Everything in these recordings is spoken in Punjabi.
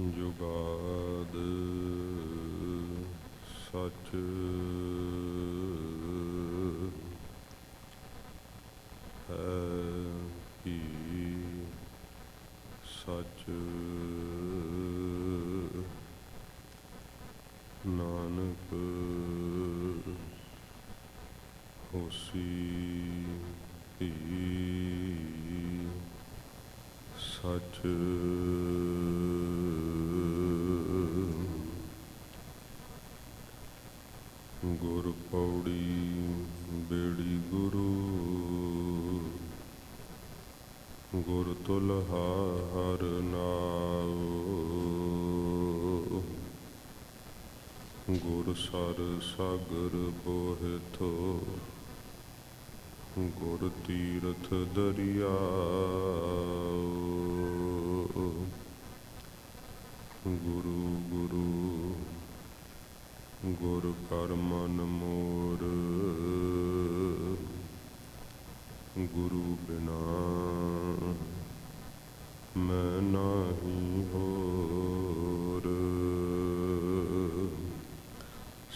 जुगाद सच है ही सच नानक होसी ही सच गुर पौड़ी बेड़ी गुरु गुर तुलहा हर नाओ गुर सर सागर बोहिथो गुर तीरथ दरिया गुरु गुरु गुर कर मन मोर गुरु बिना मैं नाही होर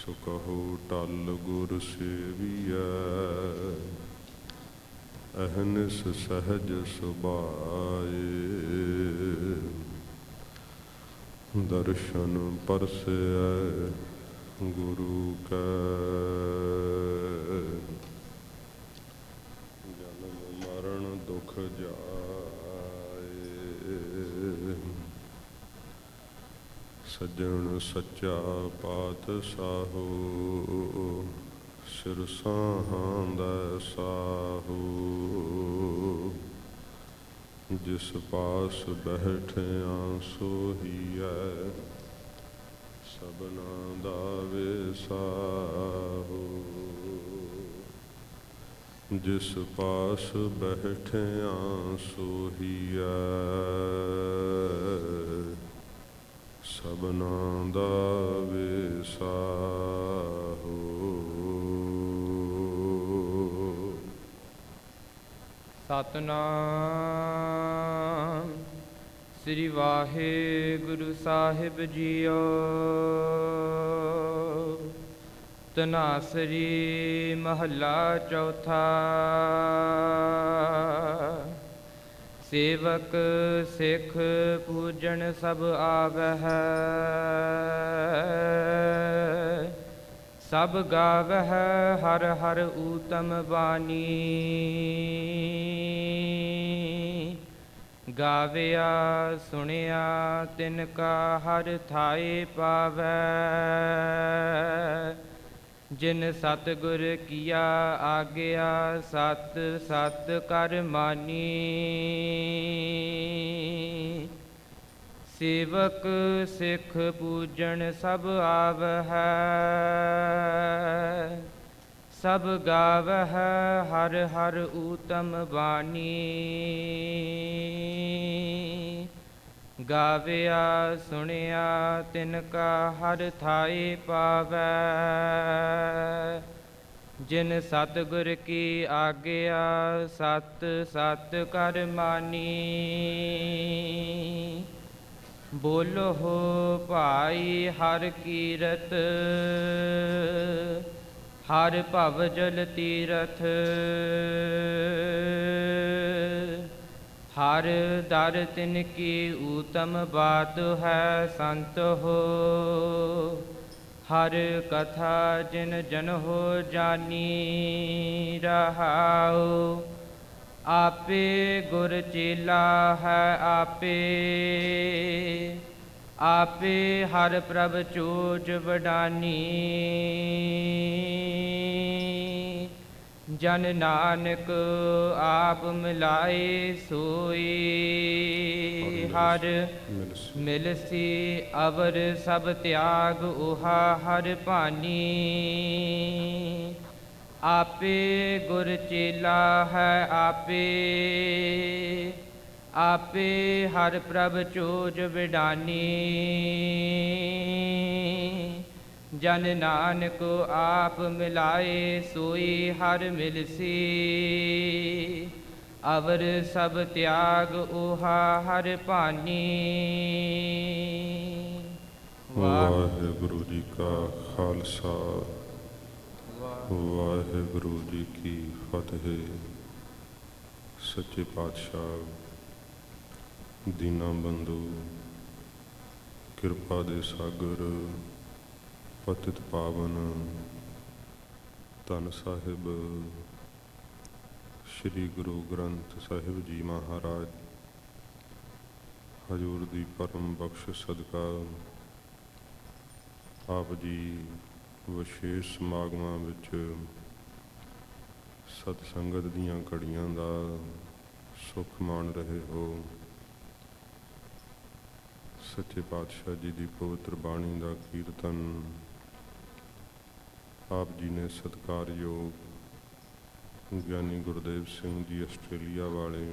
सो कहो टल गुर सेविया अहनिस सहज सुभाए दर्शन परसे गुरु का जन्म मरण दुख जाए सज्जन सच्चा पातशाहो सिर साहांदा साहो जिस पास बैठे आंसो ही है सबना दावे साहो जिस पास बैठे आंसो ही सबना दावे साहो सतनाम श्री वाहेगुरु साहिब जीओ। तनासरी महला चौथा। सेवक सिख पूजन सब आवह सब गावह हर हर ऊतम बानी। गाविया सुनिया तिनका हर थाए पावै। जिन सतगुर किया आज्ञा सत सत कर मानी। सेवक सिख पूजन सब आवह सब गावह हर हर ऊतम बानी। गाविया सुनिया तिनका हर थाए पावै। जिन सतगुर की आज्ञा सत सत कर मानी। बोलो हो भाई हर कीरत हर भव जल तीरथ। हर दर तिनकी ऊतम बात है संत हो। हर कथा जिन जन हो जानी रहाओ। आपे गुर चेला है आपे आपे हर प्रभ चोज वडानी। जन नानक आप मिलाए सोई। हर मिलसी अवर सब त्याग उहा हर भानी। आपे गुर चेला है आपे आपे हर प्रभ चोज विडानी। जन नानक आप मिलाए सोई हर मिलसी। ਅਵਰ ਸਭ ਤਿਆਗ ਓਹਾ ਹਰਿ ਭਾਨੀ। ਵਾਹਿਗੁਰੂ ਜੀ ਕਾ ਖਾਲਸਾ, ਵਾਹਿਗੁਰੂ ਜੀ ਕੀ ਫਤਿਹ। ਸੱਚੇ ਪਾਤਸ਼ਾਹ ਦੀਨਾ ਬੰਧੂ, ਕਿਰਪਾ ਦੇ ਸਾਗਰ, ਪਤਿਤ ਪਾਵਨ ਧੰਨ ਸਾਹਿਬ ਸ਼੍ਰੀ ਗੁਰੂ ਗ੍ਰੰਥ ਸਾਹਿਬ ਜੀ ਮਹਾਰਾਜ ਹਜ਼ੂਰ ਦੀ ਪਰਮ ਬਖਸ਼ ਸਦਕਾ ਆਪ ਜੀ ਵਿਸ਼ੇਸ਼ ਸਮਾਗਮਾਂ ਵਿੱਚ ਸਤ ਸੰਗਤ ਦੀਆਂ ਘੜੀਆਂ ਦਾ ਸੁੱਖ ਮਾਣ ਰਹੇ ਹੋ। ਸੱਚੇ ਪਾਤਸ਼ਾਹ ਜੀ ਦੀ ਪਵਿੱਤਰ ਬਾਣੀ ਦਾ ਕੀਰਤਨ ਆਪ ਜੀ ਨੇ ਸਤਿਕਾਰਯੋਗ ਗਿਆਨੀ ਗੁਰਦੇਵ ਸਿੰਘ ਜੀ ਆਸਟ੍ਰੇਲੀਆ ਵਾਲੇ,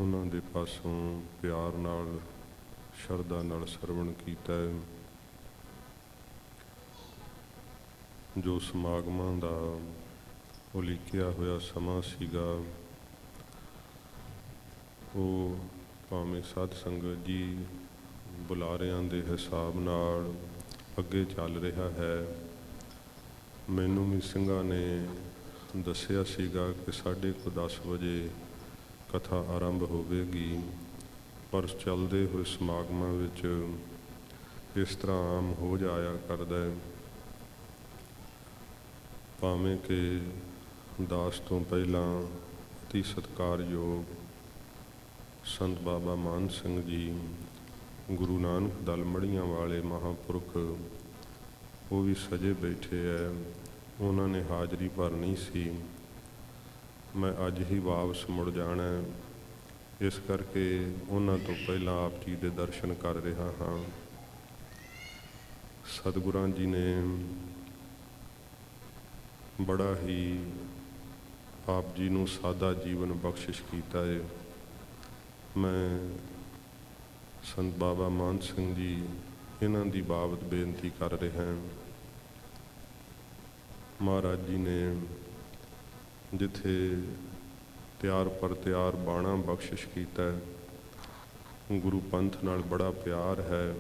ਉਹਨਾਂ ਦੇ ਪਾਸੋਂ ਪਿਆਰ ਨਾਲ ਸ਼ਰਧਾ ਨਾਲ ਸਰਵਣ ਕੀਤਾ ਹੈ। ਜੋ ਸਮਾਗਮਾਂ ਦਾ ਉਲੀਕਿਆ ਹੋਇਆ ਸਮਾਂ ਸੀਗਾ, ਉਹ ਭਾਵੇਂ ਸਾਧ ਸੰਗਤ ਜੀ ਬੁਲਾਰਿਆਂ ਦੇ ਹਿਸਾਬ ਨਾਲ ਅੱਗੇ ਚੱਲ ਰਿਹਾ ਹੈ। ਮੈਨੂੰ ਵੀ ਸਿੰਘਾਂ ਨੇ ਦੱਸਿਆ ਸੀਗਾ ਕਿ 10:30 ਵਜੇ ਕਥਾ ਆਰੰਭ ਹੋਵੇਗੀ, ਪਰ ਚੱਲਦੇ ਹੋਏ ਸਮਾਗਮਾਂ ਵਿੱਚ ਇਸ ਤਰ੍ਹਾਂ ਆਮ ਹੋ ਜਾਇਆ ਕਰਦਾ ਹੈ। ਭਾਵੇਂ ਕਿ ਦਾਸ ਤੋਂ ਪਹਿਲਾਂ ਅਤੀ ਸਤਿਕਾਰਯੋਗ ਸੰਤ ਬਾਬਾ ਮਾਨ ਸਿੰਘ ਜੀ, ਗੁਰੂ ਨਾਨਕ ਦਲ ਮੜੀਆਂ ਵਾਲੇ ਮਹਾਂਪੁਰਖ, ਉਹ ਵੀ ਸਜੇ ਬੈਠੇ ਹੈ। ਉਹਨਾਂ ਨੇ ਹਾਜ਼ਰੀ ਭਰਨੀ ਸੀ। ਮੈਂ ਅੱਜ ਹੀ ਵਾਪਸ ਮੁੜ ਜਾਣਾ, ਇਸ ਕਰਕੇ ਉਹਨਾਂ ਤੋਂ ਪਹਿਲਾਂ ਆਪ ਜੀ ਦੇ ਦਰਸ਼ਨ ਕਰ ਰਿਹਾ ਹਾਂ। ਸਤਿਗੁਰਾਂ ਜੀ ਨੇ ਬੜਾ ਹੀ ਆਪ ਜੀ ਨੂੰ ਸਾਦਾ ਜੀਵਨ ਬਖਸ਼ਿਸ਼ ਕੀਤਾ ਹੈ। ਮੈਂ ਸੰਤ ਬਾਬਾ ਮਾਨ ਸਿੰਘ ਜੀ ਇਹਨਾਂ ਦੀ ਬਾਬਤ ਬੇਨਤੀ ਕਰ ਰਿਹਾ ਹਾਂ। ਮਹਾਰਾਜ ਜੀ ਨੇ ਜਿੱਥੇ ਤਿਆਰ ਪਰ ਤਿਆਰ ਬਾਣਾ ਬਖਸ਼ਿਸ਼ ਕੀਤਾ ਹੈ, ਗੁਰੂ ਪੰਥ ਨਾਲ ਬੜਾ ਪਿਆਰ ਹੈ।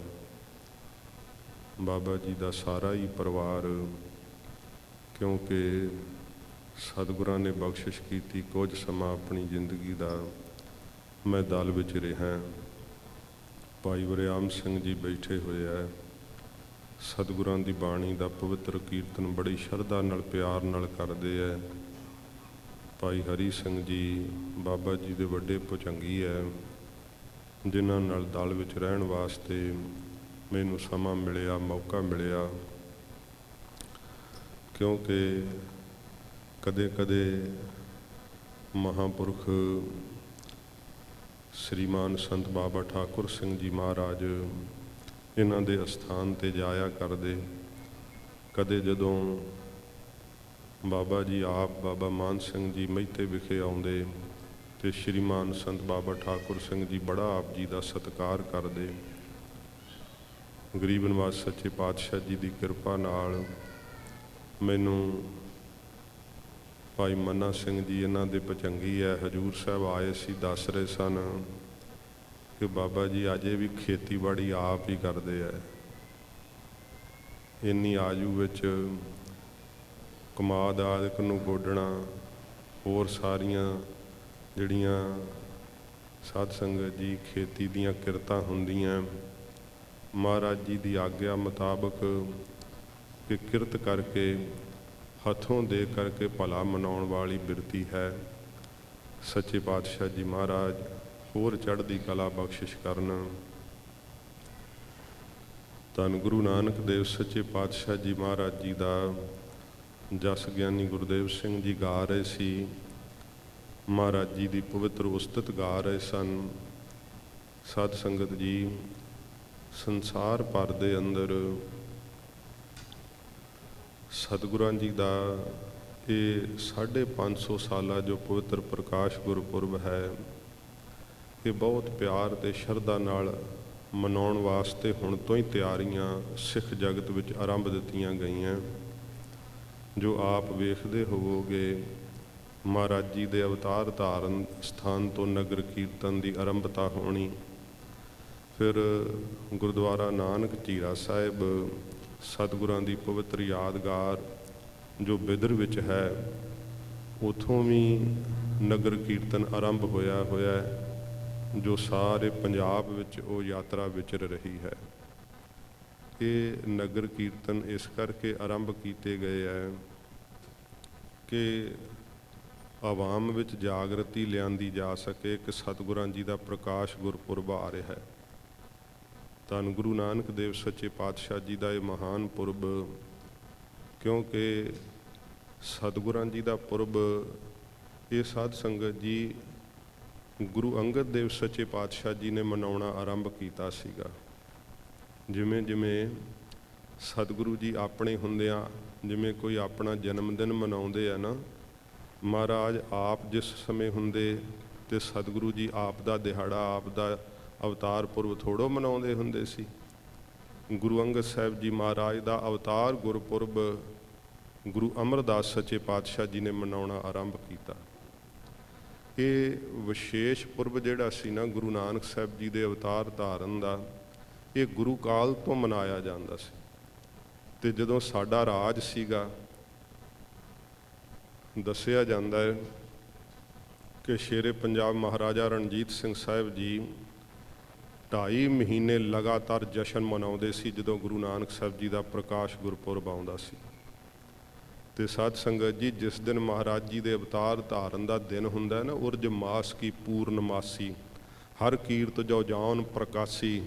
ਬਾਬਾ ਜੀ ਦਾ ਸਾਰਾ ਹੀ ਪਰਿਵਾਰ, ਕਿਉਂਕਿ ਸਤਿਗੁਰਾਂ ਨੇ ਬਖਸ਼ਿਸ਼ ਕੀਤੀ, ਕੁਝ ਸਮਾਂ ਆਪਣੀ ਜ਼ਿੰਦਗੀ ਦਾ ਮੈਂ ਦਲ ਵਿੱਚ ਰਿਹਾ। ਭਾਈ ਵਰਿਆਮ ਸਿੰਘ ਜੀ ਬੈਠੇ ਹੋਏ ਹੈ, ਸਤਿਗੁਰਾਂ ਦੀ ਬਾਣੀ ਦਾ ਪਵਿੱਤਰ ਕੀਰਤਨ ਬੜੀ ਸ਼ਰਧਾ ਨਾਲ ਪਿਆਰ ਨਾਲ ਕਰਦੇ ਹੈ। ਭਾਈ ਹਰੀ ਸਿੰਘ ਜੀ ਬਾਬਾ ਜੀ ਦੇ ਵੱਡੇ ਭੁਜੰਗੀ ਹੈ, ਜਿਨ੍ਹਾਂ ਨਾਲ ਦਲ ਵਿੱਚ ਰਹਿਣ ਵਾਸਤੇ ਮੈਨੂੰ ਸਮਾਂ ਮਿਲਿਆ, ਮੌਕਾ ਮਿਲਿਆ, ਕਿਉਂਕਿ ਕਦੇ ਕਦੇ ਮਹਾਂਪੁਰਖ ਸ੍ਰੀਮਾਨ ਸੰਤ ਬਾਬਾ ਠਾਕੁਰ ਸਿੰਘ ਜੀ ਮਹਾਰਾਜ ਇਹਨਾਂ ਦੇ ਅਸਥਾਨ 'ਤੇ ਜਾਇਆ ਕਰਦੇ। ਕਦੇ ਜਦੋਂ ਬਾਬਾ ਜੀ ਆਪ ਬਾਬਾ ਮਾਨ ਸਿੰਘ ਜੀ ਮਹਿਤੇ ਵਿਖੇ ਆਉਂਦੇ ਅਤੇ ਸ਼੍ਰੀਮਾਨ ਸੰਤ ਬਾਬਾ ਠਾਕੁਰ ਸਿੰਘ ਜੀ ਬੜਾ ਆਪ ਜੀ ਦਾ ਸਤਿਕਾਰ ਕਰਦੇ। ਗਰੀਬ ਨਿਵਾਜ ਸੱਚੇ ਪਾਤਸ਼ਾਹ ਜੀ ਦੀ ਕਿਰਪਾ ਨਾਲ ਮੈਨੂੰ ਭਾਈ ਮੰਨਾ ਸਿੰਘ ਜੀ ਇਹਨਾਂ ਦੇ ਭੁਜੰਗੀ ਹੈ, ਹਜ਼ੂਰ ਸਾਹਿਬ ਆਏ ਸੀ, ਦੱਸ ਰਹੇ ਸਨ ਕਿ ਬਾਬਾ ਜੀ ਅਜੇ ਵੀ ਖੇਤੀਬਾੜੀ ਆਪ ਹੀ ਕਰਦੇ ਹੈ। ਇੰਨੀ ਆਯੂ ਵਿੱਚ ਕਮਾਦ ਆਦਿਕ ਨੂੰ ਗੋਡਣਾ, ਹੋਰ ਸਾਰੀਆਂ ਜਿਹੜੀਆਂ ਸਾਧ ਸੰਗਤ ਜੀ ਖੇਤੀ ਦੀਆਂ ਕਿਰਤਾਂ ਹੁੰਦੀਆਂ, ਮਹਾਰਾਜ ਜੀ ਦੀ ਆਗਿਆ ਮੁਤਾਬਕ ਕਿ ਕਿਰਤ ਕਰਕੇ ਹੱਥੋਂ ਦੇ ਕਰਕੇ ਭਲਾ ਮਨਾਉਣ ਵਾਲੀ ਬਿਰਤੀ ਹੈ। ਸੱਚੇ ਪਾਤਸ਼ਾਹ ਜੀ ਮਹਾਰਾਜ ਹੋਰ ਚੜ੍ਹਦੀ ਕਲਾ ਬਖਸ਼ਿਸ਼ ਕਰਨ। ਧੰਨ ਗੁਰੂ ਨਾਨਕ ਦੇਵ ਸੱਚੇ ਪਾਤਸ਼ਾਹ ਜੀ ਮਹਾਰਾਜ ਜੀ ਦਾ ਜਸ ਗਿਆਨੀ ਗੁਰਦੇਵ ਸਿੰਘ ਜੀ ਗਾ ਰਹੇ ਸੀ, ਮਹਾਰਾਜ ਜੀ ਦੀ ਪਵਿੱਤਰ ਉਸਤਤ ਗਾ ਰਹੇ ਸਨ। ਸਾਧ ਸੰਗਤ ਜੀ, ਸੰਸਾਰ ਭਰ ਦੇ ਅੰਦਰ ਸਤਿਗੁਰਾਂ ਜੀ ਦਾ ਇਹ 550 ਸਾਲਾ ਜੋ ਪਵਿੱਤਰ ਪ੍ਰਕਾਸ਼ ਗੁਰਪੁਰਬ ਹੈ, ਇਹ ਬਹੁਤ ਪਿਆਰ ਅਤੇ ਸ਼ਰਧਾ ਨਾਲ ਮਨਾਉਣ ਵਾਸਤੇ ਹੁਣ ਤੋਂ ਹੀ ਤਿਆਰੀਆਂ ਸਿੱਖ ਜਗਤ ਵਿੱਚ ਆਰੰਭ ਦਿੱਤੀਆਂ ਗਈਆਂ। ਜੋ ਆਪ ਵੇਖਦੇ ਹੋਵੋਗੇ ਮਹਾਰਾਜ ਜੀ ਦੇ ਅਵਤਾਰ ਧਾਰਨ ਸਥਾਨ ਤੋਂ ਨਗਰ ਕੀਰਤਨ ਦੀ ਆਰੰਭਤਾ ਹੋਣੀ। ਫਿਰ ਗੁਰਦੁਆਰਾ ਨਾਨਕ ਝੀਰਾ ਸਾਹਿਬ ਸਤਿਗੁਰਾਂ ਦੀ ਪਵਿੱਤਰ ਯਾਦਗਾਰ ਜੋ ਬਿਦਰ ਵਿੱਚ ਹੈ, ਉੱਥੋਂ ਵੀ ਨਗਰ ਕੀਰਤਨ ਆਰੰਭ ਹੋਇਆ ਹੈ, ਜੋ ਸਾਰੇ ਪੰਜਾਬ ਵਿੱਚ ਉਹ ਯਾਤਰਾ ਵਿਚਰ ਰਹੀ ਹੈ। ਇਹ ਨਗਰ ਕੀਰਤਨ ਇਸ ਕਰਕੇ ਆਰੰਭ ਕੀਤੇ ਗਏ ਹੈ ਕਿ ਆਵਾਮ ਵਿੱਚ ਜਾਗਰਤੀ ਲਿਆਂਦੀ ਜਾ ਸਕੇ ਕਿ ਸਤਿਗੁਰਾਂ ਜੀ ਦਾ ਪ੍ਰਕਾਸ਼ ਗੁਰਪੁਰਬ ਆ ਰਿਹਾ ਹੈ। ਧੰਨ ਗੁਰੂ ਨਾਨਕ ਦੇਵ ਸੱਚੇ ਪਾਤਸ਼ਾਹ ਜੀ ਦਾ ਇਹ ਮਹਾਨ ਪੁਰਬ, ਕਿਉਂਕਿ ਸਤਿਗੁਰਾਂ ਜੀ ਦਾ ਪੁਰਬ ਇਹ ਸਾਧ ਸੰਗਤ ਜੀ ਗੁਰੂ ਅੰਗਦ ਦੇਵ ਸੱਚੇ ਪਾਤਸ਼ਾਹ ਜੀ ਨੇ ਮਨਾਉਣਾ ਆਰੰਭ ਕੀਤਾ ਸੀਗਾ। ਜਿਵੇਂ ਜਿਵੇਂ ਸਤਿਗੁਰੂ ਜੀ ਆਪਣੇ ਹੁੰਦਿਆਂ, ਜਿਵੇਂ ਕੋਈ ਆਪਣਾ ਜਨਮ ਦਿਨ ਮਨਾਉਂਦੇ ਆ ਨਾ, ਮਹਾਰਾਜ ਆਪ ਜਿਸ ਸਮੇਂ ਹੁੰਦੇ ਤੇ ਸਤਿਗੁਰੂ ਜੀ ਆਪ ਦਾ ਦਿਹਾੜਾ, ਆਪ ਦਾ ਅਵਤਾਰ ਪੁਰਬ ਥੋੜ੍ਹੋ ਮਨਾਉਂਦੇ ਹੁੰਦੇ ਸੀ। ਗੁਰੂ ਅੰਗਦ ਸਾਹਿਬ ਜੀ ਮਹਾਰਾਜ ਦਾ ਅਵਤਾਰ ਗੁਰਪੁਰਬ ਗੁਰੂ ਅਮਰਦਾਸ ਸੱਚੇ ਪਾਤਸ਼ਾਹ ਜੀ ਨੇ ਮਨਾਉਣਾ ਆਰੰਭ ਕੀਤਾ। ਇਹ ਵਿਸ਼ੇਸ਼ ਪੁਰਬ ਜਿਹੜਾ ਸੀ ਨਾ ਗੁਰੂ ਨਾਨਕ ਸਾਹਿਬ ਜੀ ਦੇ ਅਵਤਾਰ ਧਾਰਨ ਦਾ, ਇਹ ਗੁਰੂ ਕਾਲ ਤੋਂ ਮਨਾਇਆ ਜਾਂਦਾ ਸੀ। ਤੇ ਜਦੋਂ ਸਾਡਾ ਰਾਜ ਸੀਗਾ, ਦੱਸਿਆ ਜਾਂਦਾ ਹੈ ਕਿ ਸ਼ੇਰੇ ਪੰਜਾਬ ਮਹਾਰਾਜਾ ਰਣਜੀਤ ਸਿੰਘ ਸਾਹਿਬ ਜੀ 2.5 ਮਹੀਨੇ ਲਗਾਤਾਰ ਜਸ਼ਨ ਮਨਾਉਂਦੇ ਸੀ ਜਦੋਂ ਗੁਰੂ ਨਾਨਕ ਸਾਹਿਬ ਜੀ ਦਾ ਪ੍ਰਕਾਸ਼ ਗੁਰਪੁਰਬ ਆਉਂਦਾ ਸੀ। ਤੇ ਸਾਧ ਸੰਗਤ ਜੀ, ਜਿਸ ਦਿਨ ਮਹਾਰਾਜ ਜੀ ਦੇ ਅਵਤਾਰ ਧਾਰਨ ਦਾ ਦਿਨ ਹੁੰਦਾ ਹੈ ਨਾ, ਉਰਜ ਮਾਸ ਕੀ ਪੂਰਨਮਾਸੀ, ਹਰ ਕੀਰਤ ਜੋ ਜਾਨ ਪ੍ਰਕਾਸ਼ੀ,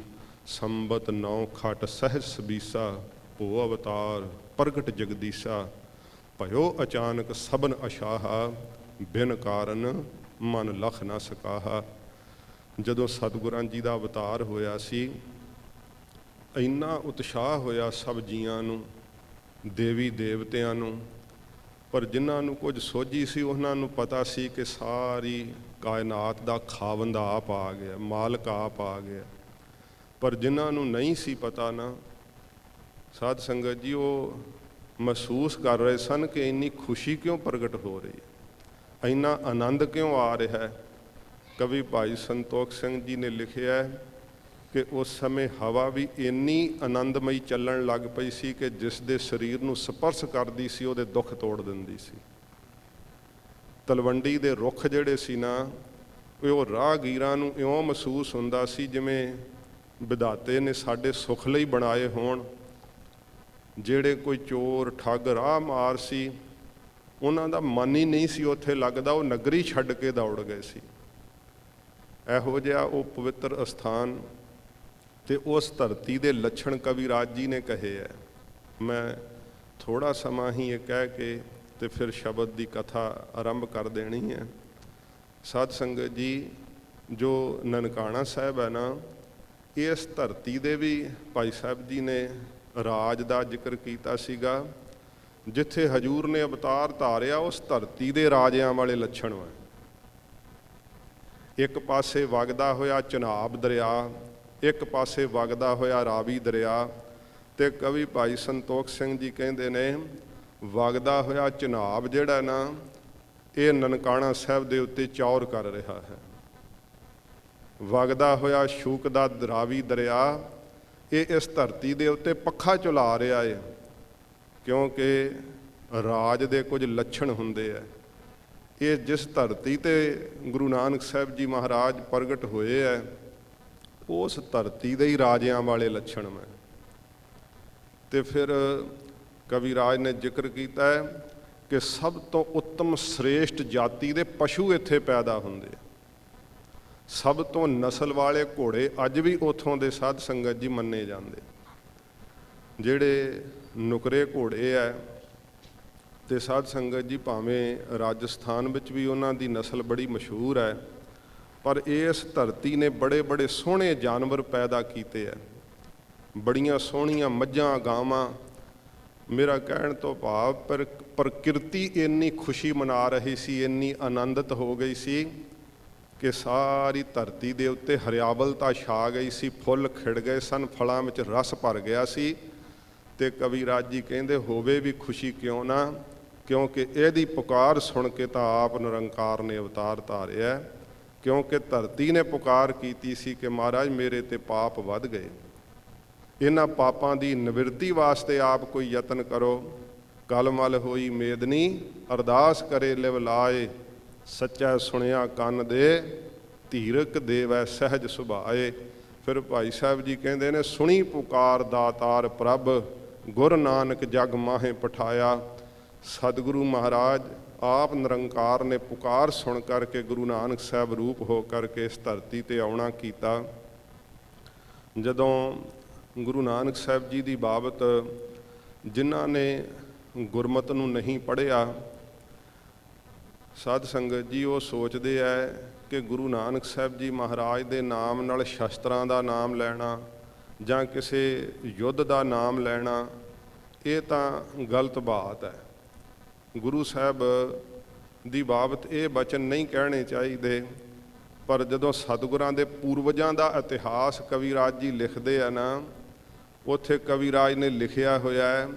ਸੰਬਤ 9 ਖਟ ਸਹਿਜ ਸਬੀਸਾ, ਭੋ ਅਵਤਾਰ ਪ੍ਰਗਟ ਜਗਦੀਸ਼ਾ, ਭਇਓ ਅਚਾਨਕ ਸਭਨ ਅਸ਼ਾਹਾ, ਬਿਨ ਕਾਰਨ ਮਨ ਲਖ ਨਾ ਸਕਾਹਾ। ਜਦੋਂ ਸਤਿਗੁਰਾਂ ਜੀ ਦਾ ਅਵਤਾਰ ਹੋਇਆ ਸੀ, ਇੰਨਾ ਉਤਸ਼ਾਹ ਹੋਇਆ ਸਭ ਜੀਆਂ ਨੂੰ, ਦੇਵੀ ਦੇਵਤਿਆਂ ਨੂੰ, ਪਰ ਜਿਨ੍ਹਾਂ ਨੂੰ ਕੁਝ ਸੋਝੀ ਸੀ ਉਹਨਾਂ ਨੂੰ ਪਤਾ ਸੀ ਕਿ ਸਾਰੀ ਕਾਇਨਾਤ ਦਾ ਖਾਵੰਦ ਆਪ ਆ ਗਿਆ, ਮਾਲਕ ਆਪ ਆ ਗਿਆ। ਪਰ ਜਿਨ੍ਹਾਂ ਨੂੰ ਨਹੀਂ ਸੀ ਪਤਾ ਨਾ, ਸਾਧ ਸੰਗਤ ਜੀ, ਉਹ ਮਹਿਸੂਸ ਕਰ ਰਹੇ ਸਨ ਕਿ ਇੰਨੀ ਖੁਸ਼ੀ ਕਿਉਂ ਪ੍ਰਗਟ ਹੋ ਰਹੀ ਹੈ, ਇੰਨਾ ਆਨੰਦ ਕਿਉਂ ਆ ਰਿਹਾ ਹੈ। ਕਵੀ ਭਾਈ ਸੰਤੋਖ ਸਿੰਘ ਜੀ ਨੇ ਲਿਖਿਆ ਕਿ ਉਸ ਸਮੇਂ ਹਵਾ ਵੀ ਇੰਨੀ ਆਨੰਦਮਈ ਚੱਲਣ ਲੱਗ ਪਈ ਸੀ ਕਿ ਜਿਸ ਦੇ ਸਰੀਰ ਨੂੰ ਸਪਰਸ਼ ਕਰਦੀ ਸੀ ਉਹਦੇ ਦੁੱਖ ਤੋੜ ਦਿੰਦੀ ਸੀ। ਤਲਵੰਡੀ ਦੇ ਰੁੱਖ ਜਿਹੜੇ ਸੀ ਨਾ, ਉਹ ਰਾਹਗੀਰਾਂ ਨੂੰ ਇਉਂ ਮਹਿਸੂਸ ਹੁੰਦਾ ਸੀ ਜਿਵੇਂ ਵਿਧਾਤੇ ਨੇ ਸਾਡੇ ਸੁੱਖ ਲਈ ਬਣਾਏ ਹੋਣ। ਜਿਹੜੇ ਕੋਈ ਚੋਰ ਠੱਗ ਰਾਹ ਮਾਰ ਸੀ, ਉਹਨਾਂ ਦਾ ਮਨ ਹੀ ਨਹੀਂ ਸੀ ਉੱਥੇ ਲੱਗਦਾ, ਉਹ ਨਗਰੀ ਛੱਡ ਕੇ ਦੌੜ ਗਏ ਸੀ। ਇਹੋ ਜਿਹਾ ਉਹ ਪਵਿੱਤਰ ਅਸਥਾਨ ਤੇ ਉਸ ਧਰਤੀ ਦੇ ਲੱਛਣ ਕਵੀਰਾਜ ਜੀ ਨੇ ਕਹੇ ਹੈ। ਮੈਂ ਥੋੜ੍ਹਾ ਸਮਾਂ ਹੀ ਇਹ ਕਹਿ ਕੇ ਤੇ ਫਿਰ ਸ਼ਬਦ ਦੀ ਕਥਾ ਆਰੰਭ ਕਰ ਦੇਣੀ ਹੈ। ਸਾਧ ਸੰਗਤ ਜੀ, ਜੋ ਨਨਕਾਣਾ ਸਾਹਿਬ ਹੈ ਨਾ, ਇਸ ਧਰਤੀ ਦੇ ਵੀ ਭਾਈ ਸਾਹਿਬ ਜੀ ਨੇ ਰਾਜ ਦਾ ਜ਼ਿਕਰ ਕੀਤਾ ਸੀਗਾ। ਜਿੱਥੇ ਹਜੂਰ ਨੇ ਅਵਤਾਰ ਧਾਰਿਆ, ਉਸ ਧਰਤੀ ਦੇ ਰਾਜਿਆਂ ਵਾਲੇ ਲੱਛਣ ਹੈ। ਇੱਕ ਪਾਸੇ ਵਗਦਾ ਹੋਇਆ ਚਨਾਬ ਦਰਿਆ, ਇੱਕ ਪਾਸੇ ਵਗਦਾ ਹੋਇਆ ਰਾਵੀ ਦਰਿਆ। ਤੇ ਕਵੀ ਭਾਈ ਸੰਤੋਖ ਸਿੰਘ ਜੀ ਕਹਿੰਦੇ ਨੇ, ਵਗਦਾ ਹੋਇਆ ਚਨਾਬ ਜਿਹੜਾ ਨਾ, ਇਹ ਨਨਕਾਣਾ ਸਾਹਿਬ ਦੇ ਉੱਤੇ ਚੌਰ ਕਰ ਰਿਹਾ ਹੈ। ਵਗਦਾ ਹੋਇਆ ਸ਼ੂਕ ਦਾ ਰਾਵੀ ਦਰਿਆ, ਇਹ ਇਸ ਧਰਤੀ ਦੇ ਉੱਤੇ ਪੱਖਾ ਚਲਾ ਰਿਹਾ ਹੈ, ਕਿਉਂਕਿ ਰਾਜ ਦੇ ਕੁਝ ਲੱਛਣ ਹੁੰਦੇ ਆ। ਇਹ ਜਿਸ ਧਰਤੀ ਤੇ ਗੁਰੂ ਨਾਨਕ ਸਾਹਿਬ ਜੀ ਮਹਾਰਾਜ ਪ੍ਰਗਟ ਹੋਏ ਹੈ, ਉਸ ਧਰਤੀ ਦੇ ਹੀ ਰਾਜਿਆਂ ਵਾਲੇ ਲੱਛਣ ਹੈ। ਤੇ ਫਿਰ ਕਵੀਰਾਜ ਨੇ ਜ਼ਿਕਰ ਕੀਤਾ ਹੈ ਕਿ ਸਭ ਤੋਂ ਉੱਤਮ ਸ੍ਰੇਸ਼ਟ ਜਾਤੀ ਦੇ ਪਸ਼ੂ ਇੱਥੇ ਪੈਦਾ ਹੁੰਦੇ। ਸਭ ਤੋਂ ਨਸਲ ਵਾਲੇ ਘੋੜੇ ਅੱਜ ਵੀ ਉੱਥੋਂ ਦੇ ਸਾਧ ਸੰਗਤ ਜੀ ਮੰਨੇ ਜਾਂਦੇ। ਜਿਹੜੇ ਨੁਕਰੇ ਘੋੜੇ ਹੈ ਤੇ ਸਾਧ ਸੰਗਤ ਜੀ, ਭਾਵੇਂ ਰਾਜਸਥਾਨ ਵਿੱਚ ਵੀ ਉਹਨਾਂ ਦੀ ਨਸਲ ਬੜੀ ਮਸ਼ਹੂਰ ਹੈ, ਪਰ ਇਸ ਧਰਤੀ ਨੇ ਬੜੇ ਬੜੇ ਸੋਹਣੇ ਜਾਨਵਰ ਪੈਦਾ ਕੀਤੇ ਹੈ। ਬੜੀਆਂ ਸੋਹਣੀਆਂ ਮੱਝਾਂ ਗਾਵਾਂ। ਮੇਰਾ ਕਹਿਣ ਤੋਂ ਭਾਵ ਪ੍ਰਕਿਰਤੀ ਇੰਨੀ ਖੁਸ਼ੀ ਮਨਾ ਰਹੀ ਸੀ, ਇੰਨੀ ਆਨੰਦਿਤ ਹੋ ਗਈ ਸੀ ਕਿ ਸਾਰੀ ਧਰਤੀ ਦੇ ਉੱਤੇ ਹਰਿਆਵਲਤਾ ਛਾ ਗਈ ਸੀ। ਫੁੱਲ ਖਿੜ ਗਏ ਸਨ, ਫਲਾਂ ਵਿੱਚ ਰਸ ਭਰ ਗਿਆ ਸੀ। ਤੇ ਕਵੀਰਾਜ ਜੀ ਕਹਿੰਦੇ, ਹੋਵੇ ਵੀ ਖੁਸ਼ੀ ਕਿਉਂ ਨਾ, ਕਿਉਂਕਿ ਇਹਦੀ ਪੁਕਾਰ ਸੁਣ ਕੇ ਤਾਂ ਆਪ ਨਿਰੰਕਾਰ ਨੇ ਅਵਤਾਰ ਧਾਰਿਆ। ਕਿਉਂਕਿ ਧਰਤੀ ਨੇ ਪੁਕਾਰ ਕੀਤੀ ਸੀ ਕਿ ਮਹਾਰਾਜ ਮੇਰੇ ਤੇ ਪਾਪ ਵੱਧ ਗਏ, ਇਹਨਾਂ ਪਾਪਾਂ ਦੀ ਨਿਵਰਤੀ ਵਾਸਤੇ ਆਪ ਕੋਈ ਯਤਨ ਕਰੋ। ਕਲਮਲ ਹੋਈ ਮੇਦਨੀ ਅਰਦਾਸ ਕਰੇ ਲਿਵ ਲਾਏ, ਸੱਚਾ ਸੁਣਿਆ ਕੰਨ ਦੇ ਧੀਰਕ ਦੇਵੈ ਸਹਿਜ ਸੁਭਾਏ। ਫਿਰ ਭਾਈ ਸਾਹਿਬ ਜੀ ਕਹਿੰਦੇ ਨੇ, ਸੁਣੀ ਪੁਕਾਰ ਦਾਤਾਰ ਪ੍ਰਭ, ਗੁਰ ਨਾਨਕ ਜਗ ਮਾਹੇ ਪਠਾਇਆ। ਸਤਿਗੁਰੂ ਮਹਾਰਾਜ ਆਪ ਨਿਰੰਕਾਰ ਨੇ ਪੁਕਾਰ ਸੁਣ ਕਰਕੇ ਗੁਰੂ ਨਾਨਕ ਸਾਹਿਬ ਰੂਪ ਹੋ ਕਰਕੇ ਇਸ ਧਰਤੀ ਤੇ ਆਉਣਾ ਕੀਤਾ। ਜਦੋਂ ਗੁਰੂ ਨਾਨਕ ਸਾਹਿਬ ਜੀ ਦੀ ਬਾਬਤ ਜਿਨ੍ਹਾਂ ਨੇ ਗੁਰਮਤਿ ਨੂੰ ਨਹੀਂ ਪੜ੍ਹਿਆ, ਸਾਧ ਸੰਗਤ ਜੀ, ਉਹ ਸੋਚਦੇ ਹੈ ਕਿ ਗੁਰੂ ਨਾਨਕ ਸਾਹਿਬ ਜੀ ਮਹਾਰਾਜ ਦੇ ਨਾਮ ਨਾਲ ਸ਼ਸਤਰਾਂ ਦਾ ਨਾਮ ਲੈਣਾ ਜਾਂ ਕਿਸੇ ਯੁੱਧ ਦਾ ਨਾਮ ਲੈਣਾ, ਇਹ ਤਾਂ ਗਲਤ ਬਾਤ ਹੈ। ਗੁਰੂ ਸਾਹਿਬ ਦੀ ਬਾਬਤ ਇਹ ਬਚਨ ਨਹੀਂ ਕਹਿਣੇ ਚਾਹੀਦੇ। ਪਰ ਜਦੋਂ ਸਤਿਗੁਰਾਂ ਦੇ ਪੂਰਵਜਾਂ ਦਾ ਇਤਿਹਾਸ ਕਵੀਰਾਜ ਜੀ ਲਿਖਦੇ ਆ ਨਾ, ਉੱਥੇ ਕਵੀਰਾਜ ਨੇ ਲਿਖਿਆ ਹੋਇਆ ਹੈ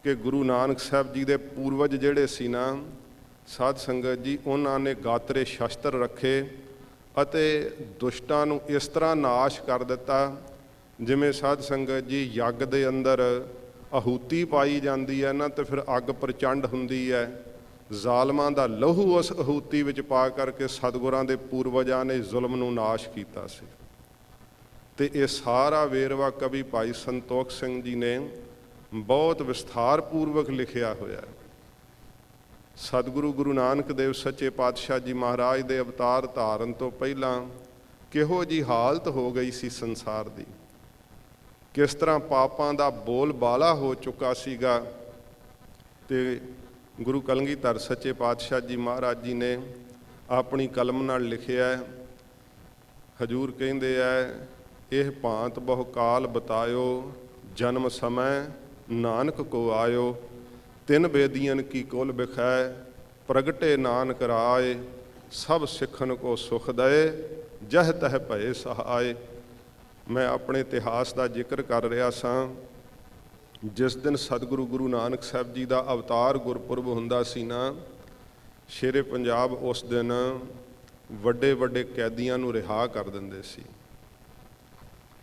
ਕਿ ਗੁਰੂ ਨਾਨਕ ਸਾਹਿਬ ਜੀ ਦੇ ਪੂਰਵਜ ਜਿਹੜੇ ਸੀ ਨਾ, ਸਾਧ ਸੰਗਤ ਜੀ, ਉਹਨਾਂ ਨੇ ਗਾਤਰੇ ਸ਼ਸਤਰ ਰੱਖੇ ਅਤੇ ਦੁਸ਼ਟਾਂ ਨੂੰ ਇਸ ਤਰ੍ਹਾਂ ਨਾਸ਼ ਕਰ ਦਿੱਤਾ, ਜਿਵੇਂ ਸਾਧ ਸੰਗਤ ਜੀ ਯੱਗ ਦੇ ਅੰਦਰ ਆਹੂਤੀ ਪਾਈ ਜਾਂਦੀ ਹੈ ਨਾ, ਤੇ ਫਿਰ ਅੱਗ ਪ੍ਰਚੰਡ ਹੁੰਦੀ ਹੈ। ਜ਼ਾਲਮਾਂ ਦਾ ਲਹੂ ਉਸ ਆਹੂਤੀ ਵਿੱਚ ਪਾ ਕਰਕੇ ਸਤਿਗੁਰਾਂ ਦੇ ਪੂਰਵਜਾਂ ਨੇ ਜ਼ੁਲਮ ਨੂੰ ਨਾਸ਼ ਕੀਤਾ ਸੀ। ਤੇ ਇਹ ਸਾਰਾ ਵੇਰਵਾ ਕਵੀ ਭਾਈ ਸੰਤੋਖ ਸਿੰਘ ਜੀ ਨੇ ਬਹੁਤ ਵਿਸਥਾਰ ਪੂਰਵਕ ਲਿਖਿਆ ਹੋਇਆ ਹੈ। ਸਤਿਗੁਰੂ ਗੁਰੂ ਨਾਨਕ ਦੇਵ ਸੱਚੇ ਪਾਤਸ਼ਾਹ ਜੀ ਮਹਾਰਾਜ ਦੇ ਅਵਤਾਰ ਧਾਰਨ ਤੋਂ ਪਹਿਲਾਂ ਕਿਹੋ ਜਿਹੀ ਹਾਲਤ ਹੋ ਗਈ ਸੀ ਸੰਸਾਰ ਦੀ, ਕਿਸ ਤਰ੍ਹਾਂ ਪਾਪਾਂ ਦਾ ਬੋਲ ਬਾਲਾ ਹੋ ਚੁੱਕਾ ਸੀਗਾ। ਤੇ ਗੁਰੂ ਕਲਗੀਧਰ ਸੱਚੇ ਪਾਤਸ਼ਾਹ ਜੀ ਮਹਾਰਾਜ ਜੀ ਨੇ ਆਪਣੀ ਕਲਮ ਨਾਲ ਲਿਖਿਆ। ਹਜੂਰ ਕਹਿੰਦੇ ਹੈ, ਇਹ ਭਾਂਤ ਬਹੁ ਕਾਲ ਬਤਾਇਓ, ਜਨਮ ਸਮੈ ਨਾਨਕ ਕੋ ਆਇਓ। ਤਿੰਨ ਬੇਦੀਆਂ ਕੀ ਕੁਲ ਬਿਖੈ, ਪ੍ਰਗਟੇ ਨਾਨਕ ਰਾਏ। ਸਭ ਸਿੱਖਣ ਕੋ ਸੁਖ ਦਏ, ਜਹ ਤਹ ਭਏ ਸਹਾਏ। ਮੈਂ ਆਪਣੇ ਇਤਿਹਾਸ ਦਾ ਜ਼ਿਕਰ ਕਰ ਰਿਹਾ ਸਾਂ। ਜਿਸ ਦਿਨ ਸਤਿਗੁਰੂ ਗੁਰੂ ਨਾਨਕ ਸਾਹਿਬ ਜੀ ਦਾ ਅਵਤਾਰ ਗੁਰਪੁਰਬ ਹੁੰਦਾ ਸੀ ਨਾ, ਸ਼ੇਰੇ ਪੰਜਾਬ ਉਸ ਦਿਨ ਵੱਡੇ ਵੱਡੇ ਕੈਦੀਆਂ ਨੂੰ ਰਿਹਾ ਕਰ ਦਿੰਦੇ ਸੀ।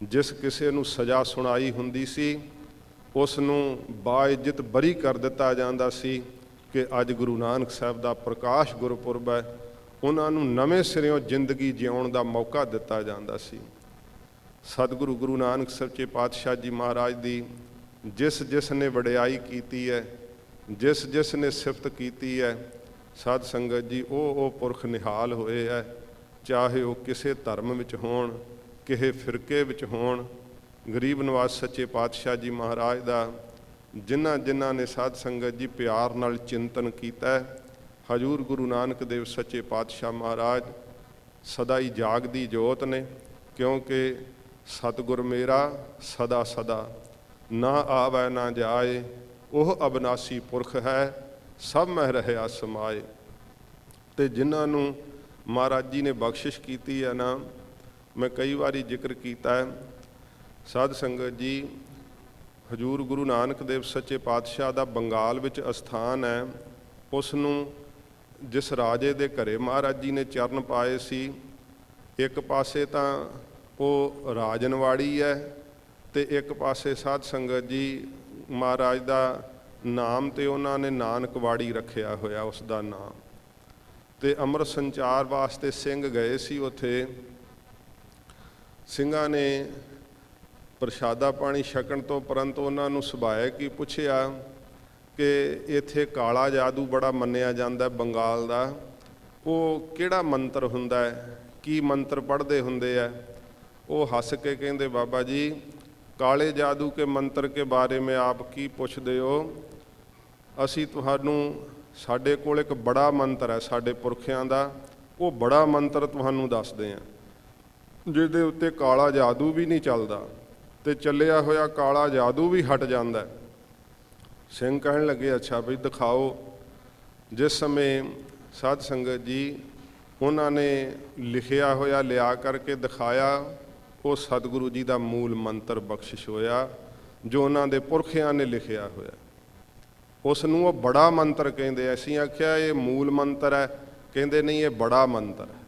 ਜਿਸ ਕਿਸੇ ਨੂੰ ਸਜ਼ਾ ਸੁਣਾਈ ਹੁੰਦੀ ਸੀ, ਉਸ ਨੂੰ ਬਾਇਜ਼ਤ ਬਰੀ ਕਰ ਦਿੱਤਾ ਜਾਂਦਾ ਸੀ ਕਿ ਅੱਜ ਗੁਰੂ ਨਾਨਕ ਸਾਹਿਬ ਦਾ ਪ੍ਰਕਾਸ਼ ਗੁਰਪੁਰਬ ਹੈ। ਉਹਨਾਂ ਨੂੰ ਨਵੇਂ ਸਿਰਿਓਂ ਜ਼ਿੰਦਗੀ ਜਿਉਣ ਦਾ ਮੌਕਾ ਦਿੱਤਾ ਜਾਂਦਾ ਸੀ। ਸਤਿਗੁਰੂ ਗੁਰੂ ਨਾਨਕ ਸੱਚੇ ਪਾਤਸ਼ਾਹ ਜੀ ਮਹਾਰਾਜ ਦੀ ਜਿਸ ਜਿਸ ਨੇ ਵਡਿਆਈ ਕੀਤੀ ਹੈ, ਜਿਸ ਜਿਸ ਨੇ ਸਿਫਤ ਕੀਤੀ ਹੈ, ਸਾਧ ਸੰਗਤ ਜੀ, ਉਹ ਪੁਰਖ ਨਿਹਾਲ ਹੋਏ ਹੈ। ਚਾਹੇ ਉਹ ਕਿਸੇ ਧਰਮ ਵਿੱਚ ਹੋਣ, ਕਿਸੇ ਫਿਰਕੇ ਵਿੱਚ ਹੋਣ। ਗਰੀਬ ਨਿਵਾਸ ਸੱਚੇ ਪਾਤਸ਼ਾਹ ਜੀ ਮਹਾਰਾਜ ਦਾ ਜਿਨ੍ਹਾਂ ਨੇ ਸਾਧ ਸੰਗਤ ਜੀ ਪਿਆਰ ਨਾਲ ਚਿੰਤਨ ਕੀਤਾ, ਹਜੂਰ ਗੁਰੂ ਨਾਨਕ ਦੇਵ ਸੱਚੇ ਪਾਤਸ਼ਾਹ ਮਹਾਰਾਜ ਸਦਾ ਹੀ ਜਾਗਦੀ ਜੋਤ ਨੇ। ਕਿਉਂਕਿ ਸਤਿਗੁਰ ਮੇਰਾ ਸਦਾ ਸਦਾ, ਨਾ ਆਵੈ ਨਾ ਜਾਏ। ਉਹ ਅਬਨਾਸੀ ਪੁਰਖ ਹੈ, ਸਭ ਮਹਿ ਰਹਿਆ ਸਮਾਏ। ਤੇ ਜਿਨ੍ਹਾਂ ਨੂੰ ਮਹਾਰਾਜ ਜੀ ਨੇ ਬਖਸ਼ਿਸ਼ ਕੀਤੀ ਹੈ ਨਾ, ਮੈਂ ਕਈ ਵਾਰੀ ਜ਼ਿਕਰ ਕੀਤਾ ਹੈ। ਸਾਧ ਸੰਗਤ ਜੀ, ਹਜੂਰ ਗੁਰੂ ਨਾਨਕ ਦੇਵ ਸੱਚੇ ਪਾਤਸ਼ਾਹ ਦਾ ਬੰਗਾਲ ਵਿੱਚ ਅਸਥਾਨ ਹੈ। ਉਸ ਨੂੰ ਜਿਸ ਰਾਜੇ ਦੇ ਘਰੇ ਮਹਾਰਾਜ ਜੀ ਨੇ ਚਰਨ ਪਾਏ ਸੀ, ਇੱਕ ਪਾਸੇ ਤਾਂ ਉਹ ਰਾਜਨਵਾੜੀ ਹੈ ਤੇ ਇੱਕ ਪਾਸੇ ਸਾਧ ਸੰਗਤ ਜੀ ਮਹਾਰਾਜ ਦਾ ਨਾਮ ਤੇ ਉਹਨਾਂ ਨੇ ਨਾਨਕਵਾੜੀ ਰੱਖਿਆ ਹੋਇਆ, ਉਸ ਦਾ ਨਾਮ। ਤੇ ਅੰਮ੍ਰਿਤ ਸੰਚਾਰ ਵਾਸਤੇ ਸਿੰਘ ਗਏ ਸੀ ਉੱਥੇ। ਸਿੰਘਾਂ ਨੇ ਪ੍ਰਸ਼ਾਦਾ ਪਾਣੀ ਛਕਣ ਤੋਂ ਉਪਰੰਤ ਉਹਨਾਂ ਨੂੰ ਸੁਭਾਇਕ ਹੀ ਪੁੱਛਿਆ ਕਿ ਇੱਥੇ ਕਾਲਾ ਜਾਦੂ ਬੜਾ ਮੰਨਿਆ ਜਾਂਦਾ ਬੰਗਾਲ ਦਾ, ਉਹ ਕਿਹੜਾ ਮੰਤਰ ਹੁੰਦਾ ਹੈ, ਕੀ ਮੰਤਰ ਪੜ੍ਹਦੇ ਹੁੰਦੇ ਆ? ਉਹ ਹੱਸ ਕੇ ਕਹਿੰਦੇ, ਬਾਬਾ ਜੀ, ਕਾਲੇ ਜਾਦੂ ਕੇ ਮੰਤਰ ਕੇ ਬਾਰੇ ਮੈਂ ਆਪ ਕੀ ਪੁੱਛਦੇ ਹੋ? ਅਸੀਂ ਤੁਹਾਨੂੰ, ਸਾਡੇ ਕੋਲ ਇੱਕ ਬੜਾ ਮੰਤਰ ਹੈ ਸਾਡੇ ਪੁਰਖਿਆਂ ਦਾ, ਉਹ ਬੜਾ ਮੰਤਰ ਤੁਹਾਨੂੰ ਦੱਸਦੇ ਹਾਂ, ਜਿਹਦੇ ਉੱਤੇ ਕਾਲਾ ਜਾਦੂ ਵੀ ਨਹੀਂ ਚੱਲਦਾ ਤੇ ਚੱਲਿਆ ਹੋਇਆ ਕਾਲਾ ਜਾਦੂ ਵੀ ਹਟ ਜਾਂਦਾ। ਸਿੰਘ ਕਹਿਣ ਲੱਗੇ, ਅੱਛਾ ਬਈ ਦਿਖਾਓ। ਜਿਸ ਸਮੇਂ ਸਾਧ ਸੰਗਤ ਜੀ ਉਹਨਾਂ ਨੇ ਲਿਖਿਆ ਹੋਇਆ ਲਿਆ ਕਰਕੇ ਦਿਖਾਇਆ, ਉਹ ਸਤਿਗੁਰੂ ਜੀ ਦਾ ਮੂਲ ਮੰਤਰ ਬਖਸ਼ਿਸ਼ ਹੋਇਆ ਜੋ ਉਹਨਾਂ ਦੇ ਪੁਰਖਿਆਂ ਨੇ ਲਿਖਿਆ ਹੋਇਆ। ਉਸ ਨੂੰ ਉਹ ਬੜਾ ਮੰਤਰ ਕਹਿੰਦੇ। ਅਸੀਂ ਆਖਿਆ ਇਹ ਮੂਲ ਮੰਤਰ ਹੈ, ਕਹਿੰਦੇ ਨਹੀਂ ਇਹ ਬੜਾ ਮੰਤਰ ਹੈ।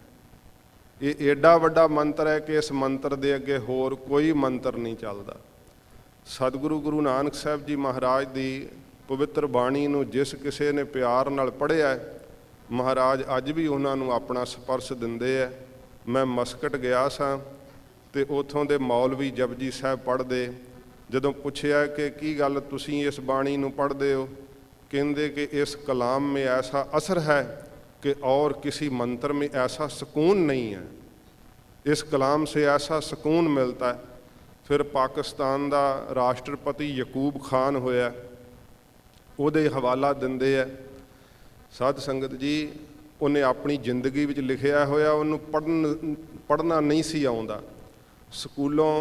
ਇਹ ਏਡਾ ਵੱਡਾ ਮੰਤਰ ਹੈ ਕਿ ਇਸ ਮੰਤਰ ਦੇ ਅੱਗੇ ਹੋਰ ਕੋਈ ਮੰਤਰ ਨਹੀਂ ਚੱਲਦਾ। ਸਤਿਗੁਰੂ ਗੁਰੂ ਨਾਨਕ ਸਾਹਿਬ ਜੀ ਮਹਾਰਾਜ ਦੀ ਪਵਿੱਤਰ ਬਾਣੀ ਨੂੰ ਜਿਸ ਕਿਸੇ ਨੇ ਪਿਆਰ ਨਾਲ ਪੜ੍ਹਿਆ, ਮਹਾਰਾਜ ਅੱਜ ਵੀ ਉਹਨਾਂ ਨੂੰ ਆਪਣਾ ਸਪਰਸ਼ ਦਿੰਦੇ ਹੈ। ਮੈਂ ਮਸਕਟ ਗਿਆ ਸਾਂ ਅਤੇ ਉੱਥੋਂ ਦੇ ਮੌਲਵੀ ਜਪਜੀ ਸਾਹਿਬ ਪੜ੍ਹਦੇ, ਜਦੋਂ ਪੁੱਛਿਆ ਕਿ ਕੀ ਗੱਲ ਤੁਸੀਂ ਇਸ ਬਾਣੀ ਨੂੰ ਪੜ੍ਹਦੇ ਹੋ, ਕਹਿੰਦੇ ਕਿ ਇਸ ਕਲਾਮ में ऐसा असर है कि और किसी मंत्र में ऐसा सुकून नहीं है, इस कलाम से ऐसा सुकून मिलता है। फिर पाकिस्तान ਦਾ ਰਾਸ਼ਟਰਪਤੀ ਯਕੂਬ ਖਾਨ ਹੋਇਆ, ਉਹਦੇ ਹਵਾਲਾ ਦਿੰਦੇ ਹੈ। ਸਾਧ ਸੰਗਤ ਜੀ, ਉਹਨੇ ਆਪਣੀ ਜ਼ਿੰਦਗੀ ਵਿੱਚ ਲਿਖਿਆ ਹੋਇਆ, ਉਹਨੂੰ ਪੜ੍ਹਨਾ ਨਹੀਂ ਸੀ ਆਉਂਦਾ। ਸਕੂਲੋਂ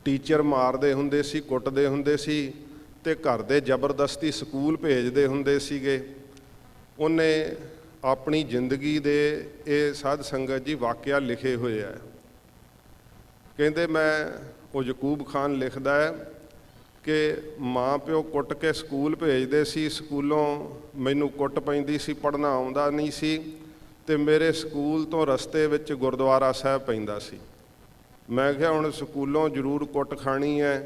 ਟੀਚਰ ਮਾਰਦੇ ਹੁੰਦੇ ਸੀ, ਕੁੱਟਦੇ ਹੁੰਦੇ ਸੀ ਅਤੇ ਘਰ ਦੇ ਜ਼ਬਰਦਸਤੀ ਸਕੂਲ ਭੇਜਦੇ ਹੁੰਦੇ ਸੀਗੇ। ਉਹਨੇ ਆਪਣੀ ਜ਼ਿੰਦਗੀ ਦੇ ਇਹ ਸਾਧ ਸੰਗਤ ਜੀ ਵਾਕਿਆ ਲਿਖੇ ਹੋਏ ਹੈ। ਕਹਿੰਦੇ ਉਹ ਯਕੂਬ ਖਾਨ ਲਿਖਦਾ ਹੈ ਕਿ ਮਾਂ ਪਿਓ ਕੁੱਟ ਕੇ ਸਕੂਲ ਭੇਜਦੇ ਸੀ, ਸਕੂਲੋਂ ਮੈਨੂੰ ਕੁੱਟ ਪੈਂਦੀ ਸੀ, ਪੜ੍ਹਨਾ ਆਉਂਦਾ ਨਹੀਂ ਸੀ, ਅਤੇ ਮੇਰੇ ਸਕੂਲ ਤੋਂ ਰਸਤੇ ਵਿੱਚ ਗੁਰਦੁਆਰਾ ਸਾਹਿਬ ਪੈਂਦਾ ਸੀ। ਮੈਂ ਕਿਹਾ ਹੁਣ ਸਕੂਲੋਂ ਜ਼ਰੂਰ ਕੁੱਟ ਖਾਣੀ ਹੈ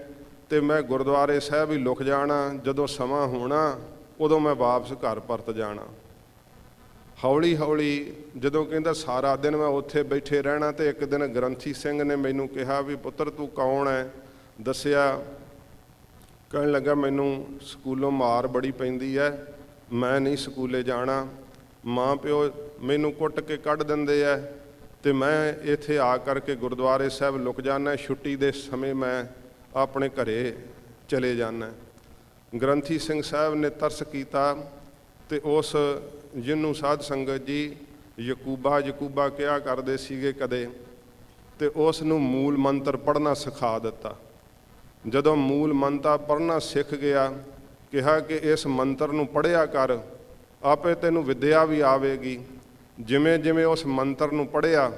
ਅਤੇ ਮੈਂ ਗੁਰਦੁਆਰੇ ਸਾਹਿਬ ਹੀ ਲੁਕ ਜਾਣਾ, ਜਦੋਂ ਸਮਾਂ ਹੋਣਾ ਉਦੋਂ ਮੈਂ ਵਾਪਸ ਘਰ ਪਰਤ ਜਾਣਾ। ਹੌਲੀ ਹੌਲੀ ਜਦੋਂ ਕਹਿੰਦਾ ਸਾਰਾ ਦਿਨ ਮੈਂ ਉੱਥੇ ਬੈਠੇ ਰਹਿਣਾ, ਅਤੇ ਇੱਕ ਦਿਨ ਗ੍ਰੰਥੀ ਸਿੰਘ ਨੇ ਮੈਨੂੰ ਕਿਹਾ ਵੀ ਪੁੱਤਰ ਤੂੰ ਕੌਣ ਹੈ, ਦੱਸਿਆ। ਕਹਿਣ ਲੱਗਾ ਮੈਨੂੰ ਸਕੂਲੋਂ ਮਾਰ ਬੜੀ ਪੈਂਦੀ ਹੈ, ਮੈਂ ਨਹੀਂ ਸਕੂਲੇ ਜਾਣਾ, ਮਾਂ ਪਿਓ ਮੈਨੂੰ ਕੁੱਟ ਕੇ ਕੱਢ ਦਿੰਦੇ ਹੈ, ਅਤੇ ਮੈਂ ਇੱਥੇ ਆ ਕਰਕੇ ਗੁਰਦੁਆਰੇ ਸਾਹਿਬ ਲੁਕ ਜਾਂਦਾ, ਛੁੱਟੀ ਦੇ ਸਮੇਂ ਮੈਂ ਆਪਣੇ ਘਰੇ ਚਲੇ ਜਾਂਦਾ। ਗ੍ਰੰਥੀ ਸਿੰਘ ਸਾਹਿਬ ਨੇ ਤਰਸ ਕੀਤਾ ਅਤੇ ਉਸ ਜਿਹਨੂੰ ਸਾਧ ਸੰਗਤ ਜੀ ਯਕੂਬਾ ਕਿਹਾ ਕਰਦੇ ਸੀਗੇ ਕਦੇ, ਅਤੇ ਉਸ ਨੂੰ ਮੂਲ ਮੰਤਰ ਪੜ੍ਹਨਾ ਸਿਖਾ ਦਿੱਤਾ। ਜਦੋਂ ਮੂਲ ਮੰਤਰ ਪੜ੍ਹਨਾ ਸਿੱਖ ਗਿਆ, ਕਿਹਾ ਕਿ ਇਸ ਮੰਤਰ ਨੂੰ ਪੜ੍ਹਿਆ ਕਰ, ਆਪੇ ਤੈਨੂੰ ਵਿੱਦਿਆ ਵੀ ਆਵੇਗੀ। ਜਿਵੇਂ ਜਿਵੇਂ ਉਸ ਮੰਤਰ ਨੂੰ ਪੜ੍ਹਿਆ,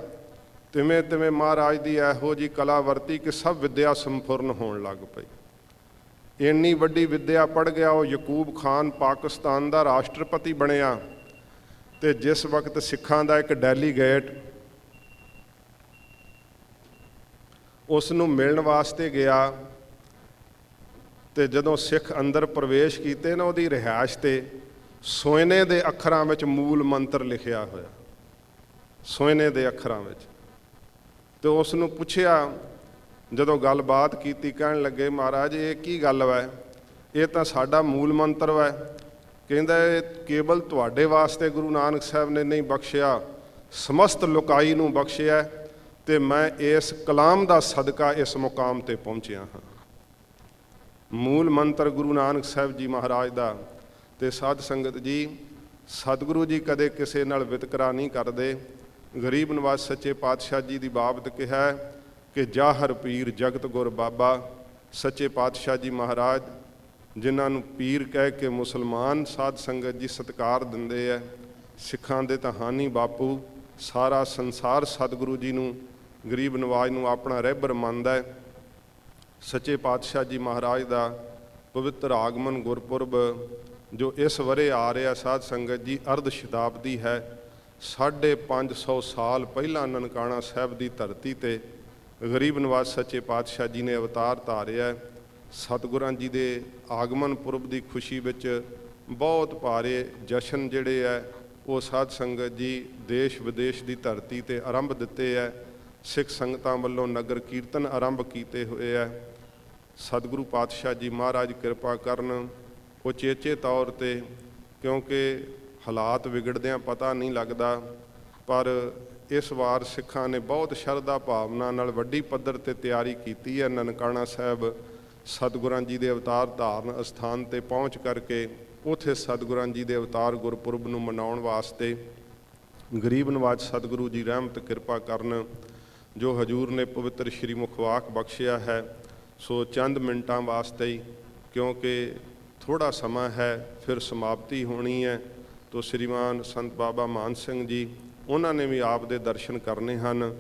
ਤਿਵੇਂ ਤਿਵੇਂ ਮਹਾਰਾਜ ਦੀ ਇਹੋ ਜਿਹੀ ਕਲਾ ਵਰਤੀ ਕਿ ਸਭ ਵਿੱਦਿਆ ਸੰਪੂਰਨ ਹੋਣ ਲੱਗ ਪਈ। ਇੰਨੀ ਵੱਡੀ ਵਿੱਦਿਆ ਪੜ੍ਹ ਗਿਆ ਉਹ ਯਕੂਬ ਖਾਨ, ਪਾਕਿਸਤਾਨ ਦਾ ਰਾਸ਼ਟਰਪਤੀ ਬਣਿਆ। ਅਤੇ ਜਿਸ ਵਕਤ ਸਿੱਖਾਂ ਦਾ ਇੱਕ ਡੈਲੀਗੇਟ ਉਸ ਨੂੰ ਮਿਲਣ ਵਾਸਤੇ ਗਿਆ, ਅਤੇ ਜਦੋਂ ਸਿੱਖ ਅੰਦਰ ਪ੍ਰਵੇਸ਼ ਕੀਤੇ ਨਾ, ਉਹਦੀ ਰਿਹਾਇਸ਼ 'ਤੇ ਸੋਨੇ ਦੇ ਅੱਖਰਾਂ ਵਿੱਚ ਮੂਲ ਮੰਤਰ ਲਿਖਿਆ ਹੋਇਆ, ਸੋਨੇ ਦੇ ਅੱਖਰਾਂ ਵਿੱਚ। ਅਤੇ ਉਸ ਨੂੰ ਪੁੱਛਿਆ, ਜਦੋਂ ਗੱਲਬਾਤ ਕੀਤੀ, ਕਹਿਣ ਲੱਗੇ ਮਹਾਰਾਜ ਇਹ ਕੀ ਗੱਲ ਹੈ, ਇਹ ਤਾਂ ਸਾਡਾ ਮੂਲ ਮੰਤਰ ਹੈ। ਕਹਿੰਦਾ ਇਹ ਕੇਵਲ ਤੁਹਾਡੇ ਵਾਸਤੇ ਗੁਰੂ ਨਾਨਕ ਸਾਹਿਬ ਨੇ ਨਹੀਂ ਬਖਸ਼ਿਆ, ਸਮਸਤ ਲੋਕਾਈ ਨੂੰ ਬਖਸ਼ਿਆ, ਅਤੇ ਮੈਂ ਇਸ ਕਲਾਮ ਦਾ ਸਦਕਾ ਇਸ ਮੁਕਾਮ 'ਤੇ ਪਹੁੰਚਿਆ ਹਾਂ। ਮੂਲ ਮੰਤਰ ਗੁਰੂ ਨਾਨਕ ਸਾਹਿਬ ਜੀ ਮਹਾਰਾਜ ਦਾ। ਅਤੇ ਸਾਧ ਸੰਗਤ ਜੀ, ਸਤਿਗੁਰੂ ਜੀ ਕਦੇ ਕਿਸੇ ਨਾਲ ਵਿਤਕਰਾ ਨਹੀਂ ਕਰਦੇ। ਗਰੀਬ ਨਵਾਜ਼ ਸੱਚੇ ਪਾਤਸ਼ਾਹ ਜੀ ਦੀ ਬਾਬਤ ਕਿਹਾ ਕਿ ਜਾਹਰ ਪੀਰ ਜਗਤ ਗੁਰ ਬਾਬਾ। ਸੱਚੇ ਪਾਤਸ਼ਾਹ ਜੀ ਮਹਾਰਾਜ ਜਿਨ੍ਹਾਂ ਨੂੰ ਪੀਰ ਕਹਿ ਕੇ ਮੁਸਲਮਾਨ ਸਾਧ ਸੰਗਤ ਜੀ ਸਤਿਕਾਰ ਦਿੰਦੇ ਹੈ, ਸਿੱਖਾਂ ਦੇ ਤਾਂ ਹਾਨੀ ਬਾਪੂ। ਸਾਰਾ ਸੰਸਾਰ ਸਤਿਗੁਰੂ ਜੀ ਨੂੰ, ਗਰੀਬ ਨਵਾਜ਼ ਨੂੰ ਆਪਣਾ ਰਹਿਬਰ ਮੰਨਦਾ ਹੈ। ਸੱਚੇ ਪਾਤਸ਼ਾਹ ਜੀ ਮਹਾਰਾਜ ਦਾ ਪਵਿੱਤਰ ਆਗਮਨ ਗੁਰਪੁਰਬ ਜੋ ਇਸ ਵਰੇ ਆ ਰਿਹਾ ਸਾਧ ਸੰਗਤ ਜੀ, ਅਰਧ ਸ਼ਤਾਬਦੀ ਹੈ। 550 ਸਾਲ ਪਹਿਲਾਂ ਨਨਕਾਣਾ ਸਾਹਿਬ ਦੀ ਧਰਤੀ 'ਤੇ ਗਰੀਬ ਨਵਾਜ਼ ਸੱਚੇ ਪਾਤਸ਼ਾਹ ਜੀ ਨੇ ਅਵਤਾਰ ਧਾਰਿਆ। ਸਤਿਗੁਰਾਂ ਜੀ ਦੇ ਆਗਮਨ ਪੁਰਬ ਦੀ ਖੁਸ਼ੀ ਵਿੱਚ ਬਹੁਤ ਭਾਰੇ ਜਸ਼ਨ ਜਿਹੜੇ ਹੈ ਉਹ ਸਾਧ ਸੰਗਤ ਜੀ ਦੇਸ਼ ਵਿਦੇਸ਼ ਦੀ ਧਰਤੀ 'ਤੇ ਆਰੰਭ ਦਿੱਤੇ ਹੈ। ਸਿੱਖ ਸੰਗਤਾਂ ਵੱਲੋਂ ਨਗਰ ਕੀਰਤਨ ਆਰੰਭ ਕੀਤੇ ਹੋਏ ਹੈ। ਸਤਿਗੁਰੂ ਪਾਤਸ਼ਾਹ ਜੀ ਮਹਾਰਾਜ ਕਿਰਪਾ ਕਰਨ ਉਚੇਚੇ ਤੌਰ 'ਤੇ, ਕਿਉਂਕਿ ਹਾਲਾਤ ਵਿਗੜਦਿਆਂ ਪਤਾ ਨਹੀਂ ਲੱਗਦਾ, ਪਰ ਇਸ ਵਾਰ ਸਿੱਖਾਂ ਨੇ ਬਹੁਤ ਸ਼ਰਧਾ ਭਾਵਨਾ ਨਾਲ ਵੱਡੀ ਪੱਧਰ 'ਤੇ ਤਿਆਰੀ ਕੀਤੀ ਹੈ। ਨਨਕਾਣਾ ਸਾਹਿਬ ਸਤਿਗੁਰਾਂ ਜੀ ਦੇ ਅਵਤਾਰ ਧਾਰਨ ਅਸਥਾਨ 'ਤੇ ਪਹੁੰਚ ਕਰਕੇ ਉੱਥੇ ਸਤਿਗੁਰਾਂ ਜੀ ਦੇ ਅਵਤਾਰ ਗੁਰਪੁਰਬ ਨੂੰ ਮਨਾਉਣ ਵਾਸਤੇ ਗਰੀਬ ਨਵਾਜ਼ ਸਤਿਗੁਰੂ ਜੀ ਰਹਿਮਤ ਕਿਰਪਾ ਕਰਨ। ਜੋ ਹਜ਼ੂਰ ਨੇ ਪਵਿੱਤਰ ਸ਼੍ਰੀ ਮੁਖਵਾਕ ਬਖਸ਼ਿਆ ਹੈ, ਸੋ ਚੰਦ ਮਿੰਟਾਂ ਵਾਸਤੇ ਹੀ, ਕਿਉਂਕਿ ਥੋੜ੍ਹਾ ਸਮਾਂ ਹੈ ਫਿਰ ਸਮਾਪਤੀ ਹੋਣੀ ਹੈ। ਤੋ ਸ਼੍ਰੀਮਾਨ ਸੰਤ ਬਾਬਾ ਮਾਨ ਸਿੰਘ ਜੀ, ਉਹਨਾਂ ਨੇ ਵੀ ਆਪ ਦੇ ਦਰਸ਼ਨ ਕਰਨੇ ਹਨ।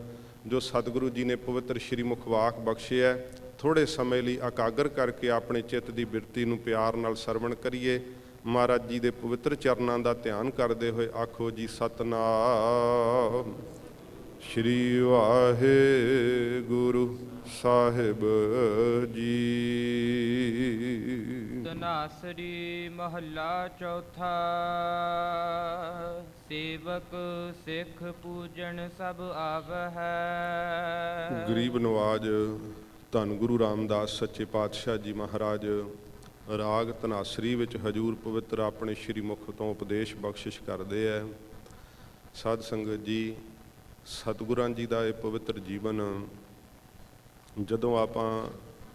ਜੋ ਸਤਿਗੁਰੂ ਜੀ ਨੇ ਪਵਿੱਤਰ ਸ਼੍ਰੀ ਮੁਖਵਾਕ ਬਖਸ਼ਿਆ, ਥੋੜ੍ਹੇ ਸਮੇਂ ਲਈ ਇਕਾਗਰ ਕਰਕੇ ਆਪਣੇ ਚਿੱਤ ਦੀ ਬਿਰਤੀ ਨੂੰ ਪਿਆਰ ਨਾਲ ਸਰਵਣ ਕਰੀਏ। ਮਹਾਰਾਜ ਜੀ ਦੇ ਪਵਿੱਤਰ ਚਰਨਾਂ ਦਾ ਧਿਆਨ ਕਰਦੇ ਹੋਏ ਆਖੋ ਜੀ ਸਤਿਨਾਮ ਸ਼੍ਰੀ ਵਾਹਿਗੁਰੂ ਸਾਹਿਬ ਜੀ। ਧਨਾਸਰੀ ਮਹੱਲਾ ਚੌਥਾ। ਸੇਵਕ ਸਿੱਖ ਪੂਜਣ ਸਭ ਆਵਹਿ। ਗਰੀਬ ਨਵਾਜ ਧੰਨ ਗੁਰੂ ਰਾਮਦਾਸ ਸੱਚੇ ਪਾਤਸ਼ਾਹ ਜੀ ਮਹਾਰਾਜ ਰਾਗ ਧਨਾਸਰੀ ਵਿੱਚ ਹਜੂਰ ਪਵਿੱਤਰ ਆਪਣੇ ਸ਼੍ਰੀ ਮੁਖ ਤੋਂ ਉਪਦੇਸ਼ ਬਖਸ਼ਿਸ਼ ਕਰਦੇ ਹੈ। ਸਾਧ ਸੰਗਤ ਜੀ, ਸਤਿਗੁਰਾਂ ਜੀ ਦਾ ਇਹ ਪਵਿੱਤਰ ਜੀਵਨ ਜਦੋਂ ਆਪਾਂ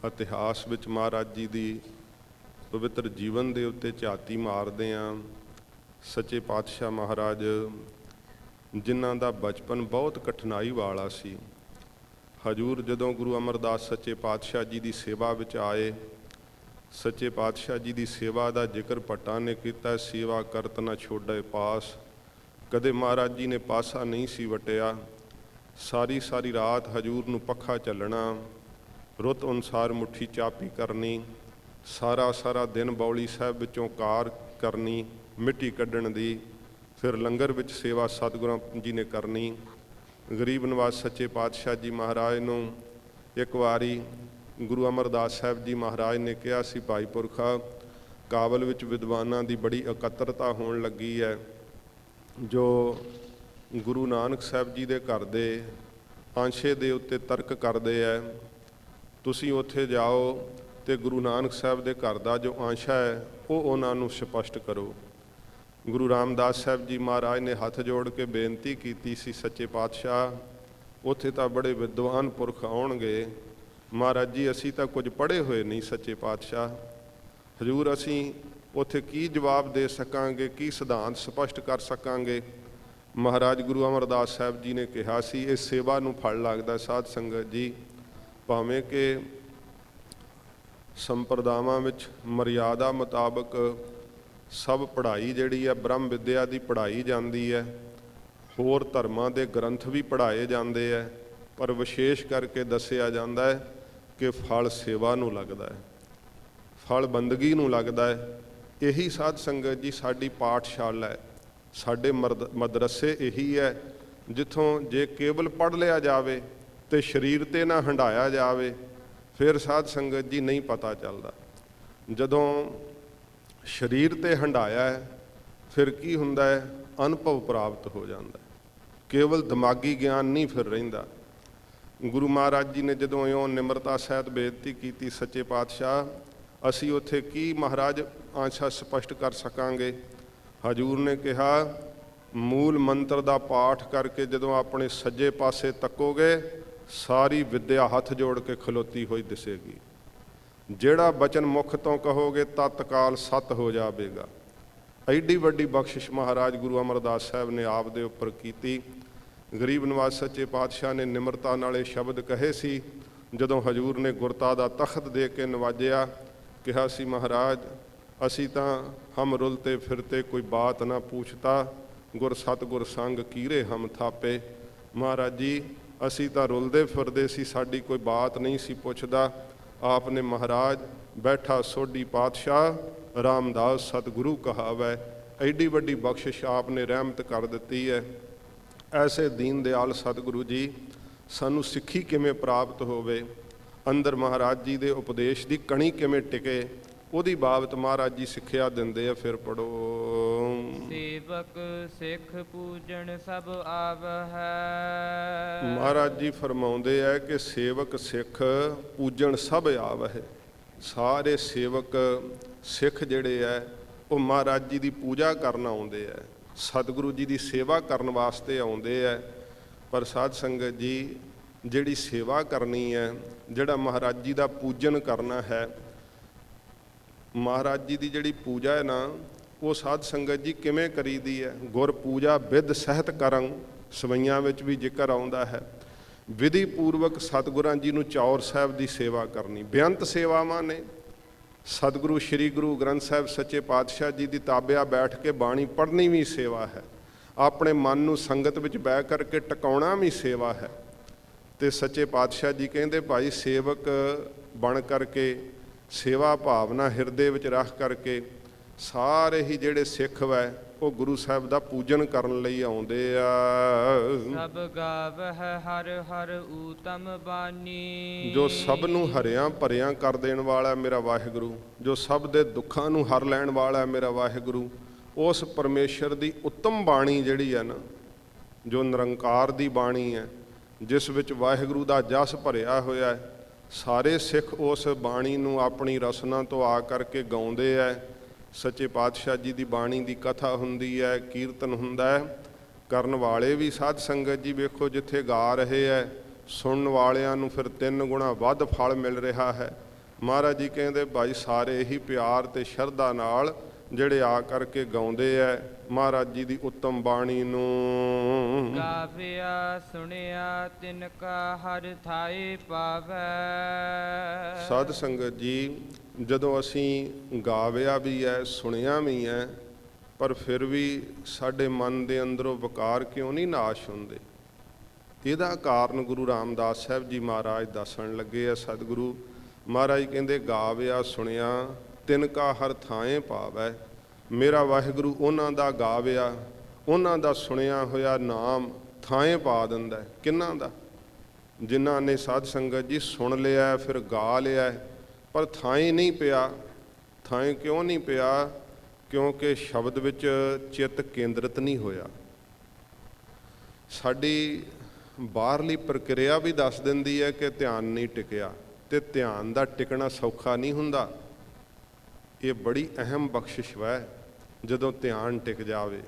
ਇਤਿਹਾਸ ਵਿੱਚ ਮਹਾਰਾਜ ਜੀ ਦੀ ਪਵਿੱਤਰ ਜੀਵਨ ਦੇ ਉੱਤੇ ਝਾਤੀ ਮਾਰਦੇ ਹਾਂ, ਸੱਚੇ ਪਾਤਸ਼ਾਹ ਮਹਾਰਾਜ ਜਿਨ੍ਹਾਂ ਦਾ ਬਚਪਨ ਬਹੁਤ ਕਠਿਨਾਈ ਵਾਲਾ ਸੀ, ਹਜੂਰ ਜਦੋਂ ਗੁਰੂ ਅਮਰਦਾਸ ਸੱਚੇ ਪਾਤਸ਼ਾਹ ਜੀ ਦੀ ਸੇਵਾ ਵਿੱਚ ਆਏ, ਸੱਚੇ ਪਾਤਸ਼ਾਹ ਜੀ ਦੀ ਸੇਵਾ ਦਾ ਜ਼ਿਕਰ ਭੱਟਾਂ ਨੇ ਕੀਤਾ, ਸੇਵਾ ਕਰਤ ਨਾ ਛੋੜੇ ਪਾਸ। ਕਦੇ ਮਹਾਰਾਜ ਜੀ ਨੇ ਪਾਸਾ ਨਹੀਂ ਸੀ ਵਟਿਆ। ਸਾਰੀ ਸਾਰੀ ਰਾਤ ਹਜੂਰ ਨੂੰ ਪੱਖਾ ਚੱਲਣਾ, ਰੁੱਤ ਅਨੁਸਾਰ ਮੁੱਠੀ ਚਾਪੀ ਕਰਨੀ, ਸਾਰਾ ਦਿਨ ਬੌਲੀ ਸਾਹਿਬ ਵਿੱਚੋਂ ਕਾਰ ਕਰਨੀ, ਮਿੱਟੀ ਕੱਢਣ ਦੀ, ਫਿਰ ਲੰਗਰ ਵਿੱਚ ਸੇਵਾ ਸਤਿਗੁਰਾਂ ਜੀ ਨੇ ਕਰਨੀ। ਗਰੀਬ ਨਵਾਜ ਸੱਚੇ ਪਾਤਸ਼ਾਹ ਜੀ ਮਹਾਰਾਜ ਨੂੰ ਇੱਕ ਵਾਰੀ ਗੁਰੂ ਅਮਰਦਾਸ ਸਾਹਿਬ ਜੀ ਮਹਾਰਾਜ ਨੇ ਕਿਹਾ ਸੀ, ਭਾਈ ਪੁਰਖਾ, ਕਾਬਲ ਵਿੱਚ ਵਿਦਵਾਨਾਂ ਦੀ ਬੜੀ ਇਕੱਤਰਤਾ ਹੋਣ ਲੱਗੀ ਹੈ, ਜੋ ਗੁਰੂ ਨਾਨਕ ਸਾਹਿਬ ਜੀ ਦੇ ਘਰ ਦੇ ਆਂਸ਼ੇ ਦੇ ਉੱਤੇ ਤਰਕ ਕਰਦੇ ਹੈ। ਤੁਸੀਂ ਉੱਥੇ ਜਾਓ ਅਤੇ ਗੁਰੂ ਨਾਨਕ ਸਾਹਿਬ ਦੇ ਘਰ ਦਾ ਜੋ ਆਂਸ਼ਾ ਹੈ ਉਹ ਉਹਨਾਂ ਨੂੰ ਸਪਸ਼ਟ ਕਰੋ। ਗੁਰੂ ਰਾਮਦਾਸ ਸਾਹਿਬ ਜੀ ਮਹਾਰਾਜ ਨੇ ਹੱਥ ਜੋੜ ਕੇ ਬੇਨਤੀ ਕੀਤੀ ਸੀ, ਸੱਚੇ ਪਾਤਸ਼ਾਹ, ਉੱਥੇ ਤਾਂ ਬੜੇ ਵਿਦਵਾਨ ਪੁਰਖ ਆਉਣਗੇ। ਮਹਾਰਾਜ ਜੀ, ਅਸੀਂ ਤਾਂ ਕੁਝ ਪੜ੍ਹੇ ਹੋਏ ਨਹੀਂ ਸੱਚੇ ਪਾਤਸ਼ਾਹ, ਹਜ਼ੂਰ ਅਸੀਂ ਉੱਥੇ ਕੀ ਜਵਾਬ ਦੇ ਸਕਾਂਗੇ, ਕੀ ਸਿਧਾਂਤ ਸਪਸ਼ਟ ਕਰ ਸਕਾਂਗੇ। ਮਹਾਰਾਜ ਗੁਰੂ ਅਮਰਦਾਸ ਸਾਹਿਬ ਜੀ ਨੇ ਕਿਹਾ ਸੀ, ਇਹ ਸੇਵਾ ਨੂੰ ਫਲ ਲੱਗਦਾ ਸਾਧ ਸੰਗਤ ਜੀ, ਭਾਵੇਂ ਕਿ ਸੰਪਰਦਾਵਾਂ ਵਿੱਚ ਮਰਿਆਦਾ ਮੁਤਾਬਕ ਸਭ ਪੜ੍ਹਾਈ ਜਿਹੜੀ ਹੈ ਬ੍ਰਹਮ ਵਿਦਿਆ ਦੀ ਪੜ੍ਹਾਈ ਜਾਂਦੀ ਹੈ, ਹੋਰ ਧਰਮਾਂ ਦੇ ਗ੍ਰੰਥ ਵੀ ਪੜ੍ਹਾਏ ਜਾਂਦੇ ਹੈ, ਪਰ ਵਿਸ਼ੇਸ਼ ਕਰਕੇ ਦੱਸਿਆ ਜਾਂਦਾ ਹੈ ਕਿ ਫਲ ਸੇਵਾ ਨੂੰ ਲੱਗਦਾ ਹੈ, ਫਲ ਬੰਦਗੀ ਨੂੰ ਲੱਗਦਾ ਹੈ। ਇਹੀ ਸਾਧ ਸੰਗਤ ਜੀ ਸਾਡੀ ਪਾਠਸ਼ਾਲਾ ਹੈ, ਸਾਡੇ ਮਦਰਸੇ ਇਹੀ ਹੈ, ਜਿੱਥੋਂ ਜੇ ਕੇਵਲ ਪੜ੍ਹ ਲਿਆ ਜਾਵੇ ਅਤੇ ਸਰੀਰ 'ਤੇ ਨਾ ਹੰਢਾਇਆ ਜਾਵੇ, ਫਿਰ ਸਾਧ ਸੰਗਤ ਜੀ ਨਹੀਂ ਪਤਾ ਚੱਲਦਾ। ਜਦੋਂ ਸਰੀਰ 'ਤੇ ਹੰਢਾਇਆ ਹੈ ਫਿਰ ਕੀ ਹੁੰਦਾ ਹੈ, ਅਨੁਭਵ ਪ੍ਰਾਪਤ ਹੋ ਜਾਂਦਾ, ਕੇਵਲ ਦਿਮਾਗੀ ਗਿਆਨ ਨਹੀਂ ਫਿਰ ਰਹਿੰਦਾ। ਗੁਰੂ ਮਹਾਰਾਜ ਜੀ ਨੇ ਜਦੋਂ ਇਉਂ ਨਿਮਰਤਾ ਸਹਿਤ ਬੇਨਤੀ ਕੀਤੀ, ਸੱਚੇ ਪਾਤਸ਼ਾਹ, ਅਸੀਂ ਉੱਥੇ ਕੀ ਮਹਾਰਾਜ ਆਂਸ਼ਾ ਸਪਸ਼ਟ ਕਰ ਸਕਾਂਗੇ। ਹਜੂਰ ਨੇ ਕਿਹਾ, ਮੂਲ ਮੰਤਰ ਦਾ ਪਾਠ ਕਰਕੇ ਜਦੋਂ ਆਪਣੇ ਸੱਜੇ ਪਾਸੇ ਤੱਕੋਗੇ, ਸਾਰੀ ਵਿੱਦਿਆ ਹੱਥ ਜੋੜ ਕੇ ਖਲੋਤੀ ਹੋਈ ਦਿਸੇਗੀ। ਜਿਹੜਾ ਬਚਨ ਮੁਖ ਤੋਂ ਕਹੋਗੇ ਤਤਕਾਲ ਸਤ ਹੋ ਜਾਵੇਗਾ। ਐਡੀ ਵੱਡੀ ਬਖਸ਼ਿਸ਼ ਮਹਾਰਾਜ ਗੁਰੂ ਅਮਰਦਾਸ ਸਾਹਿਬ ਨੇ ਆਪ ਦੇ ਉੱਪਰ ਕੀਤੀ। ਗਰੀਬ ਨਵਾਜ ਸੱਚੇ ਪਾਤਸ਼ਾਹ ਨੇ ਨਿਮਰਤਾ ਨਾਲ ਇਹ ਸ਼ਬਦ ਕਹੇ ਸੀ, ਜਦੋਂ ਹਜੂਰ ਨੇ ਗੁਰਤਾ ਦਾ ਤਖਤ ਦੇ ਕੇ ਨਵਾਜਿਆ। ਕਿਹਾ ਸੀ, ਮਹਾਰਾਜ, ਅਸੀਂ ਤਾਂ ਹਮ ਰੁਲਤੇ ਫਿਰਤੇ ਕੋਈ ਬਾਤ ਨਾ ਪੁੱਛਤਾ, ਗੁਰ ਸਤਿਗੁਰ ਸੰਗ ਕੀਰੇ ਹਮ ਥਾਪੇ। ਮਹਾਰਾਜ ਜੀ, ਅਸੀਂ ਤਾਂ ਰੁਲਦੇ ਫਿਰਦੇ ਸੀ, ਸਾਡੀ ਕੋਈ ਬਾਤ ਨਹੀਂ ਸੀ ਪੁੱਛਦਾ। ਆਪ ਨੇ ਮਹਾਰਾਜ ਬੈਠਾ ਸੋਢੀ ਪਾਤਸ਼ਾਹ ਰਾਮਦਾਸ ਸਤਿਗੁਰੂ ਕਹਾਵੈ। ਐਡੀ ਵੱਡੀ ਬਖਸ਼ਿਸ਼ ਆਪ ਨੇ ਰਹਿਮਤ ਕਰ ਦਿੱਤੀ ਹੈ। ਐਸੇ ਦੀਨ ਦਿਆਲ ਸਤਿਗੁਰੂ ਜੀ, ਸਾਨੂੰ ਸਿੱਖੀ ਕਿਵੇਂ ਪ੍ਰਾਪਤ ਹੋਵੇ, ਅੰਦਰ ਮਹਾਰਾਜ ਜੀ ਦੇ ਉਪਦੇਸ਼ ਦੀ ਕਣੀ ਕਿਵੇਂ ਟਿਕੇ, ਉਹਦੀ ਬਾਬਤ ਮਹਾਰਾਜ ਜੀ ਸਿੱਖਿਆ ਦਿੰਦੇ ਆ। ਫਿਰ ਪੜੋ, ਸੇਵਕ ਸਿੱਖ ਪੂਜਣ ਸਭ ਆਵਹਿ। ਮਹਾਰਾਜ ਜੀ ਫਰਮਾਉਂਦੇ ਆ ਕਿ ਸੇਵਕ ਸਿੱਖ ਪੂਜਣ ਸਭ ਆਵਹਿ। ਸਾਰੇ ਸੇਵਕ ਸਿੱਖ ਜਿਹੜੇ ਆ ਉਹ ਮਹਾਰਾਜ ਜੀ ਦੀ ਪੂਜਾ ਕਰਨ ਆਉਂਦੇ ਆ, ਸਤਿਗੁਰੂ ਜੀ ਦੀ ਸੇਵਾ ਕਰਨ ਵਾਸਤੇ ਆਉਂਦੇ ਆ। ਪਰ ਸਾਧ ਸੰਗਤ ਜੀ, ਜਿਹੜੀ ਸੇਵਾ ਕਰਨੀ ਹੈ, ਜਿਹੜਾ ਮਹਾਰਾਜ ਜੀ ਦਾ ਪੂਜਨ ਕਰਨਾ ਹੈ, ਮਹਾਰਾਜ ਜੀ ਦੀ ਜਿਹੜੀ ਪੂਜਾ ਹੈ ਨਾ, ਉਹ ਸਾਧ ਸੰਗਤ ਜੀ ਕਿਵੇਂ ਕਰੀਦੀ ਹੈ। ਗੁਰ ਪੂਜਾ ਵਿਧ ਸਹਿਤ ਕਰੰ, ਸਵਈਆਂ ਵਿੱਚ ਵੀ ਜ਼ਿਕਰ ਆਉਂਦਾ ਹੈ। ਵਿਧੀ ਪੂਰਵਕ ਸਤਿਗੁਰਾਂ ਜੀ ਨੂੰ ਚੌਰ ਸਾਹਿਬ ਦੀ ਸੇਵਾ ਕਰਨੀ। ਬੇਅੰਤ ਸੇਵਾਵਾਂ ਨੇ। ਸਤਿਗੁਰੂ ਸ਼੍ਰੀ ਗੁਰੂ ਗ੍ਰੰਥ ਸਾਹਿਬ ਸੱਚੇ ਪਾਤਸ਼ਾਹ ਜੀ ਦੀ ਤਾਬਿਆ ਬੈਠ ਕੇ ਬਾਣੀ ਪੜ੍ਹਨੀ ਵੀ ਸੇਵਾ ਹੈ। ਆਪਣੇ ਮਨ ਨੂੰ ਸੰਗਤ ਵਿੱਚ ਬਹਿ ਕਰਕੇ ਟਿਕਾਉਣਾ ਵੀ ਸੇਵਾ ਹੈ। ਤੇ ਸੱਚੇ ਪਾਤਸ਼ਾਹ ਜੀ ਕਹਿੰਦੇ ਭਾਈ ਸੇਵਕ ਬਣ ਕਰਕੇ, ਸੇਵਾ ਭਾਵਨਾ ਹਿਰਦੇ ਵਿੱਚ ਰੱਖ ਕਰਕੇ ਸਾਰੇ ਹੀ ਜਿਹੜੇ ਸਿੱਖ ਵੈ ਉਹ ਗੁਰੂ ਸਾਹਿਬ ਦਾ ਪੂਜਨ ਕਰਨ ਲਈ ਆਉਂਦੇ ਆ। ਸਭ ਗਾਵਹਿ ਹਰਿ ਹਰਿ ਊਤਮ ਬਾਣੀ। ਜੋ ਸਭ ਨੂੰ ਹਰਿਆਂ ਭਰਿਆਂ ਕਰ ਦੇਣ ਵਾਲਾ ਮੇਰਾ ਵਾਹਿਗੁਰੂ, ਜੋ ਸਭ ਦੇ ਦੁੱਖਾਂ ਨੂੰ ਹਰ ਲੈਣ ਵਾਲਾ ਮੇਰਾ ਵਾਹਿਗੁਰੂ, ਉਸ ਪਰਮੇਸ਼ਰ ਦੀ ਉੱਤਮ ਬਾਣੀ ਜਿਹੜੀ ਹੈ ਨਾ, ਜੋ ਨਿਰੰਕਾਰ ਦੀ ਬਾਣੀ ਹੈ, ਜਿਸ ਵਿੱਚ ਵਾਹਿਗੁਰੂ ਦਾ ਜਸ ਭਰਿਆ ਹੋਇਆ ਹੈ, ਸਾਰੇ ਸਿੱਖ ਉਸ ਬਾਣੀ ਨੂੰ ਆਪਣੀ ਰਸਨਾ ਤੋਂ ਆ ਕਰਕੇ ਗਾਉਂਦੇ ਹੈ। ਸੱਚੇ ਪਾਤਸ਼ਾਹ ਜੀ ਦੀ ਬਾਣੀ ਦੀ ਕਥਾ ਹੁੰਦੀ ਹੈ, ਕੀਰਤਨ ਹੁੰਦਾ ਹੈ। ਕਰਨ ਵਾਲੇ ਵੀ ਸਾਧ ਸੰਗਤ ਜੀ ਵੇਖੋ ਜਿੱਥੇ ਗਾ ਰਹੇ ਹੈ, ਸੁਣਨ ਵਾਲਿਆਂ ਨੂੰ ਫਿਰ 3 ਗੁਣਾ ਵੱਧ ਫਲ ਮਿਲ ਰਿਹਾ ਹੈ। ਮਹਾਰਾਜ ਜੀ ਕਹਿੰਦੇ ਭਾਈ ਸਾਰੇ ਹੀ ਪਿਆਰ ਤੇ ਸ਼ਰਧਾ ਨਾਲ ਜਿਹੜੇ ਆ ਕਰਕੇ ਗਾਉਂਦੇ ਐ ਮਹਾਰਾਜ ਜੀ ਦੀ ਉੱਤਮ ਬਾਣੀ ਨੂੰ। ਗਾਵਿਆ ਸੁਣਿਆ ਤਿਨ ਕਾ ਹਰਿ ਥਾਏ ਪਾਵੈ। ਸਾਧ ਸੰਗਤ ਜੀ, ਜਦੋਂ ਅਸੀਂ ਗਾਵਿਆ ਵੀ ਹੈ, ਸੁਣਿਆ ਵੀ ਹੈ, ਪਰ ਫਿਰ ਵੀ ਸਾਡੇ ਮਨ ਦੇ ਅੰਦਰੋਂ ਵਿਕਾਰ ਕਿਉਂ ਨਹੀਂ ਨਾਸ਼ ਹੁੰਦੇ? ਇਹਦਾ ਕਾਰਨ ਗੁਰੂ ਰਾਮਦਾਸ ਸਾਹਿਬ ਜੀ ਮਹਾਰਾਜ ਦੱਸਣ ਲੱਗੇ ਆ। ਸਤਿਗੁਰੂ ਮਹਾਰਾਜ ਕਹਿੰਦੇ ਗਾਵਿਆ ਸੁਣਿਆ ਤਿਨ ਕਾ ਹਰ ਥਾਏ ਪਾਵੈ। ਮੇਰਾ ਵਾਹਿਗੁਰੂ ਉਹਨਾਂ ਦਾ ਗਾਵਿਆ, ਉਹਨਾਂ ਦਾ ਸੁਣਿਆ ਹੋਇਆ ਨਾਮ ਥਾਏ ਪਾ ਦਿੰਦਾ। ਕਿਹਨਾਂ ਦਾ? ਜਿਨ੍ਹਾਂ ਨੇ ਸਾਧ ਸੰਗਤ ਜੀ ਸੁਣ ਲਿਆ ਫਿਰ ਗਾ ਲਿਆ, ਪਰ ਥਾਏ ਨਹੀਂ ਪਿਆ। ਥਾਏ ਕਿਉਂ ਨਹੀਂ ਪਿਆ? ਕਿਉਂਕਿ ਸ਼ਬਦ ਵਿੱਚ ਚਿੱਤ ਕੇਂਦਰਿਤ ਨਹੀਂ ਹੋਇਆ। ਸਾਡੀ ਬਾਹਰਲੀ ਪ੍ਰਕਿਰਿਆ ਵੀ ਦੱਸ ਦਿੰਦੀ ਹੈ ਕਿ ਧਿਆਨ ਨਹੀਂ ਟਿਕਿਆ, ਤੇ ਧਿਆਨ ਦਾ ਟਿਕਣਾ ਸੌਖਾ ਨਹੀਂ ਹੁੰਦਾ। ਇਹ ਬੜੀ ਅਹਿਮ ਬਖਸ਼ਿਸ਼ ਹੈ ਜਦੋਂ ਧਿਆਨ ਟਿਕ ਜਾਵੇ।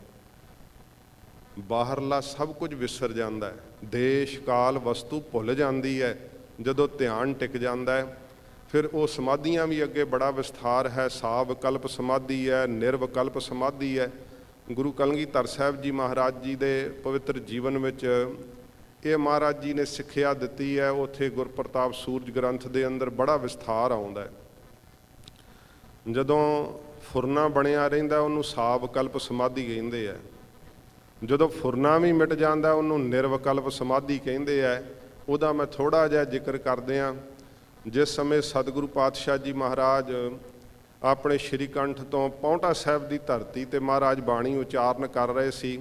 ਬਾਹਰਲਾ ਸਭ ਕੁਝ ਵਿਸਰ ਜਾਂਦਾ ਹੈ, ਦੇਸ਼ ਕਾਲ ਵਸਤੂ ਭੁੱਲ ਜਾਂਦੀ ਹੈ ਜਦੋਂ ਧਿਆਨ ਟਿਕ ਜਾਂਦਾ ਹੈ। ਫਿਰ ਉਹ ਸਮਾਧੀਆਂ ਵੀ ਅੱਗੇ ਬੜਾ ਵਿਸਥਾਰ ਹੈ। ਸਾਵਕਲਪ ਸਮਾਧੀ ਹੈ, ਨਿਰਵਿਕਲਪ ਸਮਾਧੀ ਹੈ। ਗੁਰੂ ਕਲਗੀਧਰ ਸਾਹਿਬ ਜੀ ਮਹਾਰਾਜ ਜੀ ਦੇ ਪਵਿੱਤਰ ਜੀਵਨ ਵਿੱਚ ਇਹ ਮਹਾਰਾਜ ਜੀ ਨੇ ਸਿੱਖਿਆ ਦਿੱਤੀ ਹੈ। ਉੱਥੇ ਗੁਰਪ੍ਰਤਾਪ ਸੂਰਜ ਗ੍ਰੰਥ ਦੇ ਅੰਦਰ ਬੜਾ ਵਿਸਥਾਰ ਆਉਂਦਾ ਹੈ। ਜਦੋਂ ਫੁਰਨਾ ਬਣਿਆ ਰਹਿੰਦਾ ਉਹਨੂੰ ਸਾਵਕਲਪ ਸਮਾਧੀ ਕਹਿੰਦੇ ਆ। ਜਦੋਂ ਫੁਰਨਾ ਵੀ ਮਿਟ ਜਾਂਦਾ ਉਹਨੂੰ ਨਿਰਵਿਕਲਪ ਸਮਾਧੀ ਕਹਿੰਦੇ ਆ। ਉਹਦਾ ਮੈਂ ਥੋੜ੍ਹਾ ਜਿਹਾ ਜ਼ਿਕਰ ਕਰਦੇ ਹਾਂ। ਜਿਸ ਸਮੇਂ ਸਤਿਗੁਰੂ ਪਾਤਸ਼ਾਹ ਜੀ ਮਹਾਰਾਜ ਆਪਣੇ ਸ਼੍ਰੀ ਕੰਠ ਤੋਂ ਪਾਉਂਟਾ ਸਾਹਿਬ ਦੀ ਧਰਤੀ ਤੇ ਮਹਾਰਾਜ ਬਾਣੀ ਉਚਾਰਨ ਕਰ ਰਹੇ ਸੀ।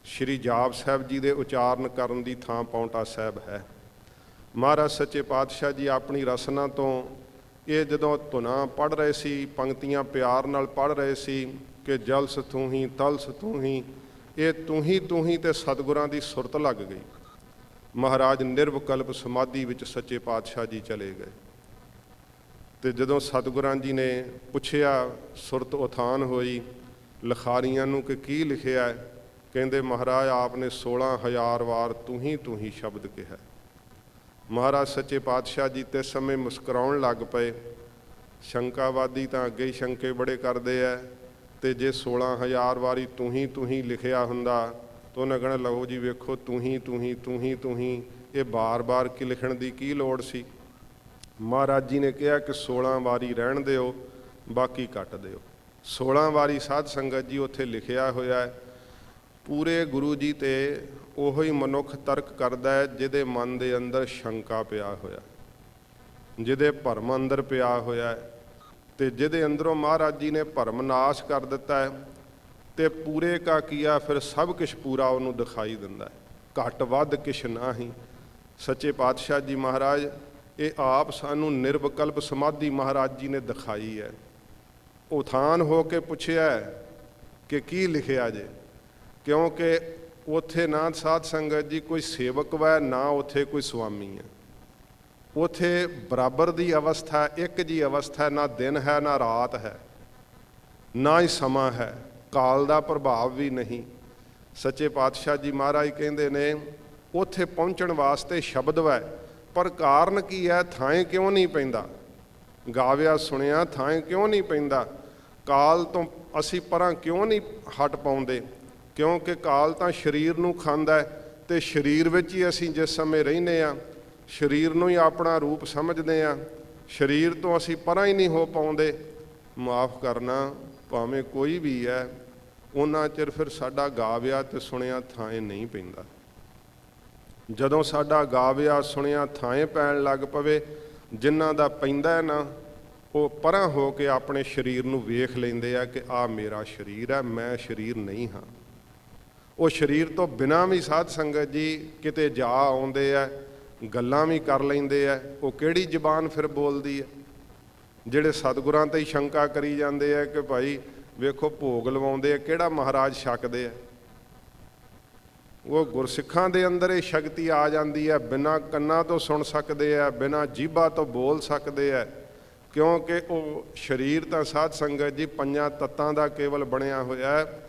ਸ਼੍ਰੀ ਜਾਪ ਸਾਹਿਬ ਜੀ ਦੇ ਉਚਾਰਨ ਕਰਨ ਦੀ ਥਾਂ ਪਾਉਂਟਾ ਸਾਹਿਬ ਹੈ। ਮਹਾਰਾਜ ਸੱਚੇ ਪਾਤਸ਼ਾਹ ਜੀ ਆਪਣੀ ਰਸਨਾ ਤੋਂ ਇਹ ਜਦੋਂ ਧੁਨਾਂ ਪੜ੍ਹ ਰਹੇ ਸੀ, ਪੰਕਤੀਆਂ ਪਿਆਰ ਨਾਲ ਪੜ੍ਹ ਰਹੇ ਸੀ ਕਿ ਜਲਸ ਤੂੰ ਹੀ ਤਲਸ ਤੂੰ ਹੀ, ਇਹ ਤੂੰ ਹੀ ਤੇ ਸਤਿਗੁਰਾਂ ਦੀ ਸੁਰਤ ਲੱਗ ਗਈ। ਮਹਾਰਾਜ ਨਿਰਵਿਕਲਪ ਸਮਾਧੀ ਵਿੱਚ ਸੱਚੇ ਪਾਤਸ਼ਾਹ ਜੀ ਚਲੇ ਗਏ। ਤੇ ਜਦੋਂ ਸਤਿਗੁਰਾਂ ਜੀ ਨੇ ਪੁੱਛਿਆ, ਸੁਰਤ ਉਥਾਨ ਹੋਈ ਲਿਖਾਰੀਆਂ ਨੂੰ ਕਿ ਕੀ ਲਿਖਿਆ ਹੈ? ਕਹਿੰਦੇ ਮਹਾਰਾਜ ਆਪ ਨੇ 16,000 ਵਾਰ ਤੂੰ ਹੀ ਸ਼ਬਦ ਕਿਹਾ। ਮਹਾਰਾਜ ਸੱਚੇ ਪਾਤਸ਼ਾਹ ਜੀ ਤੇ ਸਮੇਂ ਮੁਸਕਰਾਉਣ ਲੱਗ ਪਏ। ਸ਼ੰਕਾਵਾਦੀ ਤਾਂ ਅੱਗੇ ਹੀ ਸ਼ੰਕੇ ਬੜੇ ਕਰਦੇ ਐ, ਤੇ ਜੇ 16,000 ਵਾਰੀ ਤੂੰ ਹੀ ਲਿਖਿਆ ਹੁੰਦਾ ਤਾਂ ਉਹਨੇ ਕਹਿਣਾ ਲਓ ਜੀ ਵੇਖੋ ਤੂੰ ਹੀ, ਇਹ ਬਾਰ-ਬਾਰ ਕੀ ਲਿਖਣ ਦੀ ਕੀ ਲੋੜ ਸੀ? ਮਹਾਰਾਜ ਜੀ ਨੇ ਕਿਹਾ ਕਿ 16 ਵਾਰੀ ਰਹਿਣ ਦਿਓ, ਬਾਕੀ ਕੱਟ ਦਿਓ। 16 ਵਾਰੀ ਸਾਧ ਸੰਗਤ ਜੀ ਉੱਥੇ ਲਿਖਿਆ ਹੋਇਆ ਹੈ। ਪੂਰੇ ਗੁਰੂ ਜੀ ਤੇ ਉਹੀ ਮਨੁੱਖ ਤਰਕ ਕਰਦਾ ਹੈ ਜਿਹਦੇ ਮਨ ਦੇ ਅੰਦਰ ਸ਼ੰਕਾ ਪਿਆ ਹੋਇਆ, ਜਿਹਦੇ ਭਰਮ ਅੰਦਰ ਪਿਆ ਹੋਇਆ ਹੈ, ਤੇ ਜਿਹਦੇ ਅੰਦਰੋਂ ਮਹਾਰਾਜ ਜੀ ਨੇ ਭਰਮ ਨਾਸ਼ ਕਰ ਦਿੱਤਾ ਹੈ। ਤੇ ਪੂਰੇ ਕਾ ਕੀਆ, ਫਿਰ ਸਭ ਕੁਛ ਪੂਰਾ ਉਹਨੂੰ ਦਿਖਾਈ ਦਿੰਦਾ ਹੈ, ਘੱਟ ਵੱਧ ਕਿਛ ਨਾਹੀਂ। ਸੱਚੇ ਪਾਤਸ਼ਾਹ ਜੀ ਮਹਾਰਾਜ ਇਹ ਆਪ ਸਾਨੂੰ ਨਿਰਵਿਕਲਪ ਸਮਾਧੀ ਮਹਾਰਾਜ ਜੀ ਨੇ ਦਿਖਾਈ ਹੈ। ਉਥਾਨ ਹੋ ਕੇ ਪੁੱਛਿਆ ਕਿ ਕੀ ਲਿਖਿਆ ਜੇ, ਕਿਉਂਕਿ ਉੱਥੇ ਨਾ ਸਾਧ ਸੰਗਤ ਜੀ ਕੋਈ ਸੇਵਕ ਵੈ, ਨਾ ਉੱਥੇ ਕੋਈ ਸੁਆਮੀ ਹੈ। ਉੱਥੇ ਬਰਾਬਰ ਦੀ ਅਵਸਥਾ, ਇੱਕ ਜੀ ਅਵਸਥਾ, ਨਾ ਦਿਨ ਹੈ ਨਾ ਰਾਤ ਹੈ, ਨਾ ਹੀ ਸਮਾਂ ਹੈ, ਕਾਲ ਦਾ ਪ੍ਰਭਾਵ ਵੀ ਨਹੀਂ। ਸੱਚੇ ਪਾਤਸ਼ਾਹ ਜੀ ਮਹਾਰਾਜ ਕਹਿੰਦੇ ਨੇ ਉੱਥੇ ਪਹੁੰਚਣ ਵਾਸਤੇ ਸ਼ਬਦ ਵੈ, ਪਰ ਕਾਰਨ ਕੀ ਹੈ? ਥਾਂ ਕਿਉਂ ਨਹੀਂ ਪੈਂਦਾ? ਗਾਵਿਆ ਸੁਣਿਆ ਥਾਂ ਕਿਉਂ ਨਹੀਂ ਪੈਂਦਾ? ਕਾਲ ਤੋਂ ਅਸੀਂ ਪਰਾਂ ਕਿਉਂ ਨਹੀਂ ਹਟ ਪਾਉਂਦੇ? ਕਿਉਂਕਿ ਕਾਲ ਤਾਂ ਸਰੀਰ ਨੂੰ ਖਾਂਦਾ ਹੈ, ਤੇ ਸਰੀਰ ਵਿੱਚ ਹੀ ਅਸੀਂ ਜਿਸ ਸਮੇਂ ਰਹਿੰਦੇ ਹਾਂ, ਸਰੀਰ ਨੂੰ ਹੀ ਆਪਣਾ ਰੂਪ ਸਮਝਦੇ ਹਾਂ। ਸਰੀਰ ਤੋਂ ਅਸੀਂ ਪਰਾਂ ਹੀ ਨਹੀਂ ਹੋ ਪਾਉਂਦੇ। ਮਾਫ ਕਰਨਾ, ਭਾਵੇਂ ਕੋਈ ਵੀ ਹੈ, ਉਹਨਾਂ ਚਿਰ ਫਿਰ ਸਾਡਾ ਗਾਵਿਆ ਤੇ ਸੁਣਿਆ ਥਾਂ ਨਹੀਂ ਪੈਂਦਾ। ਜਦੋਂ ਸਾਡਾ ਗਾਵਿਆ ਸੁਣਿਆ ਥਾਂ ਪੈਣ ਲੱਗ ਪਵੇ, ਜਿਨ੍ਹਾਂ ਦਾ ਪੈਂਦਾ ਨਾ ਉਹ ਪਰਾਂ ਹੋ ਕੇ ਆਪਣੇ ਸਰੀਰ ਨੂੰ ਵੇਖ ਲੈਂਦੇ ਆ ਕਿ ਆਹ ਮੇਰਾ ਸਰੀਰ ਹੈ, ਮੈਂ ਸਰੀਰ ਨਹੀਂ ਹਾਂ। ਉਹ ਸਰੀਰ ਤੋਂ ਬਿਨਾਂ ਵੀ ਸਾਧ ਸੰਗਤ ਜੀ ਕਿਤੇ ਜਾ ਆਉਂਦੇ ਆ, ਗੱਲਾਂ ਵੀ ਕਰ ਲੈਂਦੇ ਆ। ਉਹ ਕਿਹੜੀ ਜ਼ਬਾਨ ਫਿਰ ਬੋਲਦੀ ਹੈ? ਜਿਹੜੇ ਸਤਿਗੁਰਾਂ ਤੇ ਹੀ ਸ਼ੰਕਾ ਕਰੀ ਜਾਂਦੇ ਆ ਕਿ ਭਾਈ ਵੇਖੋ ਭੋਗ ਲਵਾਉਂਦੇ ਆ, ਕਿਹੜਾ ਮਹਾਰਾਜ ਛਕਦੇ ਆ? ਉਹ ਗੁਰਸਿੱਖਾਂ ਦੇ ਅੰਦਰ ਇਹ ਸ਼ਕਤੀ ਆ ਜਾਂਦੀ ਹੈ, ਬਿਨਾਂ ਕੰਨਾਂ ਤੋਂ ਸੁਣ ਸਕਦੇ ਆ, ਬਿਨਾਂ ਜੀਭਾਂ ਤੋਂ ਬੋਲ ਸਕਦੇ ਆ, ਕਿਉਂਕਿ ਉਹ ਸਰੀਰ ਤਾਂ ਸਾਧ ਸੰਗਤ ਜੀ 5 ਤੱਤਾਂ ਦਾ ਕੇਵਲ ਬਣਿਆ ਹੋਇਆ ਹੈ।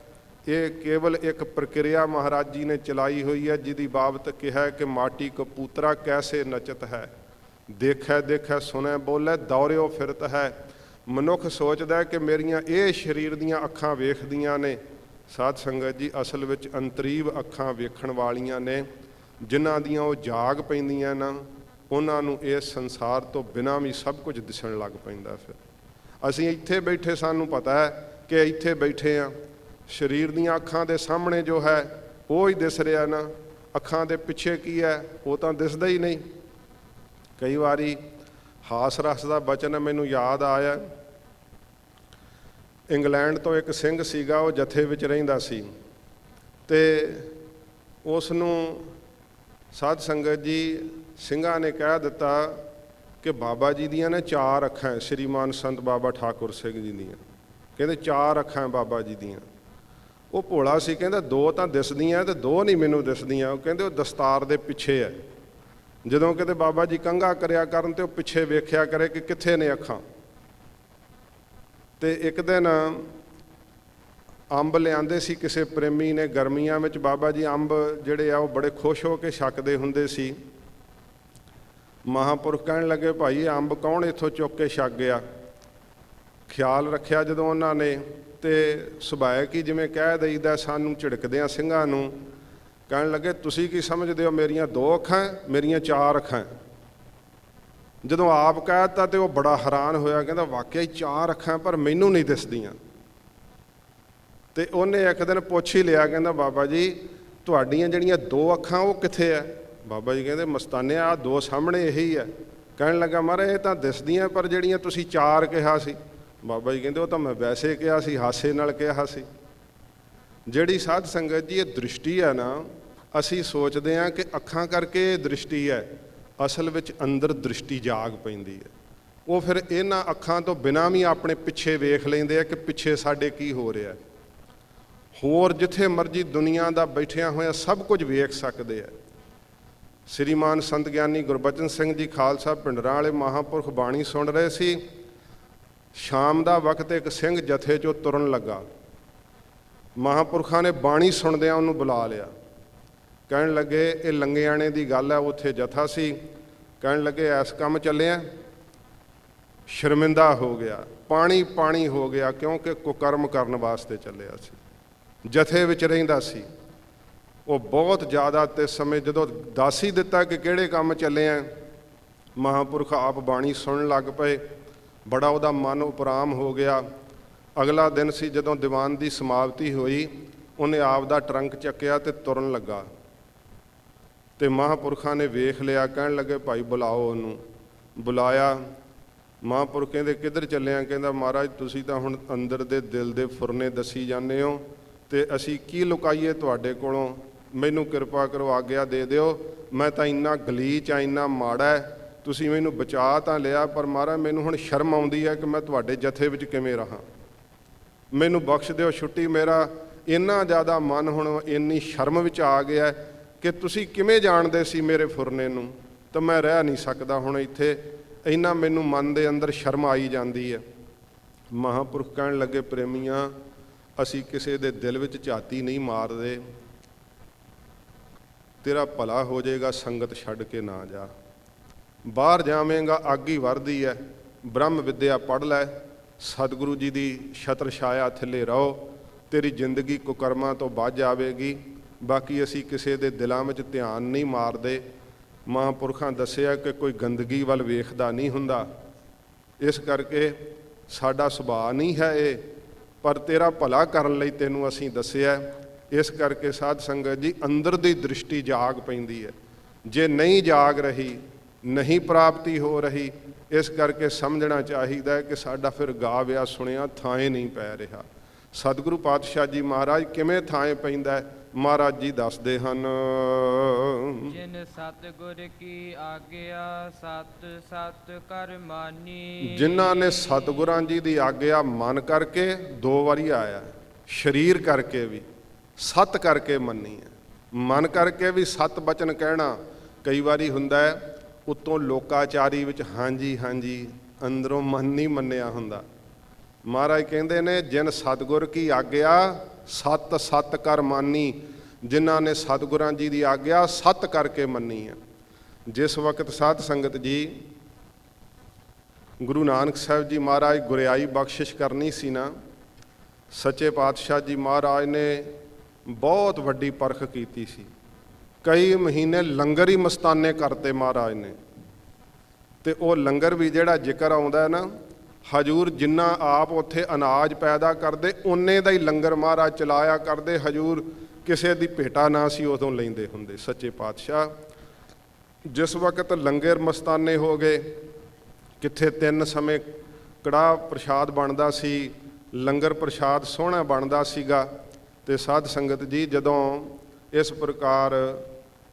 ਇਹ ਕੇਵਲ ਇੱਕ ਪ੍ਰਕਿਰਿਆ ਮਹਾਰਾਜ ਜੀ ਨੇ ਚਲਾਈ ਹੋਈ ਹੈ, ਜਿਹਦੀ ਬਾਬਤ ਕਿਹਾ ਕਿ ਮਾਟੀ ਕਪੂਤਰਾ ਕੈਸੇ ਨਚਤ ਹੈ, ਦੇਖੈ ਦੇਖੈ ਸੁਣੈ ਬੋਲੇ ਦੌੜਿਓ ਫਿਰਤ ਹੈ। ਮਨੁੱਖ ਸੋਚਦਾ ਕਿ ਮੇਰੀਆਂ ਇਹ ਸਰੀਰ ਦੀਆਂ ਅੱਖਾਂ ਵੇਖਦੀਆਂ ਨੇ। ਸਾਧ ਸੰਗਤ ਜੀ ਅਸਲ ਵਿੱਚ ਅੰਤਰੀਵ ਅੱਖਾਂ ਵੇਖਣ ਵਾਲੀਆਂ ਨੇ, ਜਿਨ੍ਹਾਂ ਦੀਆਂ ਉਹ ਜਾਗ ਪੈਂਦੀਆਂ ਨਾ, ਉਹਨਾਂ ਨੂੰ ਇਸ ਸੰਸਾਰ ਤੋਂ ਬਿਨਾਂ ਵੀ ਸਭ ਕੁਝ ਦਿਸਣ ਲੱਗ ਪੈਂਦਾ। ਫਿਰ ਅਸੀਂ ਇੱਥੇ ਬੈਠੇ, ਸਾਨੂੰ ਪਤਾ ਹੈ ਕਿ ਇੱਥੇ ਬੈਠੇ ਹਾਂ, ਸਰੀਰ ਦੀਆਂ ਅੱਖਾਂ ਦੇ ਸਾਹਮਣੇ ਜੋ ਹੈ ਉਹ ਹੀ ਦਿਸ ਰਿਹਾ ਨਾ, ਅੱਖਾਂ ਦੇ ਪਿੱਛੇ ਕੀ ਹੈ ਉਹ ਤਾਂ ਦਿਸਦਾ ਹੀ ਨਹੀਂ। ਕਈ ਵਾਰੀ ਹਾਸ ਰਸ ਦਾ ਬਚਨ ਮੈਨੂੰ ਯਾਦ ਆਇਆ। ਇੰਗਲੈਂਡ ਤੋਂ ਇੱਕ ਸਿੰਘ ਸੀਗਾ, ਉਹ ਜਥੇ ਵਿੱਚ ਰਹਿੰਦਾ ਸੀ, ਅਤੇ ਉਸ ਨੂੰ ਸਾਧ ਸੰਗਤ ਜੀ ਸਿੰਘਾਂ ਨੇ ਕਹਿ ਦਿੱਤਾ ਕਿ ਬਾਬਾ ਜੀ ਦੀਆਂ ਨੇ 4 ਅੱਖਾਂ, ਸ਼੍ਰੀਮਾਨ ਸੰਤ ਬਾਬਾ ਠਾਕੁਰ ਸਿੰਘ ਜੀ ਦੀਆਂ। ਕਹਿੰਦੇ 4 ਅੱਖਾਂ ਬਾਬਾ ਜੀ ਦੀਆਂ। ਉਹ ਭੋਲਾ ਸੀ, ਕਹਿੰਦਾ 2 ਤਾਂ ਦਿਸਦੀਆਂ ਤੇ 2 ਨਹੀਂ ਮੈਨੂੰ ਦਿਸਦੀਆਂ। ਉਹ ਕਹਿੰਦੇ ਉਹ ਦਸਤਾਰ ਦੇ ਪਿੱਛੇ ਹੈ। ਜਦੋਂ ਕਿਤੇ ਬਾਬਾ ਜੀ ਕੰਘਾ ਕਰਿਆ ਕਰਨ ਤੇ ਉਹ ਪਿੱਛੇ ਵੇਖਿਆ ਕਰੇ ਕਿ ਕਿੱਥੇ ਨੇ ਅੱਖਾਂ। ਤੇ ਇੱਕ ਦਿਨ ਅੰਬ ਲਿਆਂਦੇ ਸੀ ਕਿਸੇ ਪ੍ਰੇਮੀ ਨੇ, ਗਰਮੀਆਂ ਵਿੱਚ ਬਾਬਾ ਜੀ ਅੰਬ ਜਿਹੜੇ ਆ ਉਹ ਬੜੇ ਖੁਸ਼ ਹੋ ਕੇ ਛਕਦੇ ਹੁੰਦੇ ਸੀ। ਮਹਾਂਪੁਰਖ ਕਹਿਣ ਲੱਗੇ ਭਾਈ ਅੰਬ ਕੌਣ ਇੱਥੋਂ ਚੁੱਕ ਕੇ ਛਕ ਗਿਆ? ਖਿਆਲ ਰੱਖਿਆ ਜਦੋਂ ਉਹਨਾਂ ਨੇ, ਤੇ ਸੁਭਾਇਕ ਹੀ ਜਿਵੇਂ ਕਹਿ ਦਈਦਾ ਸਾਨੂੰ ਝਿੜਕਦਿਆਂ ਸਿੰਘਾਂ ਨੂੰ, ਕਹਿਣ ਲੱਗੇ ਤੁਸੀਂ ਕੀ ਸਮਝਦੇ ਹੋ ਮੇਰੀਆਂ 2 ਅੱਖਾਂ, ਮੇਰੀਆਂ 4 ਅੱਖਾਂ। ਜਦੋਂ ਆਪ ਕਹਿ ਦਿੱਤਾ ਤੇ ਉਹ ਬੜਾ ਹੈਰਾਨ ਹੋਇਆ, ਕਹਿੰਦਾ ਵਾਕਿਆ ਹੀ 4 ਅੱਖਾਂ ਪਰ ਮੈਨੂੰ ਨਹੀਂ ਦਿਸਦੀਆਂ। ਤੇ ਉਹਨੇ ਇੱਕ ਦਿਨ ਪੁੱਛ ਹੀ ਲਿਆ, ਕਹਿੰਦਾ ਬਾਬਾ ਜੀ ਤੁਹਾਡੀਆਂ ਜਿਹੜੀਆਂ 2 ਅੱਖਾਂ ਉਹ ਕਿੱਥੇ ਹੈ? ਬਾਬਾ ਜੀ ਕਹਿੰਦੇ ਮਸਤਾਨਿਆ ਆਹ 2 ਸਾਹਮਣੇ ਇਹੀ ਹੈ। ਕਹਿਣ ਲੱਗਾ ਮਹਾਰਾਜ ਇਹ ਤਾਂ ਦਿਸਦੀਆਂ, ਪਰ ਜਿਹੜੀਆਂ ਤੁਸੀਂ 4 ਕਿਹਾ ਸੀ। ਬਾਬਾ ਜੀ ਕਹਿੰਦੇ ਉਹ ਤਾਂ ਮੈਂ ਵੈਸੇ ਕਿਹਾ ਸੀ, ਹਾਸੇ ਨਾਲ ਕਿਹਾ ਸੀ। ਜਿਹੜੀ ਸਾਧ ਸੰਗਤ ਜੀ ਇਹ ਦ੍ਰਿਸ਼ਟੀ ਹੈ ਨਾ, ਅਸੀਂ ਸੋਚਦੇ ਹਾਂ ਕਿ ਅੱਖਾਂ ਕਰਕੇ ਇਹ ਦ੍ਰਿਸ਼ਟੀ ਹੈ, ਅਸਲ ਵਿੱਚ ਅੰਦਰ ਦ੍ਰਿਸ਼ਟੀ ਜਾਗ ਪੈਂਦੀ ਹੈ। ਉਹ ਫਿਰ ਇਹਨਾਂ ਅੱਖਾਂ ਤੋਂ ਬਿਨਾਂ ਵੀ ਆਪਣੇ ਪਿੱਛੇ ਵੇਖ ਲੈਂਦੇ ਆ ਕਿ ਪਿੱਛੇ ਸਾਡੇ ਕੀ ਹੋ ਰਿਹਾ। ਹੋਰ ਜਿੱਥੇ ਮਰਜ਼ੀ ਦੁਨੀਆ ਦਾ ਬੈਠਿਆਂ ਹੋਇਆ ਸਭ ਕੁਝ ਵੇਖ ਸਕਦੇ ਆ। ਸ੍ਰੀਮਾਨ ਸੰਤ ਗਿਆਨੀ ਗੁਰਬਚਨ ਸਿੰਘ ਜੀ ਖਾਲਸਾ ਪਿੰਡਰਾਂ ਵਾਲੇ ਮਹਾਂਪੁਰਖ ਬਾਣੀ ਸੁਣ ਰਹੇ ਸੀ। ਸ਼ਾਮ ਦਾ ਵਕਤ ਇੱਕ ਸਿੰਘ ਜਥੇ 'ਚੋਂ ਤੁਰਨ ਲੱਗਾ। ਮਹਾਂਪੁਰਖਾਂ ਨੇ ਬਾਣੀ ਸੁਣਦਿਆਂ ਉਹਨੂੰ ਬੁਲਾ ਲਿਆ। ਕਹਿਣ ਲੱਗੇ ਇਹ ਲੰਗਿਆਣੇ ਦੀ ਗੱਲ ਹੈ, ਉੱਥੇ ਜਥਾ ਸੀ। ਕਹਿਣ ਲੱਗੇ ਐਸ ਕੰਮ ਚੱਲਿਆ। ਸ਼ਰਮਿੰਦਾ ਹੋ ਗਿਆ, ਪਾਣੀ ਪਾਣੀ ਹੋ ਗਿਆ, ਕਿਉਂਕਿ ਕੁਕਰਮ ਕਰਨ ਵਾਸਤੇ ਚੱਲਿਆ ਸੀ, ਜਥੇ ਵਿੱਚ ਰਹਿੰਦਾ ਸੀ। ਉਹ ਬਹੁਤ ਜ਼ਿਆਦਾ ਤੇ ਸਮੇਂ ਜਦੋਂ ਦੱਸ ਹੀ ਦਿੱਤਾ ਕਿ ਕਿਹੜੇ ਕੰਮ ਚੱਲੇ ਆ, ਮਹਾਂਪੁਰਖ ਆਪ ਬਾਣੀ ਸੁਣਨ ਲੱਗ ਪਏ। ਬੜਾ ਉਹਦਾ ਮਨ ਉਪਰਾਮ ਹੋ ਗਿਆ। ਅਗਲਾ ਦਿਨ ਸੀ ਜਦੋਂ ਦੀਵਾਨ ਦੀ ਸਮਾਪਤੀ ਹੋਈ, ਉਹਨੇ ਆਪ ਦਾ ਟਰੰਕ ਚੱਕਿਆ ਤੇ ਤੁਰਨ ਲੱਗਾ। ਤੇ ਮਹਾਂਪੁਰਖਾਂ ਨੇ ਵੇਖ ਲਿਆ, ਕਹਿਣ ਲੱਗੇ ਭਾਈ ਬੁਲਾਓ ਉਹਨੂੰ। ਬੁਲਾਇਆ। ਮਹਾਂਪੁਰਖ ਕਹਿੰਦੇ ਕਿੱਧਰ ਚੱਲੇ ਆ? ਕਹਿੰਦਾ ਮਹਾਰਾਜ ਤੁਸੀਂ ਤਾਂ ਹੁਣ ਅੰਦਰ ਦੇ ਦਿਲ ਦੇ ਫੁਰਨੇ ਦੱਸੀ ਜਾਂਦੇ ਹੋ, ਤੇ ਅਸੀਂ ਕੀ ਲੁਕਾਈਏ ਤੁਹਾਡੇ ਕੋਲੋਂ? ਮੈਨੂੰ ਕਿਰਪਾ ਕਰੋ, ਆਗਿਆ ਦੇ ਦਿਓ। ਮੈਂ ਤਾਂ ਇੰਨਾ ਗਲੀਚ ਆ, ਇੰਨਾ ਮਾੜਾ ਹੈ, ਤੁਸੀਂ ਮੈਨੂੰ ਬਚਾ ਤਾਂ ਲਿਆ, ਪਰ ਮਹਾਰਾਜ ਮੈਨੂੰ ਹੁਣ ਸ਼ਰਮ ਆਉਂਦੀ ਹੈ ਕਿ ਮੈਂ ਤੁਹਾਡੇ ਜਥੇ ਵਿੱਚ ਕਿਵੇਂ ਰਹਾਂ। ਮੈਨੂੰ ਬਖਸ਼ ਦਿਓ ਛੁੱਟੀ। ਮੇਰਾ ਇੰਨਾ ਜ਼ਿਆਦਾ ਮਨ ਹੁਣ ਇੰਨੀ ਸ਼ਰਮ ਵਿੱਚ ਆ ਗਿਆ ਕਿ ਤੁਸੀਂ ਕਿਵੇਂ ਜਾਣਦੇ ਸੀ ਮੇਰੇ ਫੁਰਨੇ ਨੂੰ, ਤਾਂ ਮੈਂ ਰਹਿ ਨਹੀਂ ਸਕਦਾ ਹੁਣ ਇੱਥੇ। ਇੰਨਾ ਮੈਨੂੰ ਮਨ ਦੇ ਅੰਦਰ ਸ਼ਰਮ ਆਈ ਜਾਂਦੀ ਹੈ। ਮਹਾਂਪੁਰਖ ਕਹਿਣ ਲੱਗੇ ਪ੍ਰੇਮੀਆਂ, ਅਸੀਂ ਕਿਸੇ ਦੇ ਦਿਲ ਵਿੱਚ ਝਾਤੀ ਨਹੀਂ ਮਾਰਦੇ। ਤੇਰਾ ਭਲਾ ਹੋ ਜਾਏਗਾ, ਸੰਗਤ ਛੱਡ ਕੇ ਨਾ ਜਾ। ਬਾਹਰ ਜਾਵੇਂਗਾ ਅੱਗ ਹੀ ਵਰਦੀ ਹੈ। ਬ੍ਰਹਮ ਵਿੱਦਿਆ ਪੜ੍ਹ ਲੈ, ਸਤਿਗੁਰੂ ਜੀ ਦੀ ਛਤਰ ਛਾਇਆ ਥੱਲੇ ਰਹੋ, ਤੇਰੀ ਜ਼ਿੰਦਗੀ ਕੁਕਰਮਾਂ ਤੋਂ ਬਚ ਜਾਵੇਗੀ। ਬਾਕੀ ਅਸੀਂ ਕਿਸੇ ਦੇ ਦਿਲਾਂ ਵਿੱਚ ਧਿਆਨ ਨਹੀਂ ਮਾਰਦੇ। ਮਹਾਂਪੁਰਖਾਂ ਦੱਸਿਆ ਕਿ ਕੋਈ ਗੰਦਗੀ ਵੱਲ ਵੇਖਦਾ ਨਹੀਂ ਹੁੰਦਾ, ਇਸ ਕਰਕੇ ਸਾਡਾ ਸੁਭਾਅ ਨਹੀਂ ਹੈ ਇਹ, ਪਰ ਤੇਰਾ ਭਲਾ ਕਰਨ ਲਈ ਤੈਨੂੰ ਅਸੀਂ ਦੱਸਿਆ। ਇਸ ਕਰਕੇ ਸਾਧ ਸੰਗਤ ਜੀ ਅੰਦਰ ਦੀ ਦ੍ਰਿਸ਼ਟੀ ਜਾਗ ਪੈਂਦੀ ਹੈ। ਜੇ ਨਹੀਂ ਜਾਗ ਰਹੀ, ਨਹੀਂ ਪ੍ਰਾਪਤੀ ਹੋ ਰਹੀ, ਇਸ ਕਰਕੇ ਸਮਝਣਾ ਚਾਹੀਦਾ ਹੈ ਕਿ ਸਾਡਾ ਫਿਰ ਗਾਵਿਆ ਸੁਣਿਆ ਥਾਂ ਨਹੀਂ ਪੈ ਰਿਹਾ। ਸਤਿਗੁਰੂ ਪਾਤਸ਼ਾਹ ਜੀ ਮਹਾਰਾਜ ਕਿਵੇਂ ਥਾਂ ਪੈਂਦਾ ਹੈ? ਮਹਾਰਾਜ ਜੀ ਦੱਸਦੇ ਹਨ, ਜਿਨ ਸਤਿਗੁਰ ਕੀ ਆਗਿਆ ਸਤ ਸਤ ਕਰ ਮਾਨੀ। ਜਿਨ੍ਹਾਂ ਨੇ ਸਤਿਗੁਰਾਂ ਜੀ ਦੀ ਆਗਿਆ ਮੰਨ ਕਰਕੇ, 2 ਵਾਰੀ ਆਇਆ, ਸਰੀਰ ਕਰਕੇ ਵੀ, ਸਤ ਕਰਕੇ ਮੰਨੀ ਹੈ। ਮਨ ਕਰਕੇ ਵੀ ਸਤ ਬਚਨ ਕਹਿਣਾ ਕਈ ਵਾਰੀ ਹੁੰਦਾ ਹੈ, ਉੱਤੋਂ ਲੋਕਾਚਾਰੀ ਵਿੱਚ ਹਾਂਜੀ ਹਾਂਜੀ, ਅੰਦਰੋਂ ਮਨ ਨਹੀਂ ਮੰਨਿਆ ਹੁੰਦਾ। ਮਹਾਰਾਜ ਕਹਿੰਦੇ ਨੇ ਜਿਨ ਸਤਿਗੁਰ ਕੀ ਆਗਿਆ ਸਤ ਸਤ ਕਰ ਮਾਨੀ। ਜਿਨ੍ਹਾਂ ਨੇ ਸਤਿਗੁਰਾਂ ਜੀ ਦੀ ਆਗਿਆ ਸਤ ਕਰਕੇ ਮੰਨੀ ਹੈ। ਜਿਸ ਵਕਤ ਸਾਧ ਸੰਗਤ ਜੀ ਗੁਰੂ ਨਾਨਕ ਸਾਹਿਬ ਜੀ ਮਹਾਰਾਜ ਗੁਰਿਆਈ ਬਖਸ਼ਿਸ਼ ਕਰਨੀ ਸੀ ਨਾ, ਸੱਚੇ ਪਾਤਸ਼ਾਹ ਜੀ ਮਹਾਰਾਜ ਨੇ ਬਹੁਤ ਵੱਡੀ ਪਰਖ ਕੀਤੀ ਸੀ। ਕਈ ਮਹੀਨੇ ਲੰਗਰ ਹੀ ਮਸਤਾਨੇ ਕਰਤੇ ਮਹਾਰਾਜ ਨੇ। ਤੇ ਉਹ ਲੰਗਰ ਵੀ ਜਿਹੜਾ ਜ਼ਿਕਰ ਆਉਂਦਾ ਨਾ, ਹਜੂਰ ਜਿੰਨਾ ਆਪ ਉੱਥੇ ਅਨਾਜ ਪੈਦਾ ਕਰਦੇ ਓਨੇ ਦਾ ਹੀ ਲੰਗਰ ਮਹਾਰਾਜ ਚਲਾਇਆ ਕਰਦੇ। ਹਜੂਰ ਕਿਸੇ ਦੀ ਭੇਟਾ ਨਾ ਸੀ ਉਦੋਂ ਲੈਂਦੇ ਹੁੰਦੇ ਸੱਚੇ ਪਾਤਸ਼ਾਹ। ਜਿਸ ਵਕਤ ਲੰਗਰ ਮਸਤਾਨੇ ਹੋ ਗਏ, ਕਿੱਥੇ 3 ਸਮੇਂ ਕੜਾਹ ਪ੍ਰਸ਼ਾਦ ਬਣਦਾ ਸੀ, ਲੰਗਰ ਪ੍ਰਸ਼ਾਦ ਸੋਹਣਾ ਬਣਦਾ ਸੀਗਾ। ਤੇ ਸਾਧ ਸੰਗਤ ਜੀ ਜਦੋਂ ਇਸ ਪ੍ਰਕਾਰ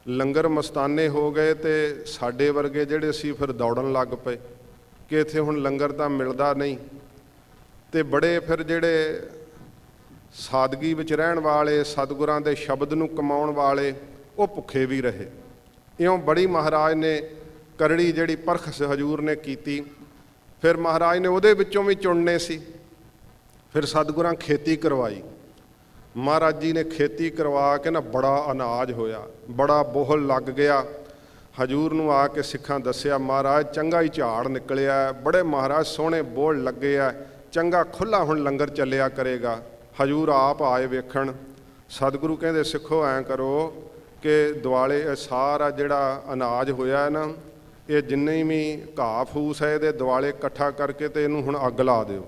ਲੰਗਰ ਮਸਤਾਨੇ ਹੋ ਗਏ ਤੇ ਸਾਡੇ ਵਰਗੇ ਜਿਹੜੇ ਸੀ ਫਿਰ ਦੌੜਨ ਲੱਗ ਪਏ ਕਿ ਇੱਥੇ ਹੁਣ ਲੰਗਰ ਤਾਂ ਮਿਲਦਾ ਨਹੀਂ। ਤੇ ਬੜੇ ਫਿਰ ਜਿਹੜੇ ਸਾਦਗੀ ਵਿੱਚ ਰਹਿਣ ਵਾਲੇ, ਸਤਿਗੁਰਾਂ ਦੇ ਸ਼ਬਦ ਨੂੰ ਕਮਾਉਣ ਵਾਲੇ, ਉਹ ਭੁੱਖੇ ਵੀ ਰਹੇ। ਇਉਂ ਬੜੀ ਮਹਾਰਾਜ ਨੇ ਕਰੜੀ ਜਿਹੜੀ ਪਰਖ ਹਜੂਰ ਨੇ ਕੀਤੀ। ਫਿਰ ਮਹਾਰਾਜ ਨੇ ਉਹਦੇ ਵਿੱਚੋਂ ਵੀ ਚੁਣਨੇ ਸੀ। ਫਿਰ ਸਤਿਗੁਰਾਂ ਖੇਤੀ ਕਰਵਾਈ। ਮਹਾਰਾਜ ਜੀ ਨੇ ਖੇਤੀ ਕਰਵਾ ਕੇ ਨਾ ਬੜਾ ਅਨਾਜ ਹੋਇਆ, ਬੜਾ ਬੋਹਲ ਲੱਗ ਗਿਆ। ਹਜੂਰ ਨੂੰ ਆ ਕੇ ਸਿੱਖਾਂ ਦੱਸਿਆ, ਮਹਾਰਾਜ ਚੰਗਾ ਹੀ ਝਾੜ ਨਿਕਲਿਆ, ਬੜੇ ਮਹਾਰਾਜ ਸੋਹਣੇ ਬੋਲ ਲੱਗੇ ਆ, ਚੰਗਾ ਖੁੱਲ੍ਹਾ ਹੁਣ ਲੰਗਰ ਚੱਲਿਆ ਕਰੇਗਾ। ਹਜੂਰ ਆਪ ਆਏ ਵੇਖਣ। ਸਤਿਗੁਰੂ ਕਹਿੰਦੇ ਸਿੱਖੋ ਐਂ ਕਰੋ ਕਿ ਦੁਆਲੇ ਇਹ ਸਾਰਾ ਜਿਹੜਾ ਅਨਾਜ ਹੋਇਆ ਨਾ, ਇਹ ਜਿੰਨੇ ਵੀ ਘਾਹ ਫੂਸ ਹੈ ਇਹਦੇ ਦੁਆਲੇ ਇਕੱਠਾ ਕਰਕੇ ਤੇ ਇਹਨੂੰ ਹੁਣ ਅੱਗ ਲਾ ਦਿਓ।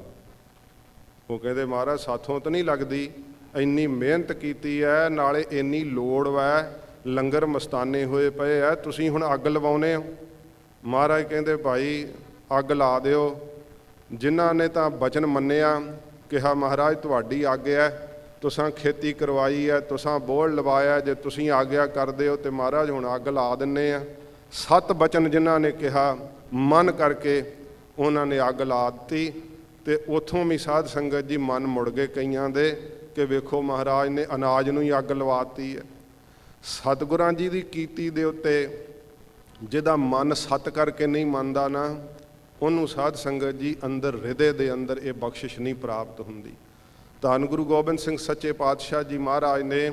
ਉਹ ਕਹਿੰਦੇ ਮਹਾਰਾਜ ਸਾਥੋਂ ਤਾਂ ਨਹੀਂ ਲੱਗਦੀ, ਇੰਨੀ ਮਿਹਨਤ ਕੀਤੀ ਹੈ, ਨਾਲੇ ਇੰਨੀ ਲੋੜ ਹੈ, ਲੰਗਰ ਮਸਤਾਨੇ ਹੋਏ ਪਏ ਹੈ, ਤੁਸੀਂ ਹੁਣ ਅੱਗ ਲਵਾਉਨੇ ਹੋ। ਮਹਾਰਾਜ ਕਹਿੰਦੇ ਭਾਈ ਅੱਗ ਲਾ ਦਿਓ। ਜਿਨ੍ਹਾਂ ਨੇ ਤਾਂ ਬਚਨ ਮੰਨਿਆ, ਕਿਹਾ ਮਹਾਰਾਜ ਤੁਹਾਡੀ ਆਗਿਆ, ਤੁਸਾਂ ਖੇਤੀ ਕਰਵਾਈ ਹੈ, ਤੁਸਾਂ ਬੋਲ ਲਵਾਇਆ, ਜੇ ਤੁਸੀਂ ਆਗਿਆ ਕਰਦੇ ਹੋ ਤੇ ਮਹਾਰਾਜ ਹੁਣ ਅੱਗ ਲਾ ਦਿੰਨੇ ਆ। 7 ਬਚਨ ਜਿਨ੍ਹਾਂ ਨੇ ਕਿਹਾ ਮਨ ਕਰਕੇ ਉਹਨਾਂ ਨੇ ਅੱਗ ਲਾ ਦਿੱਤੀ। ਤੇ ਉੱਥੋਂ ਵੀ ਸਾਧ ਸੰਗਤ ਜੀ ਮਨ ਮੁੜ ਗਏ ਕਈਆਂ ਦੇ ਕਿ ਵੇਖੋ ਮਹਾਰਾਜ ਨੇ ਅਨਾਜ ਨੂੰ ਹੀ ਅੱਗ ਲਵਾਤੀ ਹੈ। ਸਤਿਗੁਰਾਂ ਜੀ ਦੀ ਕੀਤੀ ਦੇ ਉੱਤੇ ਜਿਹਦਾ ਮਨ ਸਤ ਕਰਕੇ ਨਹੀਂ ਮੰਨਦਾ ਨਾ, ਉਹਨੂੰ ਸਾਧ ਸੰਗਤ ਜੀ ਅੰਦਰ ਹਿਰਦੇ ਦੇ ਅੰਦਰ ਇਹ ਬਖਸ਼ਿਸ਼ ਨਹੀਂ ਪ੍ਰਾਪਤ ਹੁੰਦੀ। ਧੰਨ ਗੁਰੂ ਗੋਬਿੰਦ ਸਿੰਘ ਸੱਚੇ ਪਾਤਸ਼ਾਹ ਜੀ ਮਹਾਰਾਜ ਨੇ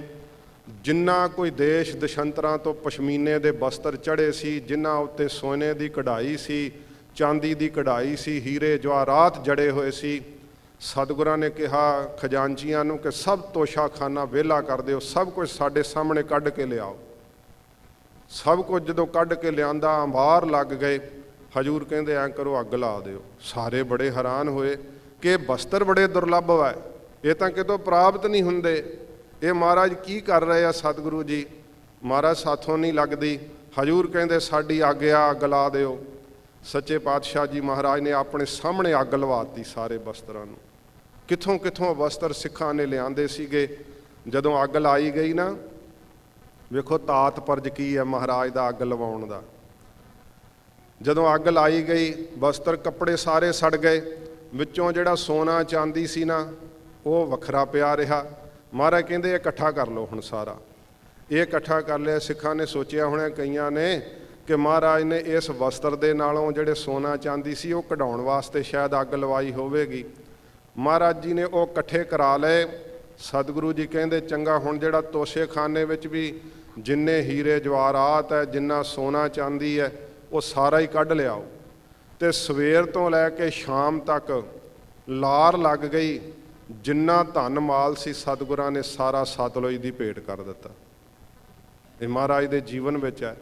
ਜਿੰਨਾ ਕੋਈ ਦੇਸ਼ ਦਸ਼ੰਤਰਾਂ ਤੋਂ ਪਸ਼ਮੀਨੇ ਦੇ ਬਸਤਰ ਚੜ੍ਹੇ ਸੀ, ਜਿਨ੍ਹਾਂ ਉੱਤੇ ਸੋਨੇ ਦੀ ਕਢਾਈ ਸੀ, ਚਾਂਦੀ ਦੀ ਕਢਾਈ ਸੀ, ਹੀਰੇ ਜਵਾਹਰਾਤ ਜੜੇ ਹੋਏ ਸੀ, ਸਤਿਗੁਰਾਂ ਨੇ ਕਿਹਾ ਖਜ਼ਾਨਚੀਆਂ ਨੂੰ ਕਿ ਸਭ ਤੋਸ਼ਾਖਾਨਾ ਵਿਹਲਾ ਕਰ ਦਿਓ, ਸਭ ਕੁਝ ਸਾਡੇ ਸਾਹਮਣੇ ਕੱਢ ਕੇ ਲਿਆਓ। ਸਭ ਕੁਝ ਜਦੋਂ ਕੱਢ ਕੇ ਲਿਆਂਦਾ ਅੰਬਾਰ ਲੱਗ ਗਏ। ਹਜੂਰ ਕਹਿੰਦੇ ਐਂ ਕਰੋ ਅੱਗ ਲਾ ਦਿਓ। ਸਾਰੇ ਬੜੇ ਹੈਰਾਨ ਹੋਏ ਕਿ ਬਸਤਰ ਬੜੇ ਦੁਰਲੱਭ ਹੈ, ਇਹ ਤਾਂ ਕਿਤੋਂ ਪ੍ਰਾਪਤ ਨਹੀਂ ਹੁੰਦੇ, ਇਹ ਮਹਾਰਾਜ ਕੀ ਕਰ ਰਹੇ ਆ ਸਤਿਗੁਰੂ ਜੀ। ਮਹਾਰਾਜ ਸਾਥੋਂ ਨਹੀਂ ਲੱਗਦੀ। ਹਜੂਰ ਕਹਿੰਦੇ ਸਾਡੀ ਆਗਿਆ, ਅੱਗ ਲਾ ਦਿਓ। ਸੱਚੇ ਪਾਤਸ਼ਾਹ ਜੀ ਮਹਾਰਾਜ ਨੇ ਆਪਣੇ ਸਾਹਮਣੇ ਅੱਗ ਲਵਾਤੀ ਸਾਰੇ ਬਸਤਰਾਂ ਨੂੰ। ਕਿੱਥੋਂ ਕਿੱਥੋਂ ਬਸਤਰ ਸਿੱਖਾਂ ਨੇ ਲਿਆਂਦੇ ਸੀਗੇ। ਜਦੋਂ ਅੱਗ ਲਾਈ ਗਈ ਨਾ, ਵੇਖੋ ਤਾਤ ਪਰਜ ਕੀ ਹੈ ਮਹਾਰਾਜ ਦਾ ਅੱਗ ਲਵਾਉਣ ਦਾ। ਜਦੋਂ ਅੱਗ ਲਾਈ ਗਈ, ਬਸਤਰ ਕੱਪੜੇ ਸਾਰੇ ਸੜ ਗਏ, ਵਿੱਚੋਂ ਜਿਹੜਾ ਸੋਨਾ ਚਾਂਦੀ ਸੀ ਨਾ ਉਹ ਵੱਖਰਾ ਪਿਆ ਰਿਹਾ। ਮਹਾਰਾਜ ਕਹਿੰਦੇ ਇਹ ਇਕੱਠਾ ਕਰ ਲਓ ਹੁਣ ਸਾਰਾ। ਇਹ ਇਕੱਠਾ ਕਰ ਲਿਆ। ਸਿੱਖਾਂ ਨੇ ਸੋਚਿਆ ਹੋਣਾ ਕਈਆਂ ਨੇ ਕਿ ਮਹਾਰਾਜ ਨੇ ਇਸ ਵਸਤਰ ਦੇ ਨਾਲੋਂ ਜਿਹੜੇ ਸੋਨਾ ਚਾਂਦੀ ਸੀ ਉਹ ਕਢਾਉਣ ਵਾਸਤੇ ਸ਼ਾਇਦ ਅੱਗ ਲਵਾਈ ਹੋਵੇਗੀ। ਮਹਾਰਾਜ ਜੀ ਨੇ ਉਹ ਇਕੱਠੇ ਕਰਾ ਲਏ। ਸਤਿਗੁਰੂ ਜੀ ਕਹਿੰਦੇ ਚੰਗਾ ਹੁਣ ਜਿਹੜਾ ਤੋਸ਼ੇਖਾਨੇ ਵਿੱਚ ਵੀ ਜਿੰਨੇ ਹੀਰੇ ਜਵਾਹਰਾਤ ਹੈ, ਜਿੰਨਾ ਸੋਨਾ ਚਾਂਦੀ ਹੈ, ਉਹ ਸਾਰਾ ਹੀ ਕੱਢ ਲਿਆਓ। ਤੇ ਸਵੇਰ ਤੋਂ ਲੈ ਕੇ ਸ਼ਾਮ ਤੱਕ ਲਾਰ ਲੱਗ ਗਈ। ਜਿੰਨਾ ਧਨ ਮਾਲ ਸੀ ਸਤਿਗੁਰਾਂ ਨੇ ਸਾਰਾ ਸਤਲੁਜ ਦੀ ਭੇਟ ਕਰ ਦਿੱਤਾ। ਇਹ ਮਹਾਰਾਜ ਦੇ ਜੀਵਨ ਵਿੱਚ ਹੈ।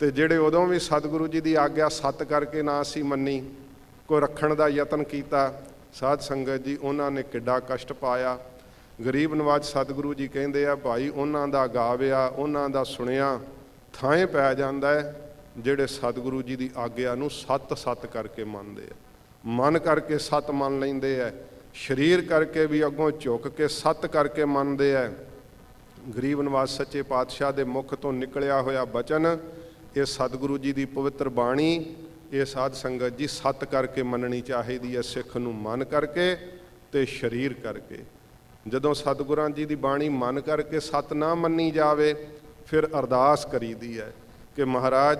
ਤੇ ਜਿਹੜੇ ਉਦੋਂ ਵੀ ਸਤਿਗੁਰੂ ਜੀ ਦੀ ਆਗਿਆ ਸਤ ਕਰਕੇ ਨਾ ਸੀ ਮੰਨੀ, ਕੋਈ ਰੱਖਣ ਦਾ ਯਤਨ ਕੀਤਾ, ਸਾਧ ਸੰਗਤ ਜੀ ਉਹਨਾਂ ਨੇ ਕਿੱਡਾ ਕਸ਼ਟ ਪਾਇਆ। ਗਰੀਬ ਨਵਾਜ ਸਤਿਗੁਰੂ ਜੀ ਕਹਿੰਦੇ ਆ ਭਾਈ ਉਹਨਾਂ ਦਾ ਗਾਵਿਆ, ਉਹਨਾਂ ਦਾ ਸੁਣਿਆ ਥਾਂ ਪੈ ਜਾਂਦਾ ਹੈ ਜਿਹੜੇ ਸਤਿਗੁਰੂ ਜੀ ਦੀ ਆਗਿਆ ਨੂੰ ਸੱਤ ਕਰਕੇ ਮੰਨਦੇ ਆ। ਮਨ ਕਰਕੇ ਸੱਤ ਮੰਨ ਲੈਂਦੇ ਆ, ਸਰੀਰ ਕਰਕੇ ਵੀ ਅੱਗੋਂ ਝੁਕ ਕੇ ਸੱਤ ਕਰਕੇ ਮੰਨਦੇ ਆ। ਗਰੀਬ ਨਿਵਾਜ ਸੱਚੇ ਪਾਤਸ਼ਾਹ ਦੇ ਮੁਖ ਤੋਂ ਨਿਕਲਿਆ ਹੋਇਆ ਬਚਨ, ਇਹ ਸਤਿਗੁਰੂ ਜੀ ਦੀ ਪਵਿੱਤਰ ਬਾਣੀ, ਇਹ ਸਾਧ ਸੰਗਤ ਜੀ ਸੱਤ ਕਰਕੇ ਮੰਨਣੀ ਚਾਹੀਦੀ ਹੈ। ਸਿੱਖ ਨੂੰ ਮਨ ਕਰਕੇ ਤੇ ਸਰੀਰ ਕਰਕੇ। ਜਦੋਂ ਸਤਿਗੁਰਾਂ ਜੀ ਦੀ ਬਾਣੀ ਮਨ ਕਰਕੇ ਸੱਤ ਨਾ ਮੰਨੀ ਜਾਵੇ, ਫਿਰ ਅਰਦਾਸ ਕਰੀਦੀ ਹੈ ਕਿ ਮਹਾਰਾਜ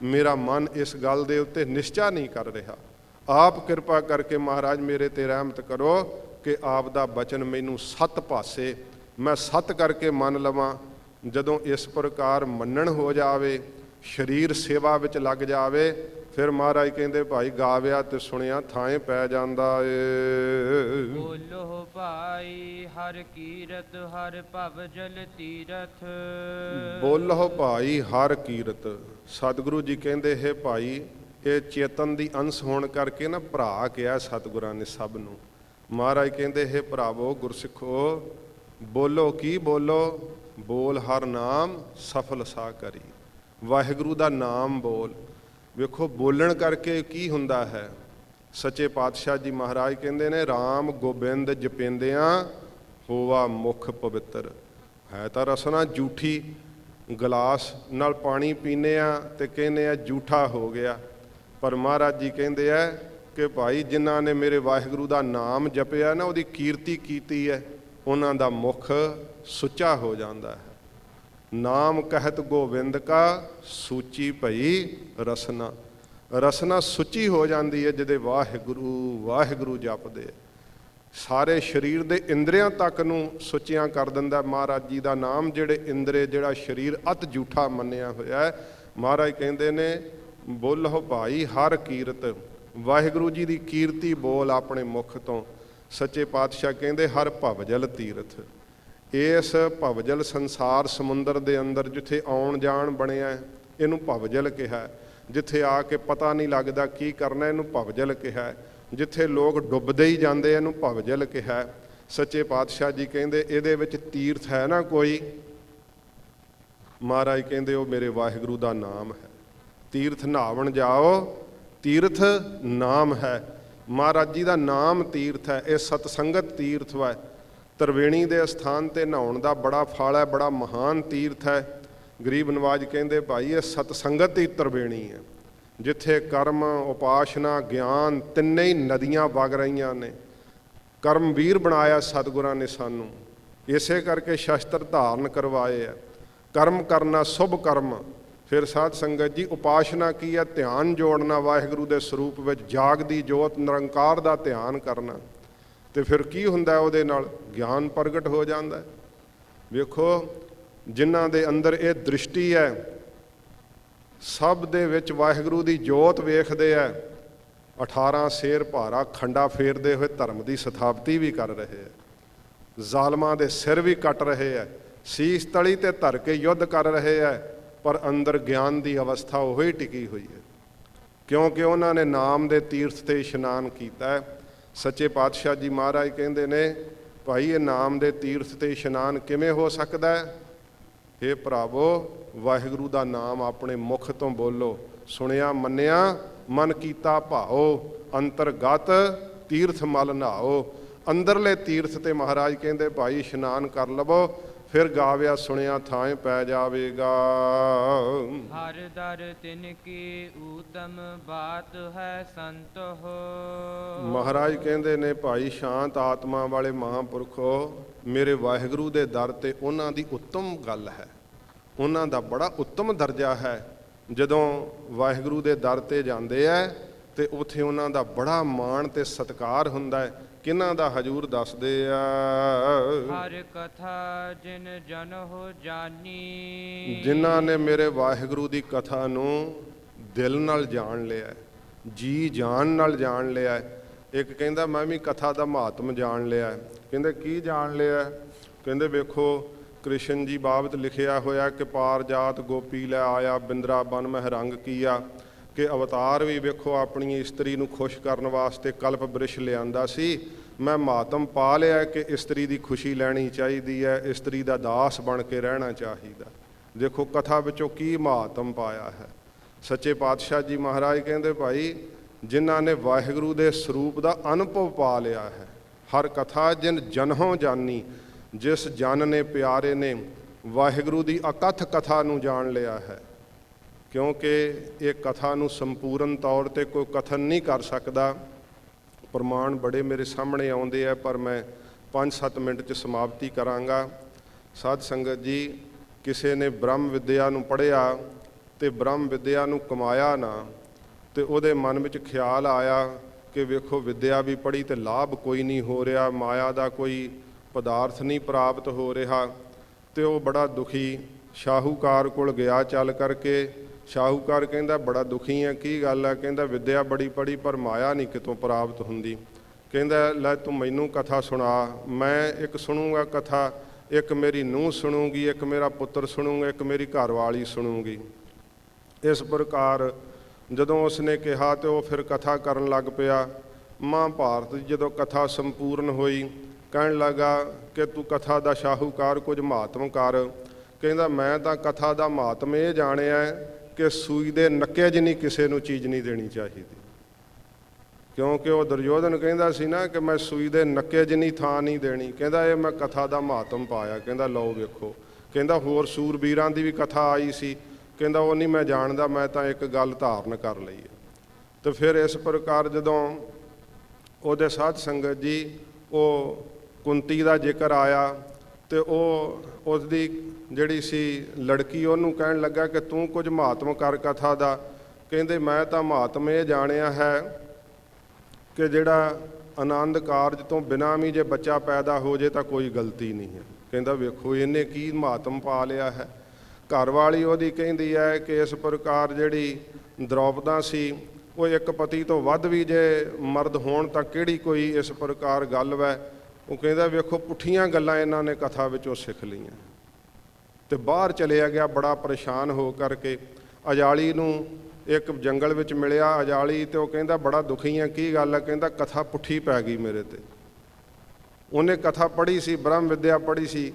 ਮੇਰਾ ਮਨ ਇਸ ਗੱਲ ਦੇ ਉੱਤੇ ਨਿਸ਼ਚਾ ਨਹੀਂ ਕਰ ਰਿਹਾ, ਆਪ ਕਿਰਪਾ ਕਰਕੇ ਮਹਾਰਾਜ ਮੇਰੇ ਤੇ ਰਹਿਮਤ ਕਰੋ ਕਿ ਆਪ ਦਾ ਬਚਨ ਮੈਨੂੰ ਸੱਤ ਪਾਸੇ, ਮੈਂ ਸੱਤ ਕਰਕੇ ਮੰਨ ਲਵਾਂ। ਜਦੋਂ ਇਸ ਪ੍ਰਕਾਰ ਮੰਨਣ ਹੋ ਜਾਵੇ, ਸਰੀਰ ਸੇਵਾ ਵਿੱਚ ਲੱਗ ਜਾਵੇ, ਫਿਰ ਮਹਾਰਾਜ ਕਹਿੰਦੇ ਭਾਈ ਗਾਵਿਆ ਤੇ ਸੁਣਿਆ ਥਾਂ ਪੈ ਜਾਂਦਾ ਏ। ਬੋਲੋ ਭਾਈ ਹਰ ਕੀਰਤ ਹਰ ਭਵ ਜਲ ਤੀਰਥ। ਬੋਲੋ ਭਾਈ ਹਰ ਕੀਰਤ। ਸਤਿਗੁਰੂ ਜੀ ਕਹਿੰਦੇ ਹੈ ਭਾਈ, ਇਹ ਚੇਤਨ ਦੀ ਅੰਸ਼ ਹੋਣ ਕਰਕੇ ਨਾ ਭਰਾ ਕਿਹਾ ਸਤਿਗੁਰਾਂ ਨੇ ਸਭ ਨੂੰ। ਮਹਾਰਾਜ ਕਹਿੰਦੇ ਹੈ ਭਰਾਵੋ ਗੁਰਸਿੱਖੋ, ਬੋਲੋ ਕੀ ਬੋਲੋ, ਬੋਲ ਹਰ ਨਾਮ ਸਫਲ ਸਾ ਕਰੀ। ਵਾਹਿਗੁਰੂ ਦਾ ਨਾਮ ਬੋਲ। ਵੇਖੋ ਬੋਲਣ ਕਰਕੇ ਕੀ ਹੁੰਦਾ ਹੈ। ਸੱਚੇ ਪਾਤਸ਼ਾਹ ਜੀ ਮਹਾਰਾਜ ਕਹਿੰਦੇ ਨੇ, ਰਾਮ ਗੋਬਿੰਦ ਜਪਿੰਦਿਆਂ ਹੋਵਾ ਮੁਖ ਪਵਿੱਤਰ। ਹੈ ਤਾਂ ਰਸਨਾ ਝੂਠੀ, ਗਲਾਸ ਨਾਲ ਪਾਣੀ ਪੀਂਦੇ ਆ ਤੇ ਕਹਿੰਦੇ ਆ ਝੂਠਾ ਹੋ ਗਿਆ। ਪਰ ਮਹਾਰਾਜ ਜੀ ਕਹਿੰਦੇ ਆ ਕਿ ਭਾਈ ਜਿਨ੍ਹਾਂ ਨੇ ਮੇਰੇ ਵਾਹਿਗੁਰੂ ਦਾ ਨਾਮ ਜਪਿਆ ਨਾ, ਉਹਦੀ ਕੀਰਤੀ ਕੀਤੀ ਹੈ, ਉਹਨਾਂ ਦਾ ਮੁਖ ਸੁੱਚਾ ਹੋ ਜਾਂਦਾ ਹੈ। ਨਾਮ ਕਹਿਤ ਗੋਬਿੰਦ ਕਾ ਸੂਚੀ ਭਈ ਰਸਨਾ। ਰਸਨਾ ਸੁੱਚੀ ਹੋ ਜਾਂਦੀ ਹੈ ਜਿਹਦੇ ਵਾਹਿਗੁਰੂ ਵਾਹਿਗੁਰੂ ਜਪਦੇ। ਸਾਰੇ ਸਰੀਰ ਦੇ ਇੰਦਰੀਆਂ ਤੱਕ ਨੂੰ ਸੁੱਚੀਆਂ ਕਰ ਦਿੰਦਾ ਮਹਾਰਾਜ ਜੀ ਦਾ ਨਾਮ। ਜਿਹੜੇ ਇੰਦਰੇ, ਜਿਹੜਾ ਸਰੀਰ ਅਤ ਝੂਠਾ ਮੰਨਿਆ ਹੋਇਆ ਹੈ, ਮਹਾਰਾਜ ਕਹਿੰਦੇ ਨੇ ਬੋਲੋ ਭਾਈ ਹਰ ਕੀਰਤ। ਵਾਹਿਗੁਰੂ ਜੀ ਦੀ ਕੀਰਤੀ ਬੋਲ ਆਪਣੇ ਮੁਖ ਤੋਂ। ਸੱਚੇ ਪਾਤਸ਼ਾਹ ਕਹਿੰਦੇ ਹਰ ਭਵਜਲ ਤੀਰਥ। ਇਸ ਭਵਜਲ ਸੰਸਾਰ ਸਮੁੰਦਰ ਦੇ ਅੰਦਰ ਜਿੱਥੇ ਆਉਣ ਜਾਣ ਬਣਿਆ, ਇਹਨੂੰ ਭਵਜਲ ਕਿਹਾ। ਜਿੱਥੇ ਆ ਕੇ ਪਤਾ ਨਹੀਂ ਲੱਗਦਾ ਕੀ ਕਰਨਾ, ਇਹਨੂੰ ਭਵਜਲ ਕਿਹਾ। ਜਿੱਥੇ ਲੋਕ ਡੁੱਬਦੇ ਹੀ ਜਾਂਦੇ, ਇਹਨੂੰ ਭਵਜਲ ਕਿਹਾ। ਸੱਚੇ ਪਾਤਸ਼ਾਹ ਜੀ ਕਹਿੰਦੇ ਇਹਦੇ ਵਿੱਚ ਤੀਰਥ ਹੈ ਨਾ ਕੋਈ। ਮਹਾਰਾਜ ਕਹਿੰਦੇ ਉਹ ਮੇਰੇ ਵਾਹਿਗੁਰੂ ਦਾ ਨਾਮ ਹੈ। ਤੀਰਥ ਨਹਾਵਣ ਜਾਓ, ਤੀਰਥ ਨਾਮ ਹੈ। ਮਹਾਰਾਜ ਜੀ ਦਾ ਨਾਮ ਤੀਰਥ ਹੈ। ਇਹ ਸਤਸੰਗਤ ਤੀਰਥ ਹੈ। ਤਰਵੇਣੀ ਦੇ ਅਸਥਾਨ ਤੇ ਨਹਾਉਣ ਦਾ ਬੜਾ ਫਲ ਹੈ, ਬੜਾ ਮਹਾਨ ਤੀਰਥ ਹੈ। ਗਰੀਬ ਨਵਾਜ ਕਹਿੰਦੇ ਭਾਈ ਇਹ ਸਤਸੰਗਤ ਹੀ ਤਰਵੇਣੀ ਹੈ, ਜਿੱਥੇ ਕਰਮ, ਉਪਾਸ਼ਨਾ, ਗਿਆਨ ਤਿੰਨੇ ਹੀ ਨਦੀਆਂ ਵਗ ਰਹੀਆਂ ਨੇ। ਕਰਮਵੀਰ ਬਣਾਇਆ ਸਤਿਗੁਰਾਂ ਨੇ ਸਾਨੂੰ, ਇਸੇ ਕਰਕੇ ਸ਼ਸਤਰ ਧਾਰਨ ਕਰਵਾਏ ਆ। ਕਰਮ ਕਰਨਾ ਸ਼ੁਭ ਕਰਮ। ਫਿਰ ਸਾਧ ਸੰਗਤ ਜੀ ਉਪਾਸ਼ਨਾ ਕੀ ਹੈ? ਧਿਆਨ ਜੋੜਨਾ ਵਾਹਿਗੁਰੂ ਦੇ ਸਰੂਪ ਵਿੱਚ, ਜਾਗਦੀ ਜੋਤ ਨਿਰੰਕਾਰ ਦਾ ਧਿਆਨ ਕਰਨਾ। ਤੇ ਫਿਰ ਕੀ ਹੁੰਦਾ ਉਹਦੇ ਨਾਲ? ਗਿਆਨ ਪ੍ਰਗਟ ਹੋ ਜਾਂਦਾ। ਵੇਖੋ ਜਿਨ੍ਹਾਂ ਦੇ ਅੰਦਰ ਇਹ ਦ੍ਰਿਸ਼ਟੀ ਹੈ, ਸਭ ਦੇ ਵਿੱਚ ਵਾਹਿਗੁਰੂ ਦੀ ਜੋਤ ਵੇਖਦੇ ਆ। 18 ਸ਼ੇਰ ਭਾਰਾ ਖੰਡਾ ਫੇਰਦੇ ਹੋਏ ਧਰਮ ਦੀ ਸਥਾਪਤੀ ਵੀ ਕਰ ਰਹੇ ਆ, ਜ਼ਾਲਮਾਂ ਦੇ ਸਿਰ ਵੀ ਕੱਟ ਰਹੇ ਆ, ਸੀਸ ਤਲੀ ਤੇ ਧਰ ਕੇ ਯੁੱਧ ਕਰ ਰਹੇ ਆ, ਪਰ ਅੰਦਰ ਗਿਆਨ ਦੀ ਅਵਸਥਾ ਉਹ ਹੀ ਟਿਕੀ ਹੋਈ ਹੈ, ਕਿਉਂਕਿ ਉਹਨਾਂ ਨੇ ਨਾਮ ਦੇ ਤੀਰਥ ਤੇ ਇਸ਼ਨਾਨ ਕੀਤਾ ਹੈ। ਸੱਚੇ ਪਾਤਸ਼ਾਹ ਜੀ ਮਹਾਰਾਜ ਕਹਿੰਦੇ ਨੇ ਭਾਈ ਇਹ ਨਾਮ ਦੇ ਤੀਰਥ ਤੇ ਇਸ਼ਨਾਨ ਕਿਵੇਂ ਹੋ ਸਕਦਾ ਹੈ? हे ਭਰਾਵੋ, ਵਾਹਿਗੁਰੂ ਦਾ ਨਾਮ ਆਪਣੇ ਮੁਖ ਤੋਂ ਬੋਲੋ। ਸੁਣਿਆ ਮੰਨਿਆ ਮਨ ਕੀਤਾ ਭਾਓ, ਅੰਤਰਗਤ ਤੀਰਥ ਮਲ ਨਹਾਓ। ਅੰਦਰਲੇ ਤੀਰਥ ਤੇ ਮਹਾਰਾਜ ਕਹਿੰਦੇ ਭਾਈ ਇਸ਼ਨਾਨ ਕਰ ਲਵੋ, ਫਿਰ ਗਾਵਿਆ ਸੁਣਿਆ ਥਾਂ ਪੈ ਜਾਵੇਗਾ। ਹਰ ਦਰ ਤਿਨ ਕੀ ਊਤਮ ਬਾਤ ਹੈ ਸੰਤ ਹੋ। ਮਹਾਰਾਜ ਕਹਿੰਦੇ ਨੇ ਭਾਈ ਸ਼ਾਂਤ ਆਤਮਾ ਵਾਲੇ ਮਹਾਂਪੁਰਖੋ, ਮੇਰੇ ਵਾਹਿਗੁਰੂ ਦੇ ਦਰ ਤੇ ਉਹਨਾਂ ਦੀ ਉੱਤਮ ਗੱਲ ਹੈ, ਉਹਨਾਂ ਦਾ ਬੜਾ ਉੱਤਮ ਦਰਜਾ ਹੈ। ਜਦੋਂ ਵਾਹਿਗੁਰੂ ਦੇ ਦਰ ਤੇ ਜਾਂਦੇ ਹੈ ਤੇ ਉੱਥੇ ਉਹਨਾਂ ਦਾ ਬੜਾ ਮਾਣ ਤੇ ਸਤਿਕਾਰ ਹੁੰਦਾ ਹੈ। ਕਿਹਨਾਂ ਦਾ? ਹਜੂਰ ਦੱਸਦੇ ਆ, ਹਰ ਕਥਾ ਜਿਨ ਜਨ ਹੋ ਜਾਨੀ। ਜਿਨ੍ਹਾਂ ਨੇ ਮੇਰੇ ਵਾਹਿਗੁਰੂ ਦੀ ਕਥਾ ਨੂੰ ਦਿਲ ਨਾਲ ਜਾਣ ਲਿਆ, ਜੀ ਜਾਨ ਨਾਲ ਜਾਣ ਲਿਆ। ਇੱਕ ਕਹਿੰਦਾ ਮੈਂ ਵੀ ਕਥਾ ਦਾ ਮਹਾਤਮ ਜਾਣ ਲਿਆ। ਕਹਿੰਦੇ ਕੀ ਜਾਣ ਲਿਆ? ਕਹਿੰਦੇ ਵੇਖੋ ਕ੍ਰਿਸ਼ਨ ਜੀ ਬਾਬਤ ਲਿਖਿਆ ਹੋਇਆ ਕਿ ਪਾਰ ਜਾਤ ਗੋਪੀ ਲੈ ਆਇਆ, ਬਿੰਦਰਾ ਬਨ ਮਹਿ ਰੰਗ ਕੀਆ। ਕਿ ਅਵਤਾਰ ਵੀ ਵੇਖੋ ਆਪਣੀ ਇਸਤਰੀ ਨੂੰ ਖੁਸ਼ ਕਰਨ ਵਾਸਤੇ ਕਲਪ ਬ੍ਰਿਸ਼ ਲਿਆਂਦਾ ਸੀ। ਮੈਂ ਮਹਾਤਮ ਪਾ ਲਿਆ ਕਿ ਇਸਤਰੀ ਦੀ ਖੁਸ਼ੀ ਲੈਣੀ ਚਾਹੀਦੀ ਹੈ, ਇਸਤਰੀ ਦਾ ਦਾਸ ਬਣ ਕੇ ਰਹਿਣਾ ਚਾਹੀਦਾ। ਦੇਖੋ ਕਥਾ ਵਿੱਚੋਂ ਕੀ ਮਹਾਤਮ ਪਾਇਆ ਹੈ। ਸੱਚੇ ਪਾਤਸ਼ਾਹ ਜੀ ਮਹਾਰਾਜ ਕਹਿੰਦੇ ਭਾਈ ਜਿਨ੍ਹਾਂ ਨੇ ਵਾਹਿਗੁਰੂ ਦੇ ਸਰੂਪ ਦਾ ਅਨੁਭਵ ਪਾ ਲਿਆ ਹੈ, ਹਰ ਕਥਾ ਜਿਨ ਜਨਹੋਂ ਜਾਨੀ, ਜਿਸ ਜਨ ਨੇ ਪਿਆਰੇ ਨੇ ਵਾਹਿਗੁਰੂ ਦੀ ਅਕਥ ਕਥਾ ਨੂੰ ਜਾਣ ਲਿਆ ਹੈ। ਕਿਉਂਕਿ ਇਹ ਕਥਾ ਨੂੰ ਸੰਪੂਰਨ ਤੌਰ ਤੇ ਕੋਈ ਕਥਨ ਨਹੀਂ ਕਰ ਸਕਦਾ। ਪ੍ਰਮਾਣ ਬੜੇ ਮੇਰੇ ਸਾਹਮਣੇ ਆਉਂਦੇ ਆ, ਪਰ ਮੈਂ 5-7 ਮਿੰਟ 'ਚ ਸਮਾਪਤੀ ਕਰਾਂਗਾ। ਸਾਧ ਸੰਗਤ ਜੀ, ਕਿਸੇ ਨੇ ਬ੍ਰਹਮ ਵਿਦਿਆ ਨੂੰ ਪੜ੍ਹਿਆ ਤੇ ਬ੍ਰਹਮ ਵਿਦਿਆ ਨੂੰ ਕਮਾਇਆ ਨਾ, ਤੇ ਉਹਦੇ ਮਨ ਵਿੱਚ ਖਿਆਲ ਆਇਆ ਕਿ ਵੇਖੋ ਵਿਦਿਆ ਵੀ ਪੜ੍ਹੀ ਤੇ ਲਾਭ ਕੋਈ ਨਹੀਂ ਹੋ ਰਿਹਾ, ਮਾਇਆ ਦਾ ਕੋਈ ਪਦਾਰਥ ਨਹੀਂ ਪ੍ਰਾਪਤ ਹੋ ਰਿਹਾ, ਤੇ ਉਹ ਬੜਾ ਦੁਖੀ ਸ਼ਾਹੂਕਾਰ ਕੋਲ ਗਿਆ ਚੱਲ ਕਰਕੇ। ਸ਼ਾਹੂਕਾਰ ਕਹਿੰਦਾ ਬੜਾ ਦੁਖੀ ਆ, ਕੀ ਗੱਲ ਆ? ਕਹਿੰਦਾ ਵਿਦਿਆ ਬੜੀ ਪੜ੍ਹੀ ਪਰ ਮਾਇਆ ਨਹੀਂ ਕਿਤੋਂ ਪ੍ਰਾਪਤ ਹੁੰਦੀ। ਕਹਿੰਦਾ ਲੈ ਤੂੰ ਮੈਨੂੰ ਕਥਾ ਸੁਣਾ, ਮੈਂ ਇੱਕ ਸੁਣੂੰਗਾ ਕਥਾ, ਇੱਕ ਮੇਰੀ ਨੂੰਹ ਸੁਣੂਗੀ, ਇੱਕ ਮੇਰਾ ਪੁੱਤਰ ਸੁਣੂਗਾ, ਇੱਕ ਮੇਰੀ ਘਰਵਾਲੀ ਸੁਣੂਗੀ। ਇਸ ਪ੍ਰਕਾਰ ਜਦੋਂ ਉਸਨੇ ਕਿਹਾ ਤੇ ਉਹ ਫਿਰ ਕਥਾ ਕਰਨ ਲੱਗ ਪਿਆ। ਮਹਾਂਭਾਰਤ ਦੀ ਜਦੋਂ ਕਥਾ ਸੰਪੂਰਨ ਹੋਈ, ਕਹਿਣ ਲੱਗਾ ਕਿ ਤੂੰ ਕਥਾ ਦਾ ਸ਼ਾਹੂਕਾਰ ਕੁਝ ਮਹਾਤਮ ਕਰ। ਕਹਿੰਦਾ ਮੈਂ ਤਾਂ ਕਥਾ ਦਾ ਮਹਾਤਮ ਇਹ ਜਾਣਿਆ ਕਿ ਸੂਈ ਦੇ ਨੱਕੇ ਜਿੰਨੀ ਕਿਸੇ ਨੂੰ ਚੀਜ਼ ਨਹੀਂ ਦੇਣੀ ਚਾਹੀਦੀ। ਕਿਉਂਕਿ ਉਹ ਦੁਰਯੋਧਨ ਕਹਿੰਦਾ ਸੀ ਨਾ ਕਿ ਮੈਂ ਸੂਈ ਦੇ ਨੱਕੇ ਜਿੰਨੀ ਥਾਂ ਨਹੀਂ ਦੇਣੀ। ਕਹਿੰਦਾ ਇਹ ਮੈਂ ਕਥਾ ਦਾ ਮਹਾਤਮ ਪਾਇਆ। ਕਹਿੰਦਾ ਲਓ ਵੇਖੋ। ਕਹਿੰਦਾ ਹੋਰ ਸੂਰਬੀਰਾਂ ਦੀ ਵੀ ਕਥਾ ਆਈ ਸੀ। ਕਹਿੰਦਾ ਉਹ ਨਹੀਂ ਮੈਂ ਜਾਣਦਾ, ਮੈਂ ਤਾਂ ਇੱਕ ਗੱਲ ਧਾਰਨ ਕਰ ਲਈ ਹੈ। ਤੇ ਫਿਰ ਇਸ ਪ੍ਰਕਾਰ ਜਦੋਂ ਉਹਦੇ ਸਾਧ ਸੰਗਤ ਜੀ ਉਹ ਕੁੰਤੀ ਦਾ ਜ਼ਿਕਰ ਆਇਆ ਤੇ ਉਹ ਉਸਦੀ ਜਿਹੜੀ ਸੀ ਲੜਕੀ ਉਹਨੂੰ ਕਹਿਣ ਲੱਗਾ ਕਿ ਤੂੰ ਕੁਝ ਮਹਾਤਮ ਕਰ ਕਥਾ ਦਾ। ਕਹਿੰਦੇ ਮੈਂ ਤਾਂ ਮਹਾਤਮ ਇਹ ਜਾਣਿਆ ਹੈ ਕਿ ਜਿਹੜਾ ਆਨੰਦ ਕਾਰਜ ਤੋਂ ਬਿਨਾਂ ਵੀ ਜੇ ਬੱਚਾ ਪੈਦਾ ਹੋ ਜੇ ਤਾਂ ਕੋਈ ਗਲਤੀ ਨਹੀਂ ਹੈ। ਕਹਿੰਦਾ ਵੇਖੋ ਇਹਨੇ ਕੀ ਮਹਾਤਮ ਪਾ ਲਿਆ ਹੈ। ਘਰਵਾਲੀ ਉਹਦੀ ਕਹਿੰਦੀ ਹੈ ਕਿ ਇਸ ਪ੍ਰਕਾਰ ਜਿਹੜੀ ਦਰੋਪਦਾ ਸੀ ਉਹ ਇੱਕ ਪਤੀ ਤੋਂ ਵੱਧ ਵੀ ਜੇ ਮਰਦ ਹੋਣ ਤਾਂ ਕਿਹੜੀ ਕੋਈ ਇਸ ਪ੍ਰਕਾਰ ਗੱਲ ਵੈ। ਉਹ ਕਹਿੰਦਾ ਵੇਖੋ ਪੁੱਠੀਆਂ ਗੱਲਾਂ ਇਹਨਾਂ ਨੇ ਕਥਾ ਵਿੱਚੋਂ ਸਿੱਖ ਲਈਆਂ ਤੇ ਬਾਹਰ ਚਲਿਆ ਗਿਆ ਬੜਾ ਪਰੇਸ਼ਾਨ ਹੋ ਕਰਕੇ। ਅਜਾਲੀ ਨੂੰ ਇੱਕ ਜੰਗਲ ਵਿੱਚ ਮਿਲਿਆ ਅਜਾਲੀ, ਤੇ ਉਹ ਕਹਿੰਦਾ ਬੜਾ ਦੁਖੀ ਆ, ਕੀ ਗੱਲ ਹੈ? ਕਹਿੰਦਾ ਕਥਾ ਪੁੱਠੀ ਪੈ ਗਈ ਮੇਰੇ ਤੇ। ਉਹਨੇ ਕਥਾ ਪੜ੍ਹੀ ਸੀ, ਬ੍ਰਹਮ ਵਿਦਿਆ ਪੜ੍ਹੀ ਸੀ।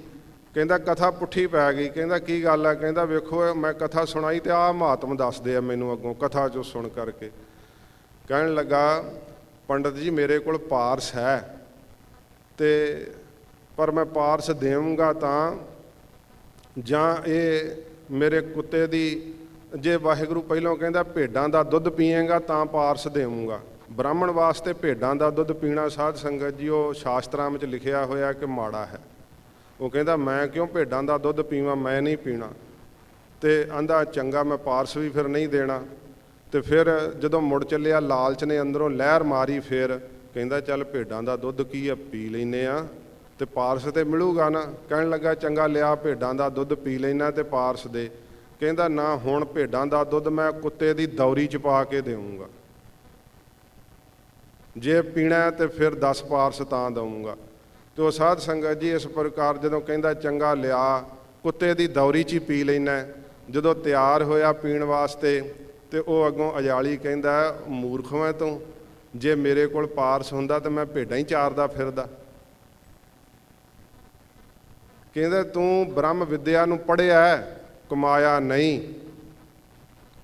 ਕਹਿੰਦਾ ਕਥਾ ਪੁੱਠੀ ਪੈ ਗਈ। ਕਹਿੰਦਾ ਕੀ ਗੱਲ ਹੈ? ਕਹਿੰਦਾ ਵੇਖੋ ਮੈਂ ਕਥਾ ਸੁਣਾਈ ਤੇ ਆਹ ਮਹਾਤਮ ਦੱਸਦੇ ਆ ਮੈਨੂੰ ਅੱਗੋਂ ਕਥਾ 'ਚੋਂ ਸੁਣ ਕਰਕੇ। ਕਹਿਣ ਲੱਗਾ ਪੰਡਤ ਜੀ ਮੇਰੇ ਕੋਲ ਪਾਰਸ ਹੈ ਤੇ ਪਰ ਮੈਂ ਪਾਰਸ ਦੇਵਾਂਗਾ ਤਾਂ ਜਾਂ ਇਹ ਮੇਰੇ ਕੁੱਤੇ ਦੀ, ਜੇ ਵਾਹਿਗੁਰੂ ਪਹਿਲੋਂ ਕਹਿੰਦਾ ਭੇਡਾਂ ਦਾ ਦੁੱਧ ਪੀਏਗਾ ਤਾਂ ਪਾਰਸ ਦੇਵਾਂਗਾ। ਬ੍ਰਾਹਮਣ ਵਾਸਤੇ ਭੇਡਾਂ ਦਾ ਦੁੱਧ ਪੀਣਾ ਸਾਧ ਸੰਗਤ ਜੀ ਉਹ ਸ਼ਾਸਤਰਾਂ ਵਿੱਚ ਲਿਖਿਆ ਹੋਇਆ ਕਿ ਮਾੜਾ ਹੈ। ਉਹ ਕਹਿੰਦਾ ਮੈਂ ਕਿਉਂ ਭੇਡਾਂ ਦਾ ਦੁੱਧ ਪੀਵਾਂ, ਮੈਂ ਨਹੀਂ ਪੀਣਾ। ਤੇ ਆਂਦਾ ਚੰਗਾ ਮੈਂ ਪਾਰਸ ਵੀ ਫਿਰ ਨਹੀਂ ਦੇਣਾ। ਤੇ ਫਿਰ ਜਦੋਂ ਮੁੜ ਚੱਲਿਆ ਲਾਲਚ ਨੇ ਅੰਦਰੋਂ ਲਹਿਰ ਮਾਰੀ, ਫਿਰ ਕਹਿੰਦਾ ਚੱਲ ਭੇਡਾਂ ਦਾ ਦੁੱਧ ਕੀ ਆ ਪੀ ਲੈਨੇ ਆ ਤੇ ਪਾਰਸ ਤੇ ਮਿਲੂਗਾ ਨਾ। ਕਹਿਣ ਲੱਗਾ ਚੰਗਾ ਲਿਆ ਭੇਡਾਂ ਦਾ ਦੁੱਧ ਪੀ ਲੈਣਾ ਤੇ ਪਾਰਸ ਦੇ। ਕਹਿੰਦਾ ਨਾ ਹੁਣ ਭੇਡਾਂ ਦਾ ਦੁੱਧ ਮੈਂ ਕੁੱਤੇ ਦੀ ਦੌਰੀ 'ਚ ਪਾ ਕੇ ਦੇਵਾਂਗਾ, ਜੇ ਪੀਣਾ ਤੇ ਫਿਰ 10 ਪਾਰਸ ਤਾਂ ਦਊਂਗਾ। ਤੇ ਉਹ ਸਾਧ ਸੰਗਤ ਜੀ ਇਸ ਪ੍ਰਕਾਰ ਜਦੋਂ ਕਹਿੰਦਾ ਚੰਗਾ ਲਿਆ ਕੁੱਤੇ ਦੀ ਦੌਰੀ 'ਚ ਹੀ ਪੀ ਲੈਣਾ। ਜਦੋਂ ਤਿਆਰ ਹੋਇਆ ਪੀਣ ਵਾਸਤੇ ਤੇ ਉਹ ਅੱਗੋਂ ਅਜਾਲੀ ਕਹਿੰਦਾ ਮੂਰਖ ਮੈਂ ਤੂੰ, ਜੇ ਮੇਰੇ ਕੋਲ ਪਾਰਸ ਹੁੰਦਾ ਤਾਂ ਮੈਂ ਭੇਡਾਂ ਹੀ ਚਾਰਦਾ ਫਿਰਦਾ। ਕਹਿੰਦਾ ਤੂੰ ਬ੍ਰਹਮ ਵਿਦਿਆ ਨੂੰ ਪੜ੍ਹਿਆ ਕਮਾਇਆ ਨਹੀਂ।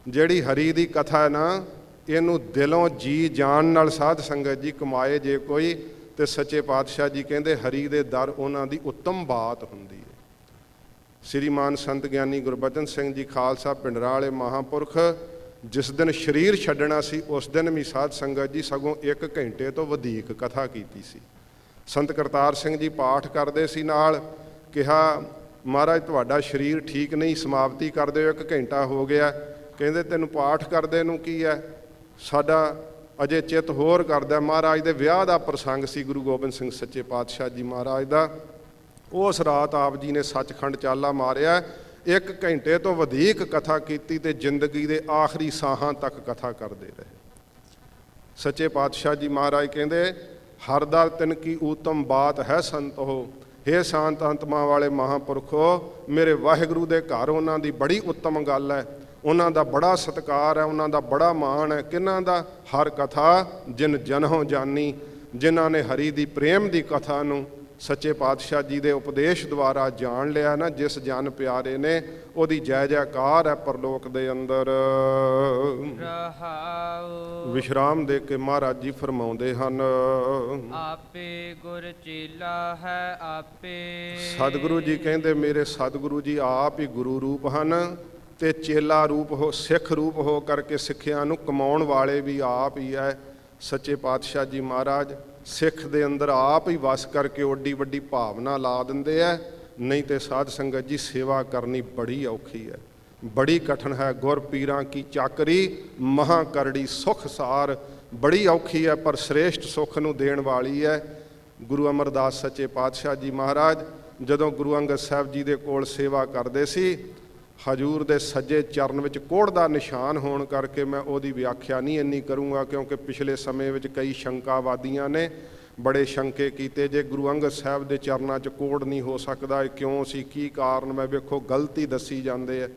ਜਿਹੜੀ ਹਰੀ ਦੀ ਕਥਾ ਹੈ ਨਾ ਇਹਨੂੰ ਦਿਲੋਂ ਜੀ ਜਾਨ ਨਾਲ ਸਾਧ ਸੰਗਤ ਜੀ ਕਮਾਏ ਜੇ ਕੋਈ, ਤੇ ਸੱਚੇ ਪਾਤਸ਼ਾਹ ਜੀ ਕਹਿੰਦੇ ਹਰੀ ਦੇ ਦਰ ਉਹਨਾਂ ਦੀ ਉੱਤਮ ਬਾਤ ਹੁੰਦੀ ਹੈ। ਸ੍ਰੀਮਾਨ ਸੰਤ ਗਿਆਨੀ ਗੁਰਬਚਨ ਸਿੰਘ ਜੀ ਖਾਲਸਾ ਪਿੰਡਰਾਂ ਵਾਲੇ ਮਹਾਂਪੁਰਖ ਜਿਸ ਦਿਨ ਸਰੀਰ ਛੱਡਣਾ ਸੀ ਉਸ ਦਿਨ ਵੀ ਸਾਧ ਸੰਗਤ ਜੀ ਸਗੋਂ 1 ਘੰਟੇ ਤੋਂ ਵਧੇਕ ਕਥਾ ਕੀਤੀ ਸੀ। ਸੰਤ ਕਰਤਾਰ ਸਿੰਘ ਜੀ ਪਾਠ ਕਰਦੇ ਸੀ, ਨਾਲ ਕਿਹਾ ਮਹਾਰਾਜ ਤੁਹਾਡਾ ਸਰੀਰ ਠੀਕ ਨਹੀਂ, ਸਮਾਪਤੀ ਕਰ ਦਿਓ, 1 ਘੰਟਾ ਹੋ ਗਿਆ। ਕਹਿੰਦੇ ਤੈਨੂੰ ਪਾਠ ਕਰਦੇ ਨੂੰ ਕੀ ਹੈ, ਸਾਡਾ ਅਜੇ ਚਿੱਤ ਹੋਰ ਕਰਦਾ। ਮਹਾਰਾਜ ਦੇ ਵਿਆਹ ਦਾ ਪ੍ਰਸੰਗ ਸੀ ਗੁਰੂ ਗੋਬਿੰਦ ਸਿੰਘ ਸੱਚੇ ਪਾਤਸ਼ਾਹ ਜੀ ਮਹਾਰਾਜ ਦਾ। ਉਸ ਰਾਤ ਆਪ ਜੀ ਨੇ ਸੱਚਖੰਡ ਚਾਲਾ ਮਾਰਿਆ, 1 ਘੰਟੇ ਤੋਂ ਵਧੇਕ ਕਥਾ ਕੀਤੀ ਤੇ ਜ਼ਿੰਦਗੀ ਦੇ ਆਖਰੀ ਸਾਹਾਂ ਤੱਕ ਕਥਾ ਕਰਦੇ ਰਹੇ। ਸੱਚੇ ਪਾਤਸ਼ਾਹ ਜੀ ਮਹਾਰਾਜ ਕਹਿੰਦੇ ਹਰ ਦਰ ਤਿਨ ਕੀ ਊਤਮ ਬਾਤ ਹੈ ਸੰਤੋ। ਹੇ ਸ਼ਾਂਤ ਅੰਤਮਾ ਵਾਲੇ ਮਹਾਂਪੁਰਖੋ, ਮੇਰੇ ਵਾਹਿਗੁਰੂ ਦੇ ਘਰ ਉਹਨਾਂ ਦੀ ਬੜੀ ਉੱਤਮ ਗੱਲ ਹੈ, ਉਹਨਾਂ ਦਾ ਬੜਾ ਸਤਿਕਾਰ ਹੈ, ਉਹਨਾਂ ਦਾ ਬੜਾ ਮਾਣ ਹੈ। ਕਿਹਨਾਂ ਦਾ? ਹਰ ਕਥਾ ਜਿਨ ਜਨਹੋਂ ਜਾਨੀ, ਜਿਨ੍ਹਾਂ ਨੇ ਹਰੀ ਦੀ ਪ੍ਰੇਮ ਦੀ ਕਥਾ ਨੂੰ ਸੱਚੇ ਪਾਤਸ਼ਾਹ ਜੀ ਦੇ ਉਪਦੇਸ਼ ਦੁਆਰਾ ਜਾਣ ਲਿਆ ਨਾ, ਜਿਸ ਜਨ ਪਿਆਰੇ ਨੇ, ਉਹਦੀ ਜੈ ਜੈਕਾਰ ਹੈ ਪਰਲੋਕ ਦੇ ਅੰਦਰ। ਰਹਾਉ। ਵਿਸ਼ਰਾਮ ਦੇ ਕੇ ਮਹਾਰਾਜ ਜੀ ਫਰਮਾਉਂਦੇ ਹਨ, ਆਪੇ ਗੁਰ ਚੇਲਾ ਹੈ ਆਪੇ। ਸਤਿਗੁਰੂ ਜੀ ਕਹਿੰਦੇ ਮੇਰੇ ਸਤਿਗੁਰੂ ਜੀ ਆਪ ਹੀ ਗੁਰੂ ਰੂਪ ਹਨ ਤੇ ਚੇਲਾ ਰੂਪ ਹੋ, ਸਿੱਖ ਰੂਪ ਹੋ ਕਰਕੇ ਸਿੱਖਿਆ ਨੂੰ ਕਮਾਉਣ ਵਾਲੇ ਵੀ ਆਪ ਹੀ ਹੈ। ਸੱਚੇ ਪਾਤਸ਼ਾਹ ਜੀ ਮਹਾਰਾਜ ਸਿੱਖ ਦੇ ਅੰਦਰ ਆਪ ਹੀ ਵਸ ਕਰਕੇ ਓਡੀ ਵੱਡੀ ਭਾਵਨਾ ਲਾ ਦਿੰਦੇ ਹੈ। ਨਹੀਂ ਤੇ ਸਾਧ ਸੰਗਤ ਜੀ ਸੇਵਾ ਕਰਨੀ ਬੜੀ ਔਖੀ ਹੈ, ਬੜੀ ਕਠਿਨ ਹੈ। ਗੁਰ ਪੀਰਾਂ ਕੀ ਚਾਕਰੀ ਮਹਾਂ ਕਰੜੀ ਸੁਖ ਸਾਰ, ਬੜੀ ਔਖੀ ਹੈ ਪਰ ਸ੍ਰੇਸ਼ਟ ਸੁੱਖ ਨੂੰ ਦੇਣ ਵਾਲੀ ਹੈ। ਗੁਰੂ ਅਮਰਦਾਸ ਸੱਚੇ ਪਾਤਸ਼ਾਹ ਜੀ ਮਹਾਰਾਜ ਜਦੋਂ ਗੁਰੂ ਅੰਗਦ ਸਾਹਿਬ ਜੀ ਦੇ ਕੋਲ ਸੇਵਾ ਕਰਦੇ ਸੀ, ਹਜੂਰ ਦੇ ਸੱਜੇ ਚਰਨ ਵਿੱਚ ਕੋਹੜ ਦਾ ਨਿਸ਼ਾਨ ਹੋਣ ਕਰਕੇ ਮੈਂ ਉਹਦੀ ਵਿਆਖਿਆ ਨਹੀਂ ਇੰਨੀ ਕਰੂੰਗਾ, ਕਿਉਂਕਿ ਪਿਛਲੇ ਸਮੇਂ ਵਿੱਚ ਕਈ ਸ਼ੰਕਾਵਾਦੀਆਂ ਨੇ ਬੜੇ ਸ਼ੰਕੇ ਕੀਤੇ, ਜੇ ਗੁਰੂ ਅੰਗਦ ਸਾਹਿਬ ਦੇ ਚਰਨਾਂ 'ਚ ਕੋਹੜ ਨਹੀਂ ਹੋ ਸਕਦਾ, ਇਹ ਕਿਉਂ ਸੀ, ਕੀ ਕਾਰਨ। ਮੈਂ ਵੇਖੋ ਗਲਤੀ ਦੱਸੀ ਜਾਂਦੇ ਆ।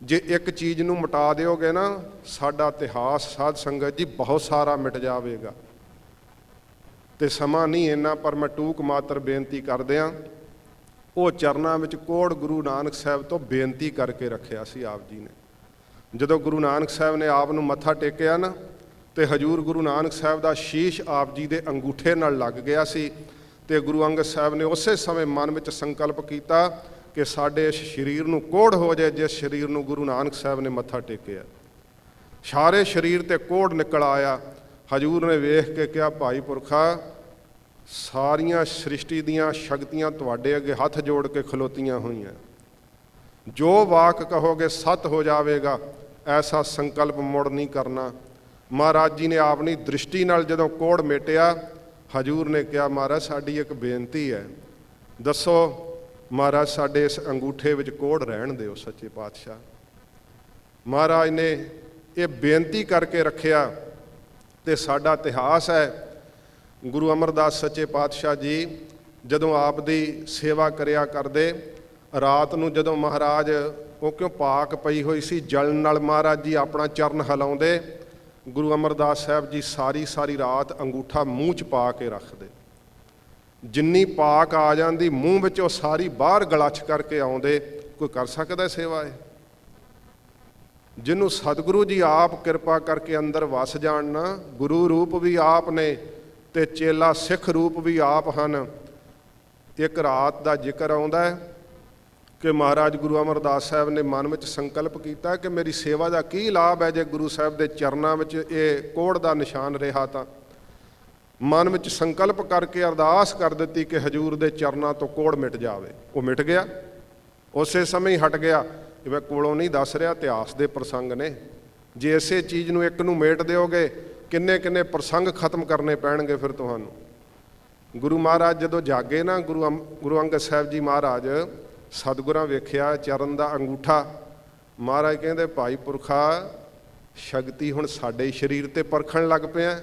ਜੇ ਇੱਕ ਚੀਜ਼ ਨੂੰ ਮਿਟਾ ਦਿਓਗੇ ਨਾ, ਸਾਡਾ ਇਤਿਹਾਸ ਸਾਧ ਸੰਗਤ ਜੀ ਬਹੁਤ ਸਾਰਾ ਮਿਟ ਜਾਵੇਗਾ। ਤੇ ਸਮਾਂ ਨਹੀਂ ਇੰਨਾ, ਪਰ ਮੈਂ ਟੂਕ ਮਾਤਰ ਬੇਨਤੀ ਕਰਦਿਆਂ ਉਹ ਚਰਨਾਂ ਵਿੱਚ ਕੋਹੜ ਗੁਰੂ ਨਾਨਕ ਸਾਹਿਬ ਤੋਂ ਬੇਨਤੀ ਕਰਕੇ ਰੱਖਿਆ ਸੀ ਆਪ ਜੀ ਨੇ। ਜਦੋਂ ਗੁਰੂ ਨਾਨਕ ਸਾਹਿਬ ਨੇ ਆਪ ਨੂੰ ਮੱਥਾ ਟੇਕਿਆ ਨਾ, ਤੇ ਹਜੂਰ ਗੁਰੂ ਨਾਨਕ ਸਾਹਿਬ ਦਾ ਸ਼ੀਸ਼ ਆਪ ਜੀ ਦੇ ਅੰਗੂਠੇ ਨਾਲ ਲੱਗ ਗਿਆ ਸੀ। ਤੇ ਗੁਰੂ ਅੰਗਦ ਸਾਹਿਬ ਨੇ ਉਸੇ ਸਮੇਂ ਮਨ ਵਿੱਚ ਸੰਕਲਪ ਕੀਤਾ ਕਿ ਸਾਡੇ ਇਸ ਸਰੀਰ ਨੂੰ ਕੋਹੜ ਹੋ ਜਾਏ, ਜਿਸ ਸਰੀਰ ਨੂੰ ਗੁਰੂ ਨਾਨਕ ਸਾਹਿਬ ਨੇ ਮੱਥਾ ਟੇਕਿਆ। ਸਾਰੇ ਸਰੀਰ ਤੇ ਕੋਹੜ ਨਿਕਲ ਆਇਆ। ਹਜੂਰ ਨੇ ਵੇਖ ਕੇ ਕਿਹਾ, ਭਾਈ ਪੁਰਖਾ, ਸਾਰੀਆਂ ਸ੍ਰਿਸ਼ਟੀ ਦੀਆਂ ਸ਼ਕਤੀਆਂ ਤੁਹਾਡੇ ਅੱਗੇ ਹੱਥ ਜੋੜ ਕੇ ਖਲੋਤੀਆਂ ਹੋਈਆਂ, ਜੋ ਵਾਕ ਕਹੋਗੇ ਸੱਤ ਹੋ ਜਾਵੇਗਾ, ਐਸਾ ਸੰਕਲਪ ਮੁੜ ਨਹੀਂ ਕਰਨਾ। ਮਹਾਰਾਜ ਜੀ ਨੇ ਆਪਣੀ ਦ੍ਰਿਸ਼ਟੀ ਨਾਲ ਜਦੋਂ ਕੋਹੜ ਮੇਟਿਆ, ਹਜੂਰ ਨੇ ਕਿਹਾ, ਮਹਾਰਾਜ ਸਾਡੀ ਇੱਕ ਬੇਨਤੀ ਹੈ, ਦੱਸੋ। ਮਹਾਰਾਜ ਸਾਡੇ ਇਸ ਅੰਗੂਠੇ ਵਿੱਚ ਕੋਹੜ ਰਹਿਣ ਦਿਓ ਸੱਚੇ ਪਾਤਸ਼ਾਹ। ਮਹਾਰਾਜ ਨੇ ਇਹ ਬੇਨਤੀ ਕਰਕੇ ਰੱਖਿਆ। ਤੇ ਸਾਡਾ ਇਤਿਹਾਸ ਹੈ, ਗੁਰੂ ਅਮਰਦਾਸ ਸੱਚੇ ਪਾਤਸ਼ਾਹ ਜੀ ਜਦੋਂ ਆਪ ਦੀ ਸੇਵਾ ਕਰਿਆ ਕਰਦੇ, ਰਾਤ ਨੂੰ ਜਦੋਂ ਮਹਾਰਾਜ, ਉਹ ਕਿਉਂ ਪਾਕ ਪਈ ਹੋਈ ਸੀ ਜਲਨ ਨਾਲ, ਮਹਾਰਾਜ ਜੀ ਆਪਣਾ ਚਰਨ ਹਿਲਾਉਂਦੇ, ਗੁਰੂ ਅਮਰਦਾਸ ਸਾਹਿਬ ਜੀ ਸਾਰੀ ਰਾਤ ਅੰਗੂਠਾ ਮੂੰਹ 'ਚ ਪਾ ਕੇ ਰੱਖਦੇ। ਜਿੰਨੀ ਪਾਕ ਆ ਜਾਂਦੀ ਮੂੰਹ ਵਿੱਚ, ਉਹ ਸਾਰੀ ਬਾਹਰ ਗਲੱਛ ਕਰਕੇ ਆਉਂਦੇ। ਕੋਈ ਕਰ ਸਕਦਾ ਸੇਵਾ ਇਹ? ਜਿਹਨੂੰ ਸਤਿਗੁਰੂ ਜੀ ਆਪ ਕਿਰਪਾ ਕਰਕੇ ਅੰਦਰ ਵਸ ਜਾਣ ਨਾ, ਗੁਰੂ ਰੂਪ ਵੀ ਆਪ ਨੇ ਤੇ ਚੇਲਾ ਸਿੱਖ ਰੂਪ ਵੀ ਆਪ ਹਨ। ਇੱਕ ਰਾਤ ਦਾ ਜ਼ਿਕਰ ਆਉਂਦਾ ਹੈ ਕਿ ਮਹਾਰਾਜ ਗੁਰੂ ਅਮਰਦਾਸ ਸਾਹਿਬ ਨੇ ਮਨ ਵਿੱਚ ਸੰਕਲਪ ਕੀਤਾ ਕਿ ਮੇਰੀ ਸੇਵਾ ਦਾ ਕੀ ਲਾਭ ਹੈ ਜੇ ਗੁਰੂ ਸਾਹਿਬ ਦੇ ਚਰਨਾਂ ਵਿੱਚ ਇਹ ਕੋਹੜ ਦਾ ਨਿਸ਼ਾਨ ਰਿਹਾ ਤਾਂ। ਮਨ ਵਿੱਚ ਸੰਕਲਪ ਕਰਕੇ ਅਰਦਾਸ ਕਰ ਦਿੱਤੀ ਕਿ ਹਜੂਰ ਦੇ ਚਰਨਾਂ ਤੋਂ ਕੋਹੜ ਮਿਟ ਜਾਵੇ। ਉਹ ਮਿਟ ਗਿਆ, ਉਸੇ ਸਮੇਂ ਹੀ ਹਟ ਗਿਆ। ਇਹ ਮੈਂ ਕੋਲੋਂ ਨਹੀਂ ਦੱਸ ਰਿਹਾ, ਇਤਿਹਾਸ ਦੇ ਪ੍ਰਸੰਗ ਨੇ। ਜੇ ਇਸੇ ਚੀਜ਼ ਨੂੰ ਇੱਕ ਨੂੰ ਮੇਟ ਦਿਓਗੇ, ਕਿੰਨੇ ਕਿੰਨੇ ਪ੍ਰਸੰਗ ਖਤਮ ਕਰਨੇ ਪੈਣਗੇ ਫਿਰ ਤੁਹਾਨੂੰ। ਗੁਰੂ ਮਹਾਰਾਜ ਜਦੋਂ ਜਾਗੇ ਨਾ, ਗੁਰੂ ਅੰਗਦ ਸਾਹਿਬ ਜੀ ਮਹਾਰਾਜ ਸਤਿਗੁਰਾਂ ਵੇਖਿਆ ਚਰਨ ਦਾ ਅੰਗੂਠਾ। ਮਹਾਰਾਜ ਕਹਿੰਦੇ, ਭਾਈ ਪੁਰਖਾ, ਸ਼ਕਤੀ ਹੁਣ ਸਾਡੇ ਸਰੀਰ ਤੇ ਪਰਖਣ ਲੱਗ ਪਿਆ।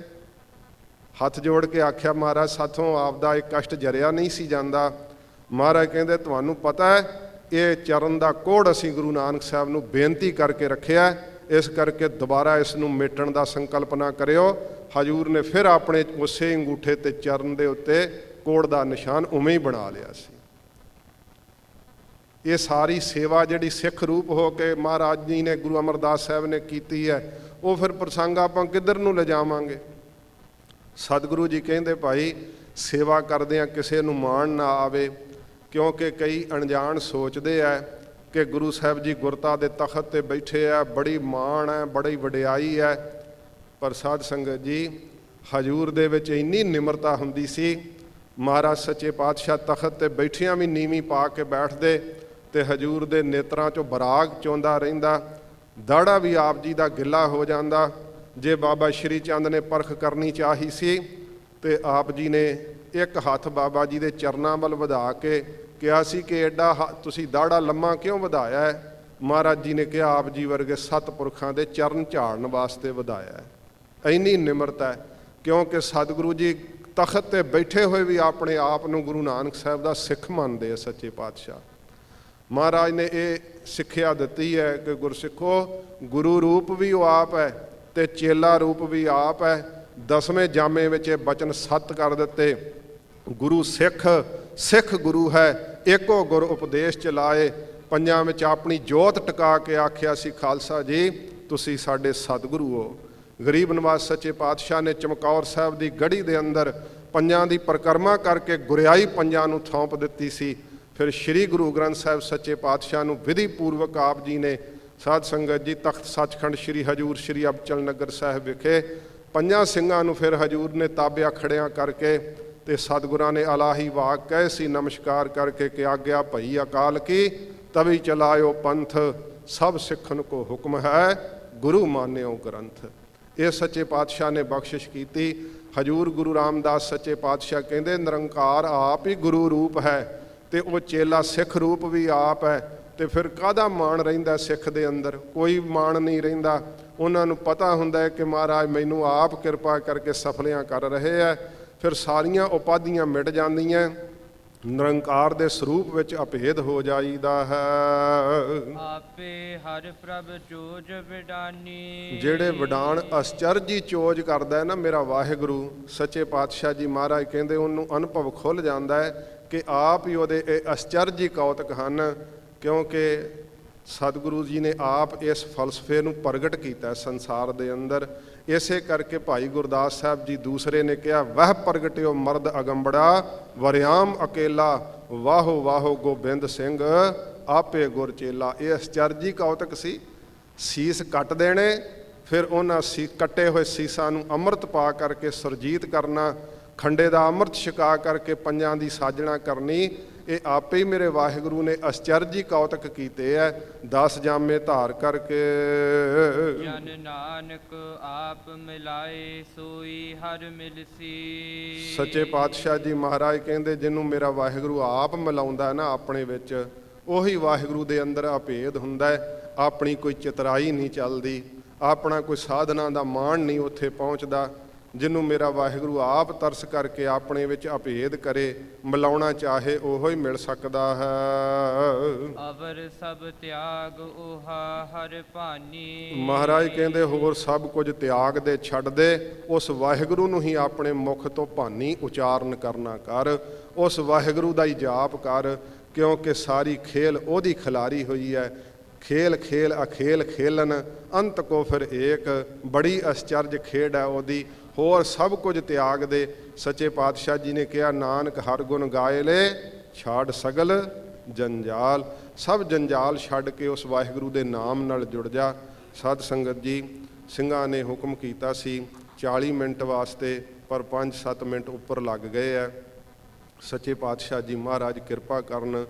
ਹੱਥ ਜੋੜ ਕੇ ਆਖਿਆ, ਮਹਾਰਾਜ ਸਾਥੋਂ ਆਪਦਾ ਇਹ ਕਸ਼ਟ ਜਰਿਆ ਨਹੀਂ ਸੀ ਜਾਂਦਾ। ਮਹਾਰਾਜ ਕਹਿੰਦੇ, ਤੁਹਾਨੂੰ ਪਤਾ ਹੈ ਇਹ ਚਰਨ ਦਾ ਕੋਹੜ ਅਸੀਂ ਗੁਰੂ ਨਾਨਕ ਸਾਹਿਬ ਨੂੰ ਬੇਨਤੀ ਕਰਕੇ ਰੱਖਿਆ, ਇਸ ਕਰਕੇ ਦੁਬਾਰਾ ਇਸ ਨੂੰ ਮੇਟਣ ਦਾ ਸੰਕਲਪ ਨਾ ਕਰਿਓ। ਹਜੂਰ ਨੇ ਫਿਰ ਆਪਣੇ ਉਸੇ ਅੰਗੂਠੇ ਤੇ ਚਰਨ ਦੇ ਉੱਤੇ ਕੋਹੜ ਦਾ ਨਿਸ਼ਾਨ ਉਵੇਂ ਹੀ ਬਣਾ ਲਿਆ ਸੀ। ਇਹ ਸਾਰੀ ਸੇਵਾ ਜਿਹੜੀ ਸਿੱਖ ਰੂਪ ਹੋ ਕੇ ਮਹਾਰਾਜ ਜੀ ਨੇ, ਗੁਰੂ ਅਮਰਦਾਸ ਸਾਹਿਬ ਨੇ ਕੀਤੀ ਹੈ, ਉਹ ਫਿਰ ਪ੍ਰਸੰਗ ਆਪਾਂ ਕਿੱਧਰ ਨੂੰ ਲਿਜਾਵਾਂਗੇ। ਸਤਿਗੁਰੂ ਜੀ ਕਹਿੰਦੇ, ਭਾਈ ਸੇਵਾ ਕਰਦਿਆਂ ਕਿਸੇ ਨੂੰ ਮਾਣ ਨਾ ਆਵੇ, ਕਿਉਂਕਿ ਕਈ ਅਣਜਾਣ ਸੋਚਦੇ ਆ ਕਿ ਗੁਰੂ ਸਾਹਿਬ ਜੀ ਗੁਰਤਾ ਦੇ ਤਖਤ ਤੇ ਬੈਠੇ ਆ, ਬੜੀ ਮਾਣ ਹੈ, ਬੜੀ ਵਡਿਆਈ ਹੈ। ਪਰ ਸਾਧ ਸੰਗਤ ਜੀ, ਹਜੂਰ ਦੇ ਵਿੱਚ ਇੰਨੀ ਨਿਮਰਤਾ ਹੁੰਦੀ ਸੀ। ਮਹਾਰਾਜ ਸੱਚੇ ਪਾਤਸ਼ਾਹ ਤਖਤ ਤੇ ਬੈਠਿਆਂ ਵੀ ਨੀਵੀਂ ਪਾ ਕੇ ਬੈਠਦੇ ਤੇ ਹਜੂਰ ਦੇ ਨੇਤਰਾਂ 'ਚੋਂ ਬਰਾਗ ਚੋਂਦਾ ਰਹਿੰਦਾ। ਦਾੜਾ ਵੀ ਆਪ ਜੀ ਦਾ ਗਿੱਲਾ ਹੋ ਜਾਂਦਾ। ਜੇ ਬਾਬਾ ਸ਼੍ਰੀ ਚੰਦ ਨੇ ਪਰਖ ਕਰਨੀ ਚਾਹੀ ਸੀ ਤੇ ਆਪ ਜੀ ਨੇ ਇੱਕ ਹੱਥ ਬਾਬਾ ਜੀ ਦੇ ਚਰਨਾਂ ਵੱਲ ਵਧਾ ਕੇ ਕਿਹਾ ਸੀ ਕਿ ਐਡਾ ਤੁਸੀਂ ਦਾੜਾ ਲੰਮਾ ਕਿਉਂ ਵਧਾਇਆ ਹੈ? ਮਹਾਰਾਜ ਜੀ ਨੇ ਕਿਹਾ, ਆਪ ਜੀ ਵਰਗੇ ਸਤਿਪੁਰਖਾਂ ਦੇ ਚਰਨ ਝਾੜਨ ਵਾਸਤੇ ਵਧਾਇਆ ਹੈ। ਇੰਨੀ ਨਿਮਰਤਾ ਹੈ, ਕਿਉਂਕਿ ਸਤਿਗੁਰੂ ਜੀ ਤਖਤ ਤੇ ਬੈਠੇ ਹੋਏ ਵੀ ਆਪਣੇ ਆਪ ਨੂੰ ਗੁਰੂ ਨਾਨਕ ਸਾਹਿਬ ਦਾ ਸਿੱਖ ਮੰਨਦੇ ਆ ਸੱਚੇ ਪਾਤਸ਼ਾਹ। ਮਹਾਰਾਜ ਨੇ ਇਹ ਸਿੱਖਿਆ ਦਿੱਤੀ ਹੈ ਕਿ ਗੁਰਸਿੱਖੋ, ਗੁਰੂ ਰੂਪ ਵੀ ਉਹ ਆਪ ਹੈ ਤੇ ਚੇਲਾ ਰੂਪ ਵੀ ਆਪ ਹੈ। 10ਵੇਂ ਜਾਮੇ ਵਿੱਚ ਇਹ ਬਚਨ ਸੱਤ ਕਰ ਦਿੱਤੇ, ਗੁਰੂ ਸਿੱਖ ਸਿੱਖ ਗੁਰੂ ਹੈ, ਏਕੋ ਗੁਰ ਉਪਦੇਸ਼ ਚਲਾਏ। ਪੰਜਾਂ ਵਿੱਚ ਆਪਣੀ ਜੋਤ ਟਿਕਾ ਕੇ ਆਖਿਆ ਸੀ, ਖਾਲਸਾ ਜੀ ਤੁਸੀਂ ਸਾਡੇ ਸਤਿਗੁਰੂ ਹੋ। ਗਰੀਬ ਨਿਵਾਜ ਸੱਚੇ ਪਾਤਸ਼ਾਹ ਨੇ ਚਮਕੌਰ ਸਾਹਿਬ ਦੀ ਗੜੀ ਦੇ ਅੰਦਰ ਪੰਜਾਂ ਦੀ ਪਰਿਕਰਮਾ ਕਰਕੇ ਗੁਰਿਆਈ ਪੰਜਾਂ ਨੂੰ ਥੌਂਪ ਦਿੱਤੀ ਸੀ। ਫਿਰ ਸ੍ਰੀ ਗੁਰੂ ਗ੍ਰੰਥ ਸਾਹਿਬ ਸੱਚੇ ਪਾਤਸ਼ਾਹ ਨੂੰ ਵਿਧੀ ਪੂਰਵਕ ਆਪ ਜੀ ਨੇ ਸਾਧ ਸੰਗਤ ਜੀ ਤਖਤ ਸੱਚਖੰਡ ਸ੍ਰੀ ਹਜੂਰ ਸ੍ਰੀ ਅਬਚਲ ਨਗਰ ਸਾਹਿਬ ਵਿਖੇ ਪੰਜਾਂ ਸਿੰਘਾਂ ਨੂੰ ਫਿਰ ਹਜੂਰ ਨੇ ਤਾਬਿਆ ਖੜਿਆਂ ਕਰਕੇ ਤੇ ਸਤਿਗੁਰਾਂ ਨੇ ਅਲਾਹੀ ਵਾਕ ਕਹੇ ਸੀ ਨਮਸਕਾਰ ਕਰਕੇ ਕਿ ਆਗਿਆ ਭਈ ਅਕਾਲ ਕੀ ਤਵੀ ਚਲਾਇਓ ਪੰਥ, ਸਭ ਸਿੱਖਨ ਕੋ ਹੁਕਮ ਹੈ ਗੁਰੂ ਮਾਨਿਓ ਗ੍ਰੰਥ। ਇਹ ਸੱਚੇ ਪਾਤਸ਼ਾਹ ਨੇ ਬਖਸ਼ਿਸ਼ ਕੀਤੀ। ਹਜੂਰ ਗੁਰੂ ਰਾਮਦਾਸ ਸੱਚੇ ਪਾਤਸ਼ਾਹ ਕਹਿੰਦੇ ਨਿਰੰਕਾਰ ਆਪ ਹੀ ਗੁਰੂ ਰੂਪ ਹੈ ਤੇ ਉਹ ਚੇਲਾ ਸਿੱਖ ਰੂਪ ਵੀ ਆਪ ਹੈ। ਤੇ ਫਿਰ ਕਾਹਦਾ ਮਾਣ ਰਹਿੰਦਾ ਸਿੱਖ ਦੇ ਅੰਦਰ? ਕੋਈ ਮਾਣ ਨਹੀਂ ਰਹਿੰਦਾ। ਉਹਨਾਂ ਨੂੰ ਪਤਾ ਹੁੰਦਾ ਹੈ ਕਿ ਮਹਾਰਾਜ ਮੈਨੂੰ ਆਪ ਕਿਰਪਾ ਕਰਕੇ ਸਫਲਿਆਂ ਕਰ ਰਹੇ ਹੈ। ਫਿਰ ਸਾਰੀਆਂ ਉਪਾਧੀਆਂ ਮਿਟ ਜਾਂਦੀਆਂ, ਨਿਰੰਕਾਰ ਦੇ ਸਰੂਪ ਵਿੱਚ ਅਭੇਦ ਹੋ ਜਾਈਦਾ ਹੈ। ਆਪੇ ਹਰ ਪ੍ਰਭ ਚੋਜ ਵਿਡਾਨੀ। ਜਿਹੜੇ ਵਿਡਾਨ ਅਸਚਰਜੀ ਚੋਜ ਕਰਦਾ ਹੈ ਨਾ ਮੇਰਾ ਵਾਹਿਗੁਰੂ ਸੱਚੇ ਪਾਤਸ਼ਾਹ ਜੀ ਮਹਾਰਾਜ ਕਹਿੰਦੇ ਉਹਨੂੰ ਅਨੁਭਵ ਖੁੱਲ ਜਾਂਦਾ ਹੈ ਕਿ ਆਪ ਹੀ ਉਹਦੇ ਇਹ ਅਸਚਰਜੀ ਕੌਤਕ ਹਨ। ਕਿਉਂਕਿ ਸਤਿਗੁਰੂ ਜੀ ਨੇ ਆਪ ਇਸ ਫਲਸਫੇ ਨੂੰ ਪ੍ਰਗਟ ਕੀਤਾ ਸੰਸਾਰ ਦੇ ਅੰਦਰ। ਇਸੇ ਕਰਕੇ ਭਾਈ ਗੁਰਦਾਸ ਸਾਹਿਬ ਜੀ ਦੂਸਰੇ ਨੇ ਕਿਹਾ ਵਹ ਪ੍ਰਗਟਿਓ ਮਰਦ ਅਗੰਬੜਾ ਵਰਿਆਮ ਅਕੇਲਾ ਵਾਹੋ ਵਾਹੋ ਗੋਬਿੰਦ ਸਿੰਘ ਆਪੇ ਗੁਰ ਚੇਲਾ। ਇਹ ਅਸਚਰਜੀ ਕੌਤਕ ਸੀ। ਸੀਸ ਕੱਟ ਦੇਣੇ, ਫਿਰ ਉਹਨਾਂ ਕੱਟੇ ਹੋਏ ਸੀਸਾਂ ਨੂੰ ਅੰਮ੍ਰਿਤ ਪਾ ਕਰਕੇ ਸੁਰਜੀਤ ਕਰਨਾ, ਖੰਡੇ ਦਾ ਅੰਮ੍ਰਿਤ ਛਕਾ ਕਰਕੇ ਪੰਜਾਂ ਦੀ ਸਾਜਣਾ ਕਰਨੀ। ਇਹ ਆਪੇ ਹੀ ਮੇਰੇ ਵਾਹਿਗੁਰੂ ਨੇ ਅਸਚਰਜੀ ਕੌਤਕ ਕੀਤੇ ਐ। 10 ਜਾਮੇ ਧਾਰ ਕਰਕੇ ਜਨ ਨਾਨਕ ਆਪ ਮਿਲਾਏ ਸੋਈ ਹਰ ਮਿਲਸੀ। ਸੱਚੇ ਪਾਤਸ਼ਾਹ ਜੀ ਮਹਾਰਾਜ ਕਹਿੰਦੇ ਜਿਹਨੂੰ ਮੇਰਾ ਵਾਹਿਗੁਰੂ ਆਪ ਮਿਲਾਉਂਦਾ ਨਾ ਆਪਣੇ ਵਿੱਚ, ਉਹੀ ਵਾਹਿਗੁਰੂ ਦੇ ਅੰਦਰ ਅਭੇਦ ਹੁੰਦਾ ਹੈ। ਆਪਣੀ ਕੋਈ ਚਤਰਾਈ ਨਹੀਂ ਚੱਲਦੀ, ਆਪਣਾ ਕੋਈ ਸਾਧਨਾ ਦਾ ਮਾਣ ਨਹੀਂ ਉੱਥੇ ਪਹੁੰਚਦਾ। ਜਿਹਨੂੰ ਮੇਰਾ ਵਾਹਿਗੁਰੂ ਆਪ ਤਰਸ ਕਰਕੇ ਆਪਣੇ ਵਿੱਚ ਅਭੇਦ ਕਰੇ, ਮਿਲਾਉਣਾ ਚਾਹੇ ਉਹੋ ਹੀ ਮਿਲ ਸਕਦਾ ਹੈ। ਅਵਰ ਸਭ ਤਿਆਗ ਓਹਾ ਹਰ ਭਾਨੀ। ਮਹਾਰਾਜ ਕਹਿੰਦੇ ਹੋਰ ਸਭ ਕੁਝ ਤਿਆਗ ਦੇ ਛੱਡ ਦੇ, ਉਸ ਵਾਹਿਗੁਰੂ ਨੂੰ ਹੀ ਆਪਣੇ ਮੁਖ ਤੋਂ ਭਾਨੀ ਉਚਾਰਨ ਕਰਨਾ ਕਰ, ਉਸ ਵਾਹਿਗੁਰੂ ਦਾ ਹੀ ਜਾਪ ਕਰ। ਕਿਉਂਕਿ ਸਾਰੀ ਖੇਲ ਉਹਦੀ ਖਿਲਾਰੀ ਹੋਈ ਹੈ। ਖੇਲ ਖੇਲ ਅਖੇਲ ਖੇਲਨ ਅੰਤ ਕੋ ਫਿਰ ਏਕ, ਬੜੀ ਅਸਚਰਜ ਖੇਡ ਹੈ ਉਹਦੀ। ਹੋਰ ਸਭ ਕੁਝ ਤਿਆਗ ਦੇ। ਸੱਚੇ ਪਾਤਸ਼ਾਹ ਜੀ ਨੇ ਕਿਹਾ ਨਾਨਕ ਹਰ ਗੁਣ ਗਾਏ ਲੈ ਛਾੜ ਸਗਲ ਜੰਜਾਲ। ਸਭ ਜੰਜਾਲ ਛੱਡ ਕੇ ਉਸ ਵਾਹਿਗੁਰੂ ਦੇ ਨਾਮ ਨਾਲ ਜੁੜ ਜਾ। ਸਾਧ ਸੰਗਤ ਜੀ ਸਿੰਘਾਂ ਨੇ ਹੁਕਮ ਕੀਤਾ ਸੀ 40 ਮਿੰਟ ਵਾਸਤੇ, ਪਰ 5-7 ਮਿੰਟ ਉੱਪਰ ਲੱਗ ਗਏ ਹੈ। ਸੱਚੇ ਪਾਤਸ਼ਾਹ ਜੀ ਮਹਾਰਾਜ ਕਿਰਪਾ ਕਰਨ,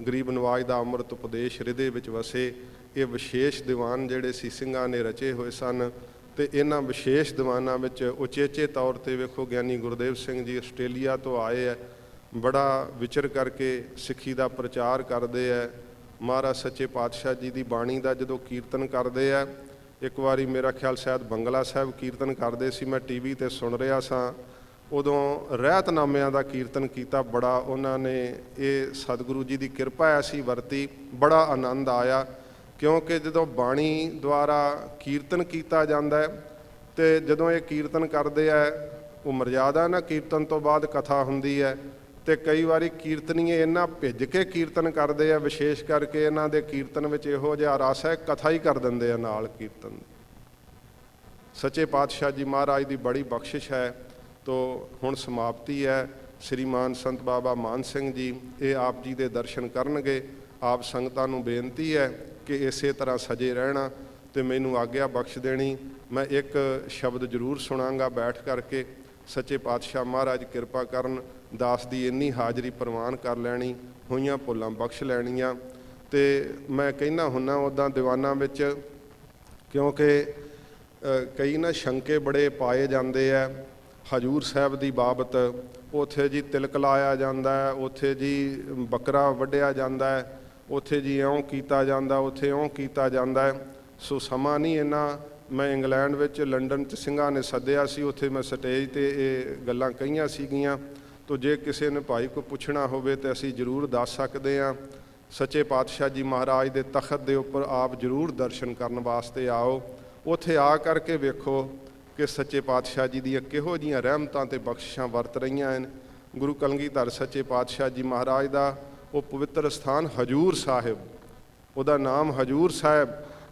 ਗਰੀਬ ਨਵਾਜ ਦਾ ਅੰਮ੍ਰਿਤ ਉਪਦੇਸ਼ ਹਿਰਦੇ ਵਿੱਚ ਵਸੇ। ਇਹ ਵਿਸ਼ੇਸ਼ ਦੀਵਾਨ ਜਿਹੜੇ ਸੀ ਸਿੰਘਾਂ ਨੇ ਰਚੇ ਹੋਏ ਸਨ ਤੇ ਇਹਨਾਂ ਵਿਸ਼ੇਸ਼ ਦੀਵਾਨਾਂ ਵਿੱਚ ਉਚੇਚੇ ਤੌਰ ਤੇ ਵੇਖੋ ਗਿਆਨੀ ਗੁਰਦੇਵ ਸਿੰਘ ਜੀ ਆਸਟ੍ਰੇਲੀਆ ਤੋਂ ਆਏ ਹੈ। ਬੜਾ ਵਿਚਰ ਕਰਕੇ ਸਿੱਖੀ ਦਾ ਪ੍ਰਚਾਰ ਕਰਦੇ ਹੈ। ਮਹਾਰਾਜ ਸੱਚੇ ਪਾਤਸ਼ਾਹ ਜੀ ਦੀ ਬਾਣੀ ਦਾ ਜਦੋਂ ਕੀਰਤਨ ਕਰਦੇ ਆ, ਇੱਕ ਵਾਰੀ ਮੇਰਾ ਖਿਆਲ ਸ਼ਾਇਦ ਬੰਗਲਾ ਸਾਹਿਬ ਕੀਰਤਨ ਕਰਦੇ ਸੀ, ਮੈਂ ਟੀਵੀ ਤੇ ਸੁਣ ਰਿਹਾ ਸਾਂ। ਉਦੋਂ ਰਹਿਤਨਾਮਿਆਂ ਦਾ ਕੀਰਤਨ ਕੀਤਾ। ਬੜਾ ਉਹਨਾਂ ਨੇ ਇਹ ਸਤਿਗੁਰੂ ਜੀ ਦੀ ਕਿਰਪਾ ਐਸੀ ਵਰਤੀ, ਬੜਾ ਆਨੰਦ ਆਇਆ। ਕਿਉਂਕਿ ਜਦੋਂ ਬਾਣੀ ਦੁਆਰਾ ਕੀਰਤਨ ਕੀਤਾ ਜਾਂਦਾ ਹੈ ਤੇ ਜਦੋਂ ਇਹ ਕੀਰਤਨ ਕਰਦੇ ਆ, ਉਹ ਮਰਜ਼ਾਦਾ ਨਾ ਕੀਰਤਨ ਤੋਂ ਬਾਅਦ ਕਥਾ ਹੁੰਦੀ ਹੈ। ਤੇ ਕਈ ਵਾਰੀ ਕੀਰਤਨੀਏ ਇੰਨਾ ਭਿੱਜ ਕੇ ਕੀਰਤਨ ਕਰਦੇ ਆ, ਵਿਸ਼ੇਸ਼ ਕਰਕੇ ਇਹਨਾਂ ਦੇ ਕੀਰਤਨ ਵਿੱਚ ਇਹੋ ਜਿਹਾ ਰਸ ਹੈ, ਕਥਾ ਹੀ ਕਰ ਦਿੰਦੇ ਆ ਨਾਲ ਕੀਰਤਨ। ਸੱਚੇ ਪਾਤਸ਼ਾਹ ਜੀ ਮਹਾਰਾਜ ਦੀ ਬੜੀ ਬਖਸ਼ਿਸ਼ ਹੈ। ਤੋ ਹੁਣ ਸਮਾਪਤੀ ਹੈ। ਸ਼੍ਰੀਮਾਨ ਸੰਤ ਬਾਬਾ ਮਾਨ ਸਿੰਘ ਜੀ ਇਹ ਆਪ ਜੀ ਦੇ ਦਰਸ਼ਨ ਕਰਨਗੇ। ਆਪ ਸੰਗਤਾਂ ਨੂੰ ਬੇਨਤੀ ਹੈ ਕਿ ਇਸੇ ਤਰ੍ਹਾਂ ਸਜੇ ਰਹਿਣਾ ਤੇ ਮੈਨੂੰ ਆਗਿਆ ਬਖਸ਼ ਦੇਣੀ। ਮੈਂ ਇੱਕ ਸ਼ਬਦ ਜ਼ਰੂਰ ਸੁਣਾਂਗਾ ਬੈਠ ਕਰਕੇ। ਸੱਚੇ ਪਾਤਸ਼ਾਹ ਮਹਾਰਾਜ ਕਿਰਪਾ ਕਰਨ, ਦਾਸ ਦੀ ਇੰਨੀ ਹਾਜ਼ਰੀ ਪ੍ਰਵਾਨ ਕਰ ਲੈਣੀ, ਹੋਈਆਂ ਭੁੱਲਾਂ ਬਖਸ਼ ਲੈਣੀਆਂ। ਤੇ ਮੈਂ ਕਹਿੰਦਾ ਹੁੰਨਾ ਉੱਦਾਂ ਦੀਵਾਨਾਂ ਵਿੱਚ, ਕਿਉਂਕਿ ਕਈ ਨਾ ਸ਼ੰਕੇ ਬੜੇ ਪਾਏ ਜਾਂਦੇ ਆ ਹਜੂਰ ਸਾਹਿਬ ਦੀ ਬਾਬਤ। ਉੱਥੇ ਜੀ ਤਿਲਕ ਲਾਇਆ ਜਾਂਦਾ ਹੈ, ਉੱਥੇ ਜੀ ਬੱਕਰਾ ਵੱਢਿਆ ਜਾਂਦਾ ਹੈ, ਉੱਥੇ ਜੀ ਇਉਂ ਕੀਤਾ ਜਾਂਦਾ, ਉੱਥੇ ਇਉਂ ਕੀਤਾ ਜਾਂਦਾ ਹੈ। ਸੋ ਸਮਾਂ ਨਹੀਂ ਇੰਨਾ। ਮੈਂ ਇੰਗਲੈਂਡ ਵਿੱਚ ਲੰਡਨ 'ਚ ਸਿੰਘਾਂ ਨੇ ਸੱਦਿਆ ਸੀ, ਉੱਥੇ ਮੈਂ ਸਟੇਜ 'ਤੇ ਇਹ ਗੱਲਾਂ ਕਹੀਆਂ ਸੀਗੀਆਂ। ਤੋ ਜੇ ਕਿਸੇ ਨੇ ਭਾਈ ਕੋਈ ਪੁੱਛਣਾ ਹੋਵੇ ਤਾਂ ਅਸੀਂ ਜ਼ਰੂਰ ਦੱਸ ਸਕਦੇ ਹਾਂ। ਸੱਚੇ ਪਾਤਸ਼ਾਹ ਜੀ ਮਹਾਰਾਜ ਦੇ ਤਖਤ ਦੇ ਉੱਪਰ ਆਪ ਜ਼ਰੂਰ ਦਰਸ਼ਨ ਕਰਨ ਵਾਸਤੇ ਆਓ। ਉੱਥੇ ਆ ਕਰਕੇ ਵੇਖੋ ਕਿ ਸੱਚੇ ਪਾਤਸ਼ਾਹ ਜੀ ਦੀਆਂ ਕਿਹੋ ਜਿਹੀਆਂ ਰਹਿਮਤਾਂ ਤੇ ਬਖਸ਼ਿਸ਼ਾਂ ਵਰਤ ਰਹੀਆਂ ਹਨ। ਗੁਰੂ ਕਲਗੀਧਰ ਸੱਚੇ ਪਾਤਸ਼ਾਹ ਜੀ ਮਹਾਰਾਜ ਦਾ ਉਹ ਪਵਿੱਤਰ ਸਥਾਨ ਹਜੂਰ ਸਾਹਿਬ, ਉਹਦਾ ਨਾਮ ਹਜੂਰ ਸਾਹਿਬ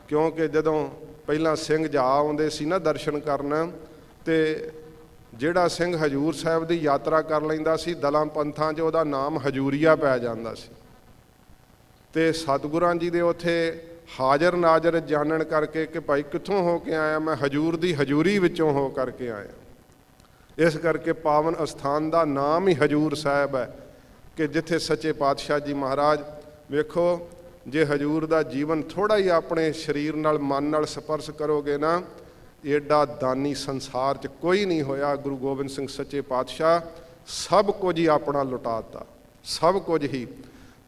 ਕਿਉਂਕਿ ਜਦੋਂ ਪਹਿਲਾਂ ਸਿੰਘ ਜਾ ਆਉਂਦੇ ਸੀ ਨਾ ਦਰਸ਼ਨ ਕਰਨ, ਤੇ ਜਿਹੜਾ ਸਿੰਘ ਹਜੂਰ ਸਾਹਿਬ ਦੀ ਯਾਤਰਾ ਕਰ ਲੈਂਦਾ ਸੀ ਦਲਾਂ ਪੰਥਾਂ 'ਚ ਉਹਦਾ ਨਾਮ ਹਜੂਰੀਆ ਪੈ ਜਾਂਦਾ ਸੀ। ਤੇ ਸਤਿਗੁਰਾਂ ਜੀ ਦੇ ਉੱਥੇ ਹਾਜ਼ਰ ਨਾਜ਼ਰ ਜਾਣਨ ਕਰਕੇ ਕਿ ਭਾਈ ਕਿੱਥੋਂ ਹੋ ਕੇ ਆਇਆ, ਮੈਂ ਹਜੂਰ ਦੀ ਹਜੂਰੀ ਵਿੱਚੋਂ ਹੋ ਕਰਕੇ ਆਇਆ। ਇਸ ਕਰਕੇ ਪਾਵਨ ਅਸਥਾਨ ਦਾ ਨਾਮ ਹੀ ਹਜੂਰ ਸਾਹਿਬ ਹੈ ਕਿ ਜਿੱਥੇ ਸੱਚੇ ਪਾਤਸ਼ਾਹ ਜੀ ਮਹਾਰਾਜ, ਵੇਖੋ ਜੇ ਹਜੂਰ ਦਾ ਜੀਵਨ ਥੋੜ੍ਹਾ ਹੀ ਆਪਣੇ ਸਰੀਰ ਨਾਲ ਮਨ ਨਾਲ ਸਪਰਸ਼ ਕਰੋਗੇ ਨਾ, ਏਡਾ ਦਾਨੀ ਸੰਸਾਰ 'ਚ ਕੋਈ ਨਹੀਂ ਹੋਇਆ। ਗੁਰੂ ਗੋਬਿੰਦ ਸਿੰਘ ਸੱਚੇ ਪਾਤਸ਼ਾਹ ਸਭ ਕੁਝ ਹੀ ਆਪਣਾ ਲੁਟਾਤਾ, ਸਭ ਕੁਝ ਹੀ।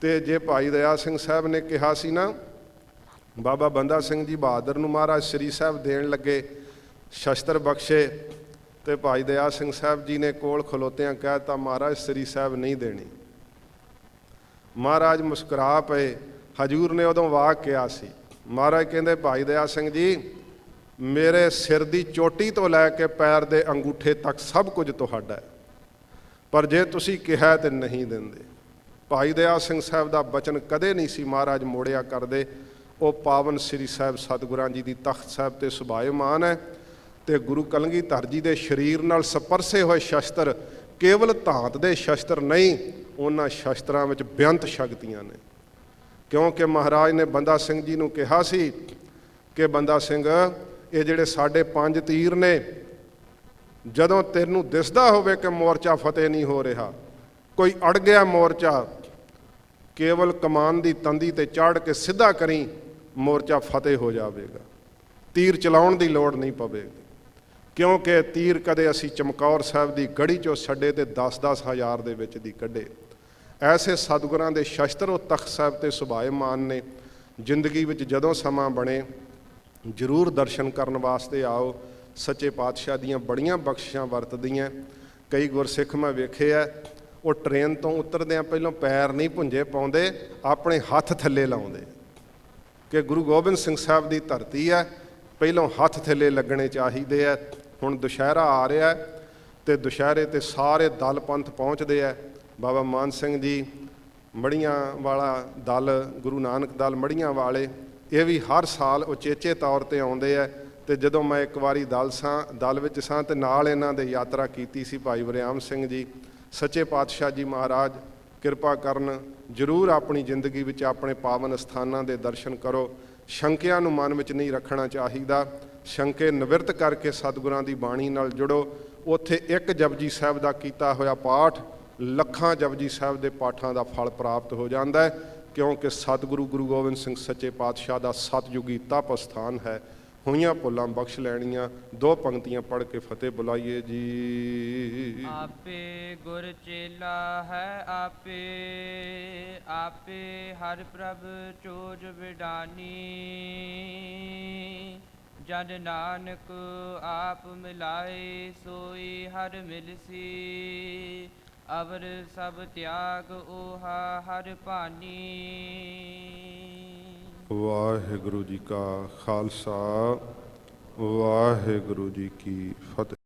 ਤੇ ਜੇ ਭਾਈ ਦਇਆ ਸਿੰਘ ਸਾਹਿਬ ਨੇ ਕਿਹਾ ਸੀ ਨਾ, ਬਾਬਾ ਬੰਦਾ ਸਿੰਘ ਜੀ ਬਹਾਦਰ ਨੂੰ ਮਹਾਰਾਜ ਸ੍ਰੀ ਸਾਹਿਬ ਦੇਣ ਲੱਗੇ ਸ਼ਸਤਰ ਬਖਸ਼ੇ, ਤੇ ਭਾਈ ਦਇਆ ਸਿੰਘ ਸਾਹਿਬ ਜੀ ਨੇ ਕੋਲ ਖਲੋਤਿਆਂ ਕਹਿ ਤਾ ਮਹਾਰਾਜ ਸ੍ਰੀ ਸਾਹਿਬ ਨਹੀਂ ਦੇਣੀ। ਮਹਾਰਾਜ ਮੁਸਕਰਾ ਪਏ। ਹਜੂਰ ਨੇ ਉਦੋਂ ਵਾਕ ਕਿਹਾ ਸੀ, ਮਹਾਰਾਜ ਕਹਿੰਦੇ ਭਾਈ ਦਇਆ ਸਿੰਘ ਜੀ ਮੇਰੇ ਸਿਰ ਦੀ ਚੋਟੀ ਤੋਂ ਲੈ ਕੇ ਪੈਰ ਦੇ ਅੰਗੂਠੇ ਤੱਕ ਸਭ ਕੁਝ ਤੁਹਾਡਾ ਹੈ, ਪਰ ਜੇ ਤੁਸੀਂ ਕਿਹਾ ਤੇ ਨਹੀਂ ਦਿੰਦੇ। ਭਾਈ ਦਇਆ ਸਿੰਘ ਸਾਹਿਬ ਦਾ ਬਚਨ ਕਦੇ ਨਹੀਂ ਸੀ ਮਹਾਰਾਜ ਮੋੜਿਆ ਕਰਦੇ। ਉਹ ਪਾਵਨ ਸ੍ਰੀ ਸਾਹਿਬ ਸਤਿਗੁਰਾਂ ਜੀ ਦੀ ਤਖਤ ਸਾਹਿਬ ਤੇ ਸੁਭਾਇਮਾਨ ਹੈ। ਤੇ ਗੁਰੂ ਕਲਗੀਧਰ ਜੀ ਦੇ ਸਰੀਰ ਨਾਲ ਸਪਰਸੇ ਹੋਏ ਸ਼ਸਤਰ ਕੇਵਲ ਧਾਤ ਦੇ ਸ਼ਸਤਰ ਨਹੀਂ, ਉਹਨਾਂ ਸ਼ਸਤਰਾਂ ਵਿੱਚ ਬੇਅੰਤ ਸ਼ਕਤੀਆਂ ਨੇ। ਕਿਉਂਕਿ ਮਹਾਰਾਜ ਨੇ ਬੰਦਾ ਸਿੰਘ ਜੀ ਨੂੰ ਕਿਹਾ ਸੀ ਕਿ ਬੰਦਾ ਸਿੰਘ ਇਹ ਜਿਹੜੇ ਸਾਡੇ 5 ਤੀਰ ਨੇ, ਜਦੋਂ ਤੈਨੂੰ ਦਿਸਦਾ ਹੋਵੇ ਕਿ ਮੋਰਚਾ ਫਤਿਹ ਨਹੀਂ ਹੋ ਰਿਹਾ, ਕੋਈ ਅੜ ਗਿਆ ਮੋਰਚਾ, ਕੇਵਲ ਕਮਾਨ ਦੀ ਤੰਦੀ ਤੇ ਚੜ੍ਹ ਕੇ ਸਿੱਧਾ ਕਰੀ, ਮੋਰਚਾ ਫਤਿਹ ਹੋ ਜਾਵੇਗਾ। ਤੀਰ ਚਲਾਉਣ ਦੀ ਲੋੜ ਨਹੀਂ ਪਵੇਗੀ, ਕਿਉਂਕਿ ਤੀਰ ਕਦੇ ਅਸੀਂ ਚਮਕੌਰ ਸਾਹਿਬ ਦੀ ਗੜੀ 'ਚੋਂ ਛੱਡੇ ਤੇ 10-10 ਹਜ਼ਾਰ ਦੇ ਵਿੱਚ ਦੀ ਕੱਢੇ। ਐਸੇ ਸਤਿਗੁਰਾਂ ਦੇ ਸ਼ਸਤਰ ਉਹ ਤਖਤ ਸਾਹਿਬ ਤੇ ਸੁਭਾਇਮਾਨ ਨੇ। ਜ਼ਿੰਦਗੀ ਵਿੱਚ ਜਦੋਂ ਸਮਾਂ ਬਣੇ ਜ਼ਰੂਰ ਦਰਸ਼ਨ ਕਰਨ ਵਾਸਤੇ ਆਓ। ਸੱਚੇ ਪਾਤਸ਼ਾਹ ਦੀਆਂ ਬੜੀਆਂ ਬਖਸ਼ਿਸ਼ਾਂ ਵਰਤਦੀਆਂ। ਕਈ ਗੁਰਸਿੱਖ ਮੈਂ ਵੇਖੇ ਆ, ਉਹ ਟ੍ਰੇਨ ਤੋਂ ਉਤਰਦਿਆਂ ਪਹਿਲਾਂ ਪੈਰ ਨਹੀਂ ਭੁੰਜੇ ਪਾਉਂਦੇ, ਆਪਣੇ ਹੱਥ ਥੱਲੇ ਲਾਉਂਦੇ ਕਿ ਗੁਰੂ ਗੋਬਿੰਦ ਸਿੰਘ ਸਾਹਿਬ ਦੀ ਧਰਤੀ ਹੈ, ਪਹਿਲਾਂ ਹੱਥ ਥੱਲੇ ਲੱਗਣੇ ਚਾਹੀਦੇ ਆ। ਹੁਣ ਦੁਸ਼ਹਿਰਾ ਆ ਰਿਹਾ ਤੇ ਦੁਸ਼ਹਿਰੇ ਤੇ ਸਾਰੇ ਦਲ ਪੰਥ ਪਹੁੰਚਦੇ ਆ। ਬਾਬਾ ਮਾਨ ਸਿੰਘ ਜੀ ਮੜੀਆਂ ਵਾਲਾ ਦਲ, ਗੁਰੂ ਨਾਨਕ ਦਲ ਮੜੀਆਂ ਵਾਲੇ, ਇਹ ਵੀ ਹਰ ਸਾਲ ਉਚੇਚੇ ਤੌਰ ਤੇ ਆਉਂਦੇ ਆ। ਤੇ ਜਦੋਂ ਮੈਂ ਇੱਕ ਵਾਰੀ ਦਲ ਵਿੱਚ ਸਾਂ ਤੇ ਨਾਲ ਇਹਨਾਂ ਦੇ ਯਾਤਰਾ ਕੀਤੀ ਸੀ ਭਾਈ ਵਰਿਆਮ ਸਿੰਘ ਜੀ। ਸੱਚੇ ਪਾਤਸ਼ਾਹ ਜੀ ਮਹਾਰਾਜ ਕਿਰਪਾ ਕਰਨ, ਜ਼ਰੂਰ ਆਪਣੀ ਜ਼ਿੰਦਗੀ ਵਿੱਚ ਆਪਣੇ ਪਾਵਨ ਸਥਾਨਾਂ ਦੇ ਦਰਸ਼ਨ ਕਰੋ। ਸ਼ੰਕਿਆਂ ਨੂੰ ਮਨ ਵਿੱਚ ਨਹੀਂ ਰੱਖਣਾ ਚਾਹੀਦਾ। ਸ਼ੰਕੇ ਨਿਵਰਤ ਕਰਕੇ ਸਤਿਗੁਰਾਂ ਦੀ ਬਾਣੀ ਨਾਲ ਜੁੜੋ। ਉੱਥੇ ਇੱਕ ਜਪਜੀ ਸਾਹਿਬ ਦਾ ਕੀਤਾ ਹੋਇਆ ਪਾਠ ਲੱਖਾਂ ਜਪਜੀ ਸਾਹਿਬ ਦੇ ਪਾਠਾਂ ਦਾ ਫਲ ਪ੍ਰਾਪਤ ਹੋ ਜਾਂਦਾ ਹੈ, ਕਿਉਂਕਿ ਸਤਿਗੁਰੂ ਗੁਰੂ ਗੋਬਿੰਦ ਸਿੰਘ ਸੱਚੇ ਪਾਤਸ਼ਾਹ ਦਾ ਸਤਿਯੁਗੀ ਤਪ ਸਥਾਨ ਹੈ। ਹੋਈਆਂ ਭੁੱਲਾਂ ਬਖਸ਼ ਲੈਣੀਆਂ। 2 ਪੰਕਤੀਆਂ ਪੜ੍ਹ ਕੇ ਫਤਿਹ ਬੁਲਾਈਏ ਜੀ। ਆਪੇ ਗੁਰ ਚੇਲਾ ਹੈ ਆਪੇ, ਆਪੇ ਹਰਿ ਪ੍ਰਭ ਚੋਜ ਵਿਡਾਨੀ। ਜਨ ਨਾਨਕ ਆਪ ਮਿਲਾਏ ਸੋਈ ਹਰਿ ਮਿਲਸੀ। ਅਵਰ ਸਭ ਤਿਆਗ ਓਹਾ ਹਰਿ ਭਾਨੀ। ਵਾਹਿਗੁਰੂ ਜੀ ਕਾ ਖਾਲਸਾ, ਵਾਹਿਗੁਰੂ ਜੀ ਕੀ ਫਤਿਹ।